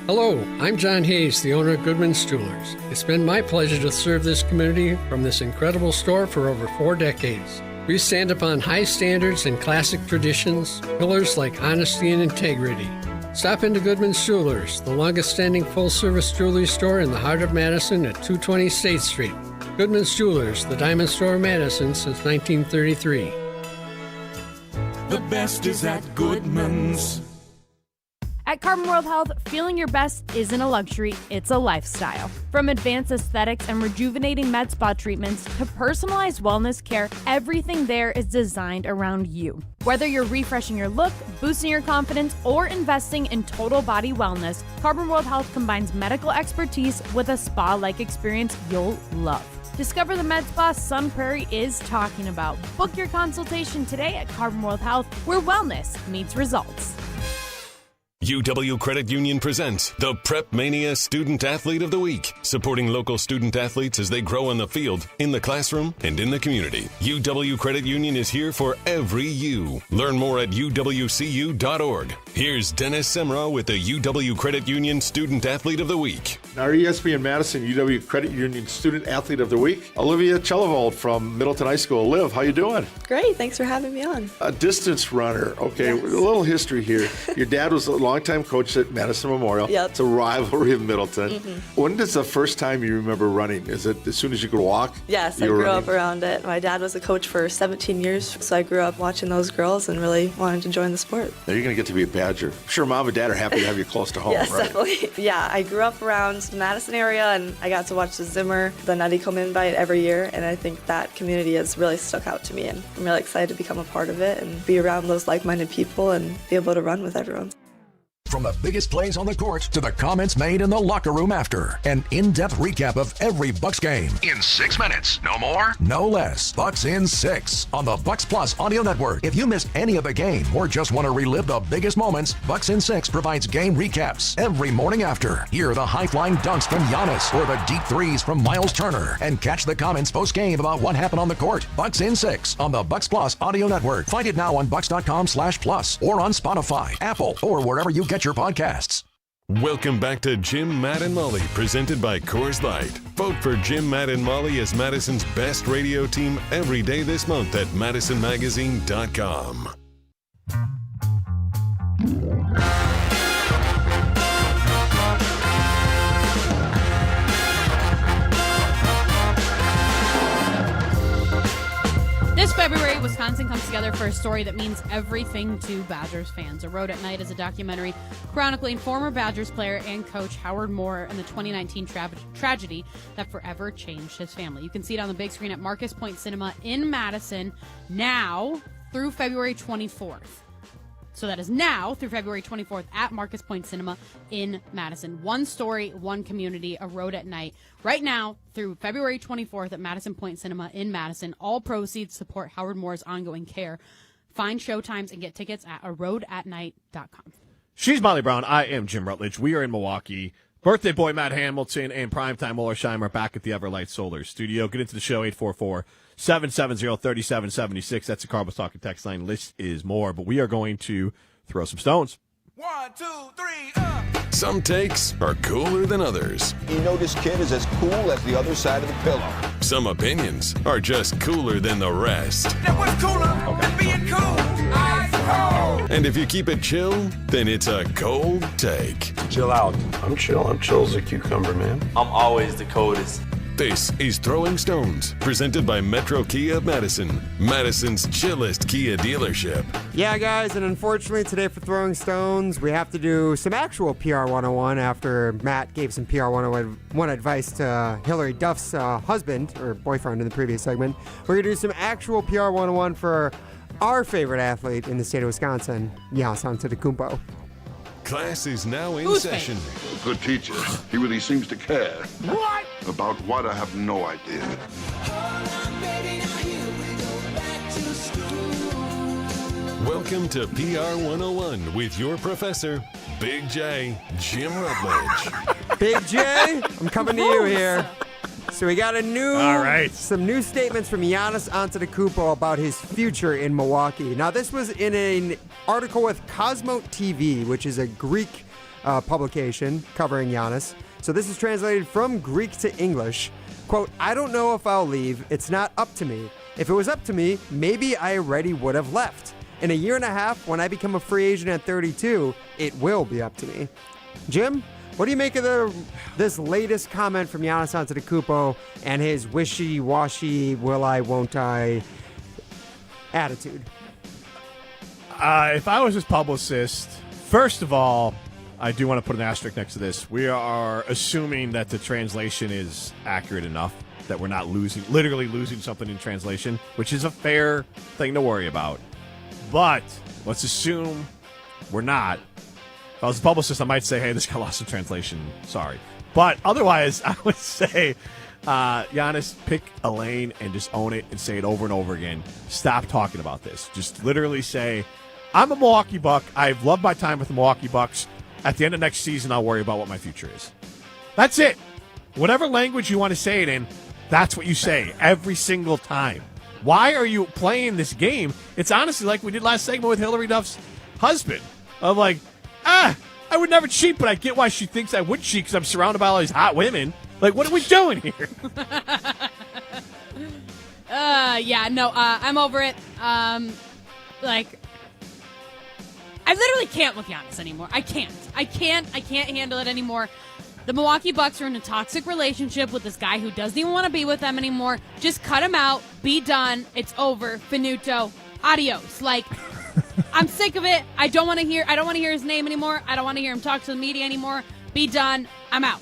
Hello, I'm John Hayes, the owner of Goodman's Jewelers. It's been my pleasure to serve this community from this incredible store for over 4 decades. We stand upon high standards and classic traditions, pillars like honesty and integrity. Stop into Goodman's Jewelers, the longest-standing full-service jewelry store in the heart of Madison at 220 State Street. Goodman's Jewelers, the diamond store of Madison since 1933. The best is at Goodman's. At Carbon World Health, feeling your best isn't a luxury, it's a lifestyle. From advanced aesthetics and rejuvenating med spa treatments to personalized wellness care, everything there is designed around you. Whether you're refreshing your look, boosting your confidence, or investing in total body wellness, Carbon World Health combines medical expertise with a spa-like experience you'll love. Discover the med spa Sun Prairie is talking about. Book your consultation today at Carbon World Health, where wellness meets results. UW Credit Union presents the Prep Mania Student Athlete of the Week, supporting local student athletes as they grow on the field, in the classroom, and in the community. UW Credit Union is here for every you. Learn more at uwcu.org. Here's Dennis Semrau with the UW Credit Union Student Athlete of the Week. Our ESPN Madison UW Credit Union Student Athlete of the Week, Olivia Chellevold from Middleton High School. Liv, how you doing? Great, thanks for having me on. A distance runner. Okay, Yes. A little history here. Your dad was a longtime coach at Madison Memorial. Yep. It's a rivalry of Middleton. Mm-hmm. When is the first time you remember running? Is it as soon as you could walk? Yes, I you were grew running? up around it. My dad was a coach for 17 years, so I grew up watching those girls and really wanted to join the sport. Now you're going to get to be a Badger. I'm sure mom and dad are happy to have you close to home, Yes, right? definitely. Yeah, I grew up around the Madison area, and I got to watch the Zimmer, the Nutty Come Invite every year, and I think that community has really stuck out to me, and I'm really excited to become a part of it and be around those like-minded people and be able to run with everyone. From the biggest plays on the court to the comments made in the locker room after. An in-depth recap of every Bucks game. In 6 minutes. No more, no less. Bucks in 6 on the Bucks Plus Audio Network. If you missed any of the game or just want to relive the biggest moments, Bucks in 6 provides game recaps every morning after. Hear the high-flying dunks from Giannis or the deep threes from Miles Turner. And catch the comments post-game about what happened on the court. Bucks in 6 on the Bucks Plus Audio Network. Find it now on bucks.com/plus or on Spotify, Apple, or wherever you get your podcasts. Welcome back to Jim, Matt, and Molly, presented by Coors Light. Vote for Jim, Matt, and Molly as Madison's best radio team every day this month at madisonmagazine.com. This February, Wisconsin comes together for a story that means everything to Badgers fans. A Road at Night is a documentary chronicling former Badgers player and coach Howard Moore and the 2019 tragedy that forever changed his family. You can see it on the big screen at Marcus Point Cinema in Madison now through February 24th. So that is now through February 24th at Marcus Point Cinema in Madison. One story, one community, A Road at Night. Right now through February 24th at Madison Point Cinema in Madison. All proceeds support Howard Moore's ongoing care. Find showtimes and get tickets at aroadatnight.com. She's Molly Brown. I am Jim Rutledge. We are in Milwaukee. Birthday boy Matt Hamilton and primetime Wollersheim are back at the Everlight Solar Studio. Get into the show, 844-770-3776. That's the Cardinals Talking text line. List is more, but we are going to throw some stones. 1, 2, 3, Some takes are cooler than others. You know this kid is as cool as the other side of the pillow. Some opinions are just cooler than the rest. What's cooler than being cool? Ice cold. And if you keep it chill, then it's a cold take. Chill out. I'm chill. I'm chill as a cucumber, man. I'm always the coldest. This is Throwing Stones, presented by Metro Kia of Madison, Madison's chillest Kia dealership. Yeah, guys, and unfortunately today for Throwing Stones, we have to do some actual PR 101 after Matt gave some PR 101 advice to Hillary Duff's husband, or boyfriend in the previous segment. We're going to do some actual PR 101 for our favorite athlete in the state of Wisconsin, Giannis Antetokounmpo. Class is now in session. Good teacher. He really seems to care. What? About what, I have no idea. Welcome to PR 101 with your professor, Big J, Jim Rutledge. Big J, I'm coming to you here. So we got some new statements from Giannis Antetokounmpo about his future in Milwaukee. Now, this was in an article with Cosmo TV, which is a Greek publication covering Giannis. So this is translated from Greek to English. Quote, I don't know if I'll leave. It's not up to me. If it was up to me, maybe I already would have left. In a year and a half, when I become a free agent at 32, it will be up to me. Jim? What do you make of this latest comment from Giannis Antetokounmpo and his wishy-washy, will I, won't I attitude? If I was his publicist, first of all, I do want to put an asterisk next to this. We are assuming that the translation is accurate enough that we're not literally losing something in translation, which is a fair thing to worry about. But let's assume we're not. If I was a publicist, I might say, hey, this got lost in translation. Sorry. But otherwise, I would say, Giannis, pick a lane and just own it and say it over and over again. Stop talking about this. Just literally say, I'm a Milwaukee Buck. I've loved my time with the Milwaukee Bucks. At the end of next season, I'll worry about what my future is. That's it. Whatever language you want to say it in, that's what you say every single time. Why are you playing this game? It's honestly like we did last segment with Hillary Duff's husband. Of like, I would never cheat, but I get why she thinks I would cheat because I'm surrounded by all these hot women. Like, what are we doing here? I'm over it. I literally can't with Giannis anymore. I can't handle it anymore. The Milwaukee Bucks are in a toxic relationship with this guy who doesn't even want to be with them anymore. Just cut him out. Be done. It's over. Finito. Adios. Like, I'm sick of it. I don't want to hear his name anymore. I don't want to hear him talk to the media anymore. Be done. I'm out.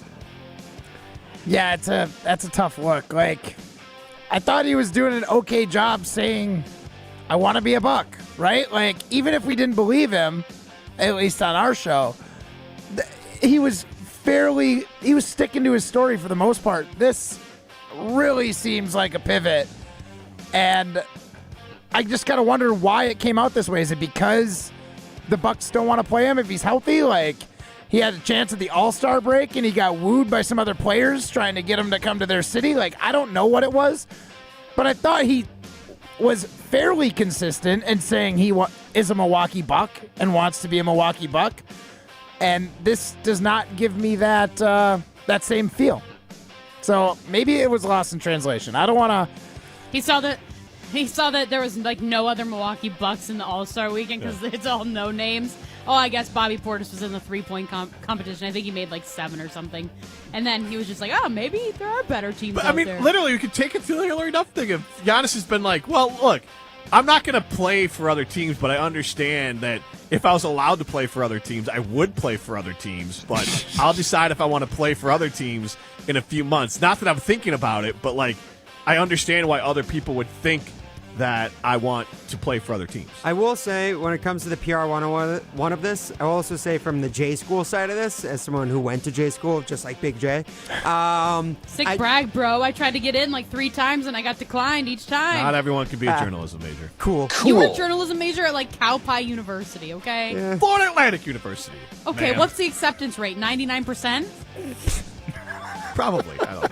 Yeah, that's a tough look. Like, I thought he was doing an okay job saying, I want to be a Buck, right? Like, even if we didn't believe him, at least on our show, he was sticking to his story for the most part. This really seems like a pivot, and I just gotta wonder why it came out this way. Is it because the Bucks don't want to play him if he's healthy? Like, he had a chance at the All-Star break and he got wooed by some other players trying to get him to come to their city. Like, I don't know what it was, but I thought he was fairly consistent in saying he is a Milwaukee Buck and wants to be a Milwaukee Buck. And this does not give me that same feel. So maybe it was lost in translation. I don't want to. He saw that there was like no other Milwaukee Bucks in the All-Star weekend because it's all no names. Oh, I guess Bobby Portis was in the 3-point competition. I think he made like 7 or something. And then he was just like, oh, maybe there are better teams out there. Literally, you could take it to the Hillary Duff thing. If Giannis has been like, well, look, I'm not going to play for other teams, but I understand that if I was allowed to play for other teams, I would play for other teams. But I'll decide if I want to play for other teams in a few months. Not that I'm thinking about it, but like, I understand why other people would think that I want to play for other teams. I will say, when it comes to the PR 101 of this, I will also say from the J School side of this, as someone who went to J School, just like Big J. Sick brag, bro. I tried to get in like 3 times and I got declined each time. Not everyone can be a journalism major. Cool. You were a journalism major at like Cow Pie University, okay? Yeah. Florida Atlantic University. Okay, ma'am. what's the acceptance rate? 99%? Probably. I don't know.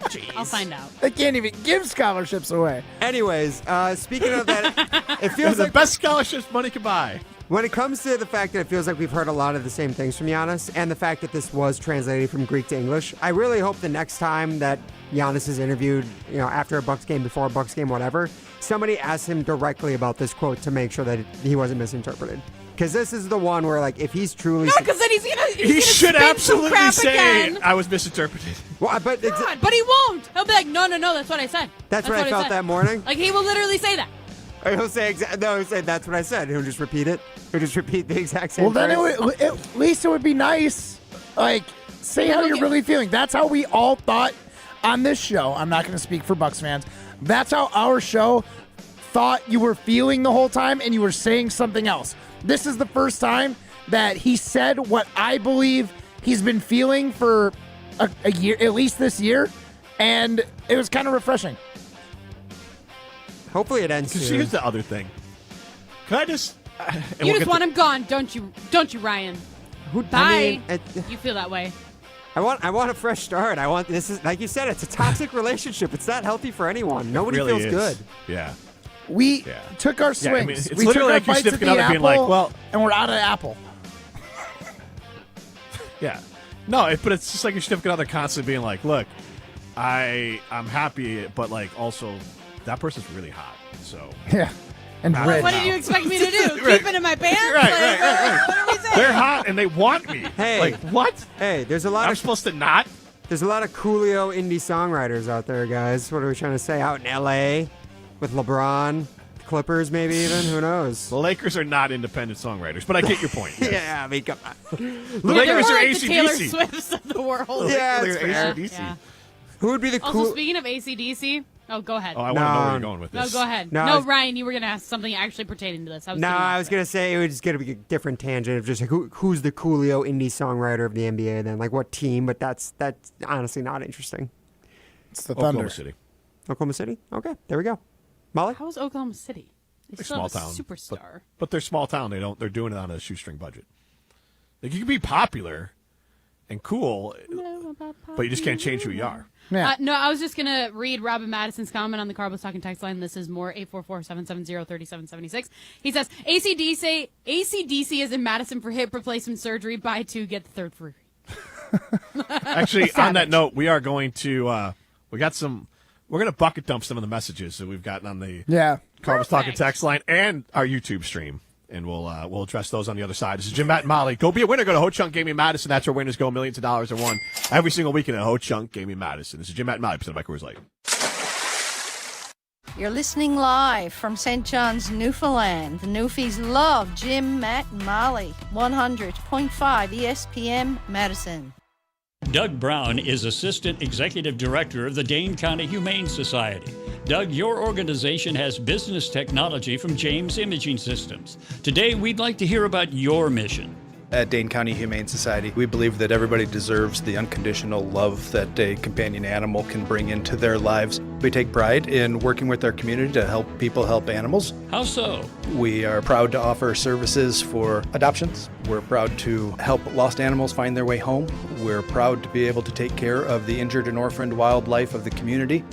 Jeez. I'll find out. They can't even give scholarships away. Anyways, speaking of that, it feels the like best scholarships money can buy. When it comes to the fact that it feels like we've heard a lot of the same things from Giannis, and the fact that this was translated from Greek to English, I really hope the next time that Giannis is interviewed, after a Bucks game, before a Bucks game, whatever, somebody asks him directly about this quote to make sure that he wasn't misinterpreted. Because this is the one where, like, if he's truly... No, because then he's he should absolutely crap say again. I was misinterpreted. Well, but God, but he won't. He'll be like, no, that's what I said. That's what I felt said. that morning? Like, he will literally say that. Or he'll say he'll say that's what I said. He'll just repeat it. He'll just repeat the exact same. Well, then phrase. at least it would be nice. Like, say how you're really feeling. That's how we all thought on this show. I'm not going to speak for Bucks fans. That's how our show thought you were feeling the whole time, and you were saying something else. This is the first time that he said what I believe he's been feeling for a year, at least this year, and it was kind of refreshing. Hopefully it ends soon. Here's the other thing. Can I just... You just want him gone, don't you, Ryan? Bye. You feel that way. I want a fresh start. This is like you said, it's a toxic relationship. It's not healthy for anyone. Nobody really feels good. Yeah. We took our swings. I mean, it's we literally took our like your bites at significant the other being like, apple, well... and we're out of apple. Yeah. No, but it's just like your significant other constantly being like, look, I'm happy, but like also that person's really hot. So yeah. And what did you expect me to do? Keep it in my pants? Right. What are we saying? They're hot and they want me. Hey. Like, what? Hey, there's a lot I'm supposed to not? There's a lot of Coolio indie songwriters out there, guys. What are we trying to say? Out in L.A. with LeBron, Clippers maybe even? Who knows? The Lakers are not independent songwriters, but I get your point. Yes. Yeah, I mean, come on. The Lakers are like the Taylor AC/DC. Swifts of the world. Yeah, They're that's fair. AC/DC. Yeah. Who would be the Also, cool... speaking of AC/DC, oh, go ahead. Oh, I want to know where you're going with No, this. go ahead. No, Ryan, you were going to ask something actually pertaining to this. I was going to say it was going to be a different tangent of just like who's the Coolio indie songwriter of the NBA then? Like what team? But that's honestly not interesting. It's the Oklahoma Thunder. City. Oklahoma City? Okay, there we go. Molly? How's Oklahoma City? They They're still small have a town. superstar. But they're small town. They're doing it on a shoestring budget. Like you can be popular and cool, but you just can't change who you are. Yeah. No, I was just going to read Robin Madison's comment on the Carbos Talking text line. This is more 844-770-3776. He says, AC/DC is in Madison for hip replacement surgery. Buy two, get the third free. Actually, on that note, we are going to we're going to bucket dump some of the messages that we've gotten on the Carbos Talking text line and our YouTube stream. And we'll address those on the other side. This is Jim, Matt, and Molly. Go be a winner. Go to Ho Chunk Gaming Madison. That's where winners go. Millions of dollars are won every single weekend at Ho Chunk Gaming Madison. This is Jim, Matt, and Molly, presented by Coors Light. You're listening live from St. John's, Newfoundland. The Newfies love Jim, Matt, and Molly. 100.5 ESPN Madison. Doug Brown is Assistant Executive Director of the Dane County Humane Society. Doug, your organization has business technology from James Imaging Systems. Today, we'd like to hear about your mission. At Dane County Humane Society, we believe that everybody deserves the unconditional love that a companion animal can bring into their lives. We take pride in working with our community to help people help animals. How so? We are proud to offer services for adoptions. We're proud to help lost animals find their way home. We're proud to be able to take care of the injured and orphaned wildlife of the community.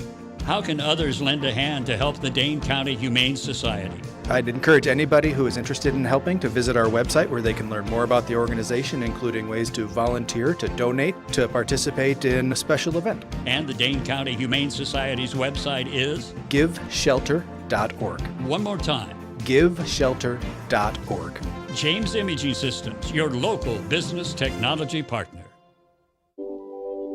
How can others lend a hand to help the Dane County Humane Society? I'd encourage anybody who is interested in helping to visit our website where they can learn more about the organization, including ways to volunteer, to donate, to participate in a special event. And the Dane County Humane Society's website is? GiveShelter.org. One more time. GiveShelter.org. James Imaging Systems, your local business technology partner.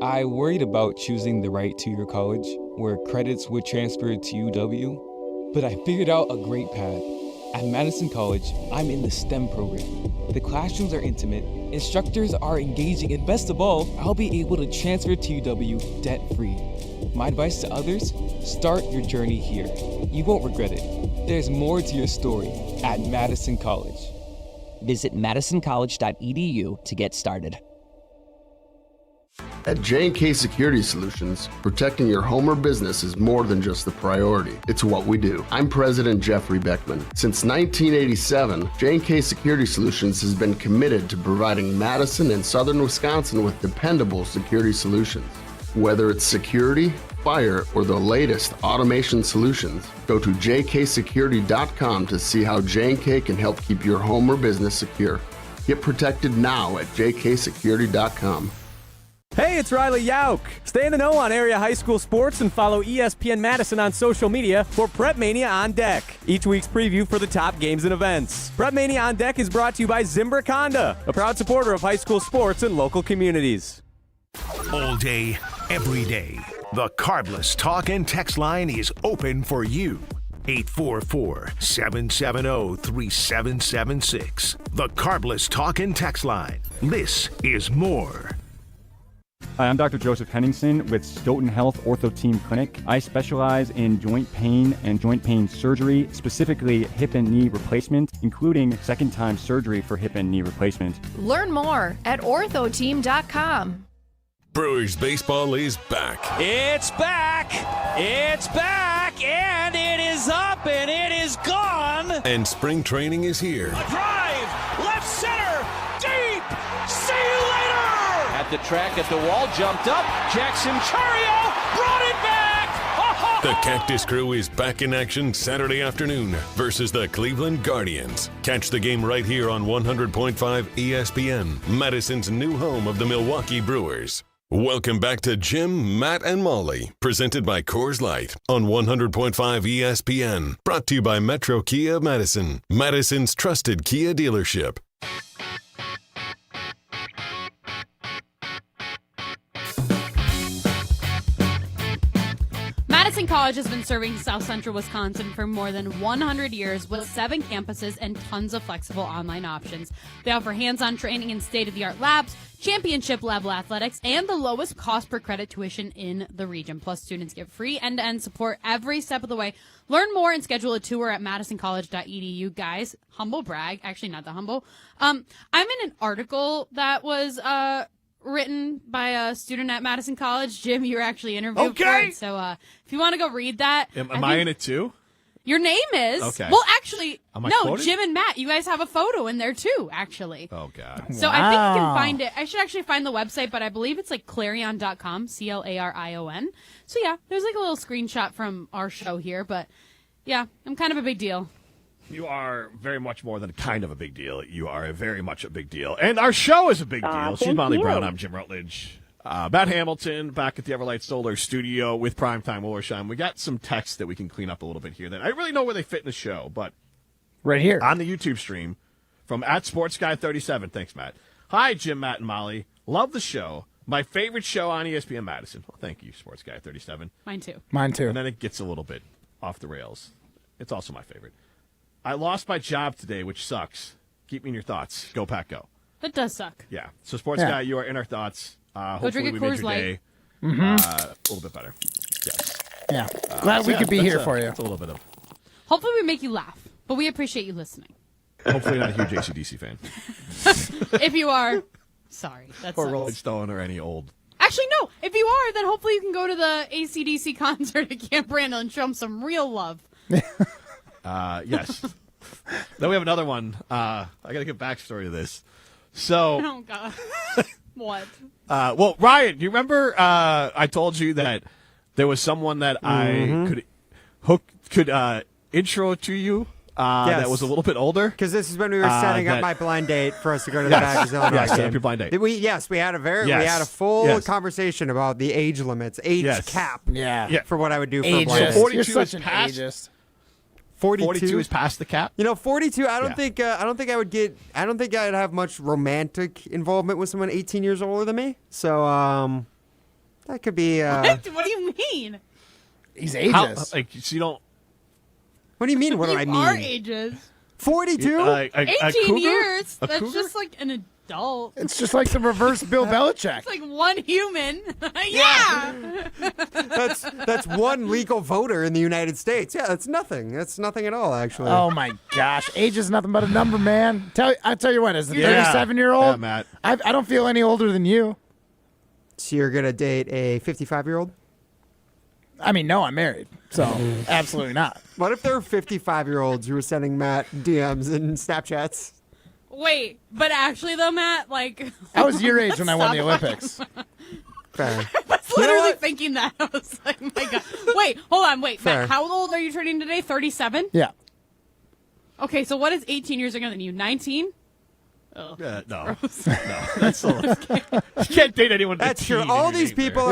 I worried about choosing the right two-year college where credits would transfer to UW, but I figured out a great path. At Madison College, I'm in the STEM program. The classrooms are intimate, instructors are engaging, and best of all, I'll be able to transfer to UW debt-free. My advice to others, start your journey here. You won't regret it. There's more to your story at Madison College. Visit madisoncollege.edu to get started. At J&K Security Solutions, protecting your home or business is more than just the priority. It's what we do. I'm President Jeffrey Beckman. Since 1987, J&K Security Solutions has been committed to providing Madison and Southern Wisconsin with dependable security solutions. Whether it's security, fire, or the latest automation solutions, go to jksecurity.com to see how J&K can help keep your home or business secure. Get protected now at jksecurity.com. Hey, it's Riley Yauk. Stay in the know on area high school sports and follow ESPN Madison on social media for Prep Mania on Deck, each week's preview for the top games and events. Prep Mania on Deck is brought to you by Zimbrick Honda, a proud supporter of high school sports and local communities. All day, every day, the Carbless Talk and Text line is open for you. 844-770-3776. The Carbless Talk and Text line. This is more. Hi, I'm Dr. Joseph Henningsen with Stoughton Health Ortho Team Clinic. I specialize in joint pain and joint pain surgery, specifically hip and knee replacement, including second-time surgery for hip and knee replacement. Learn more at orthoteam.com. Brewers baseball is back. It's back! It's back! And it is up and it is gone! And spring training is here. A drive! Left center! Deep! See you later! At the track, at the wall, jumped up. Jackson Chario brought it back! The Cactus Crew is back in action Saturday afternoon versus the Cleveland Guardians. Catch the game right here on 100.5 ESPN, Madison's new home of the Milwaukee Brewers. Welcome back to Jim, Matt, and Molly, presented by Coors Light on 100.5 ESPN. Brought to you by Metro Kia Madison, Madison's trusted Kia dealership. Madison College has been serving South Central Wisconsin for more than 100 years with 7 campuses and tons of flexible online options. They offer hands-on training in state-of-the-art labs, championship-level athletics, and the lowest cost per credit tuition in the region. Plus, students get free end-to-end support every step of the way. Learn more and schedule a tour at madisoncollege.edu. Guys, humble brag. Actually, not that humble. I'm in an article that was written by a student at Madison College. Jim, you were actually interviewed for it. So if you want to go read that. Am I in it too? Your name is. Okay. Well, actually, Am I no, quoted? Jim and Matt, you guys have a photo in there too, actually. Oh, God. So I think you can find it. I should actually find the website, but I believe it's like clarion.com, CLARION. So yeah, there's like a little screenshot from our show here, but yeah, I'm kind of a big deal. You are very much more than kind of a big deal. You are very much a big deal. And our show is a big deal. She's thank Molly you. Brown. I'm Jim Rutledge. Matt Hamilton back at the Everlight Solar studio with Primetime Wollersheim. We got some texts that we can clean up a little bit here that I really know where they fit in the show, but right here on the YouTube stream from @SportsGuy37. Thanks, Matt. Hi, Jim, Matt, and Molly. Love the show. My favorite show on ESPN Madison. Well, thank you, SportsGuy37. Mine too. Mine too. And then it gets a little bit off the rails. It's also my favorite. I lost my job today, which sucks. Keep me in your thoughts. Go, Pack, go. That does suck. Yeah. So, Sports Guy, you are in our thoughts. Hopefully drink a we made Coors your Light. day a little bit better. Yes. Yeah. Glad we could be here for you. It's a little bit of. Hopefully we make you laugh, but we appreciate you listening. Hopefully not a huge AC/DC fan. If you are, sorry. That's or Rolling Stone or any old. Actually, no. If you are, then hopefully you can go to the AC/DC concert at Camp Randall and show them some real love. Yes. Then we have another one. I got to give backstory to this. So. Oh, God. What? Well, Ryan, you remember I told you that there was someone that I could intro to you that was a little bit older? Because this is when we were setting up my blind date for us to go to the Badgers Illinois yes, set game. up your blind date. We had a full conversation about the age limits, cap. Yeah. For what I would do for a Ageist. blind So date. You're 42 such is an past. ageist. 42 is past the cap. 42. I don't think I'd have much romantic involvement with someone 18 years older than me. So that could be. What do you mean? He's ageist. So you don't. What do you mean? What do I mean? You are ages. 42. 18 years. A That's cougar? just like an adult. It's just like the reverse Bill Belichick. It's like one human. Yeah. That's one legal voter in the United States. Yeah, that's nothing. That's nothing at all, actually. Oh my gosh, age is nothing but a number, man. I tell you what, as a 37-year-old, Yeah, Matt. I don't feel any older than you. So you're gonna date a 55-year-old? I mean, no, I'm married, so absolutely not. What if there are 55-year-olds who are sending Matt DMs and Snapchats? Wait, but actually though, Matt, like I was your age when I won the Olympics. Fair. I was literally thinking that. I was like, my God. Wait, hold on, wait. Fair. Matt, how old are you turning today? 37? Yeah. Okay, so what is 18 years younger than you? 19? Oh, no, that's you can't date anyone. That's true. All these people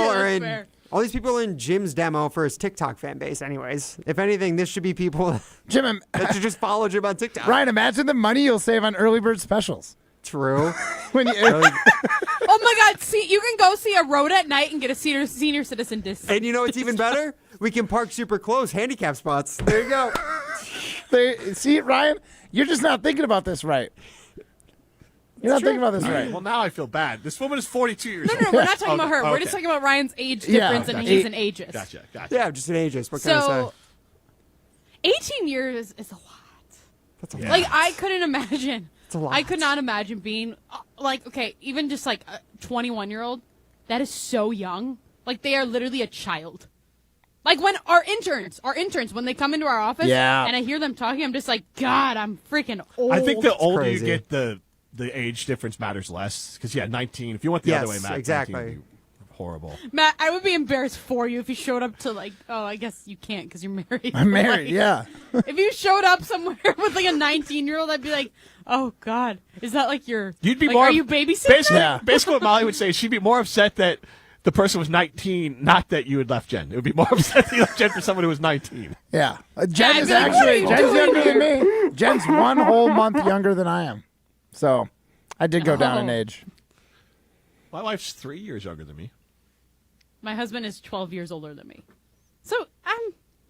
are in Jim's demo for his TikTok fan base. Anyways, if anything, this should be people Jim that should just follow Jim on TikTok. Ryan, imagine the money you'll save on early bird specials. True. When you, oh my God! See, you can go see a road at night and get a senior citizen discount. And you know what's even better? We can park super close, handicap spots. There you go. See, Ryan, you're just not thinking about this right. You're not thinking about this right. Well, now I feel bad. This woman is 42 years old. No, we're not talking about her. We're just talking about Ryan's age difference, and he's an ageist. Gotcha. Yeah, just an ageist. What can I say? 18 years is a lot. That's a lot. Like, I couldn't imagine. It's a lot. I could not imagine being, even just like a 21-year-old. That is so young. Like, they are literally a child. Like, when our interns, when they come into our office, and I hear them talking, I'm just like, God, I'm freaking old. I think the older you get, the age difference matters less. Because, 19, if you went the other way, Matt, exactly. 19 would be horrible. Matt, I would be embarrassed for you if you showed up to, I guess you can't because you're married. I'm married, yeah. If you showed up somewhere with, like, a 19-year-old, I'd be like, oh, God, is that, like, You'd be more... Are you babysitting? Basically what Molly would say is she'd be more upset that the person was 19, not that you had left Jen. It would be more upset that you left Jen for someone who was 19. Yeah. Jen is Jen's younger than me. Jen's 1 whole month younger than I am. So I did go down in age. My wife's 3 years younger than me. My husband is 12 years older than me. So I'm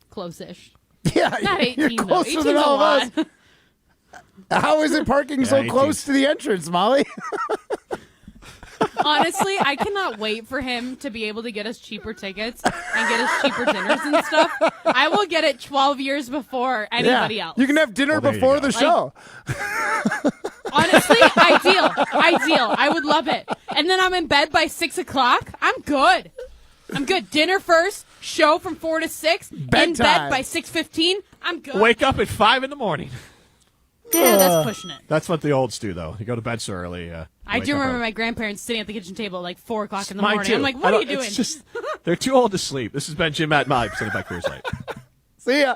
close-ish. Yeah. Not 18, you're closer than a all lot. of us. How is it parking so 18. close to the entrance, Molly? Honestly, I cannot wait for him to be able to get us cheaper tickets and get us cheaper dinners and stuff. I will get it 12 years before anybody else. You can have dinner before the show. Honestly, ideal. I would love it. And then I'm in bed by 6 o'clock. I'm good. Dinner first, show from 4 to 6, in bed by 6:15. I'm good. Wake up at 5 in the morning. Yeah, that's pushing it. That's what the olds do, though. You go to bed so early. I do remember my grandparents sitting at the kitchen table at like 4 o'clock in the morning. Too. I'm like, what are you doing? It's just, they're too old to sleep. This has been Jim, Matt, and Molly, presented by Coors Light. See ya.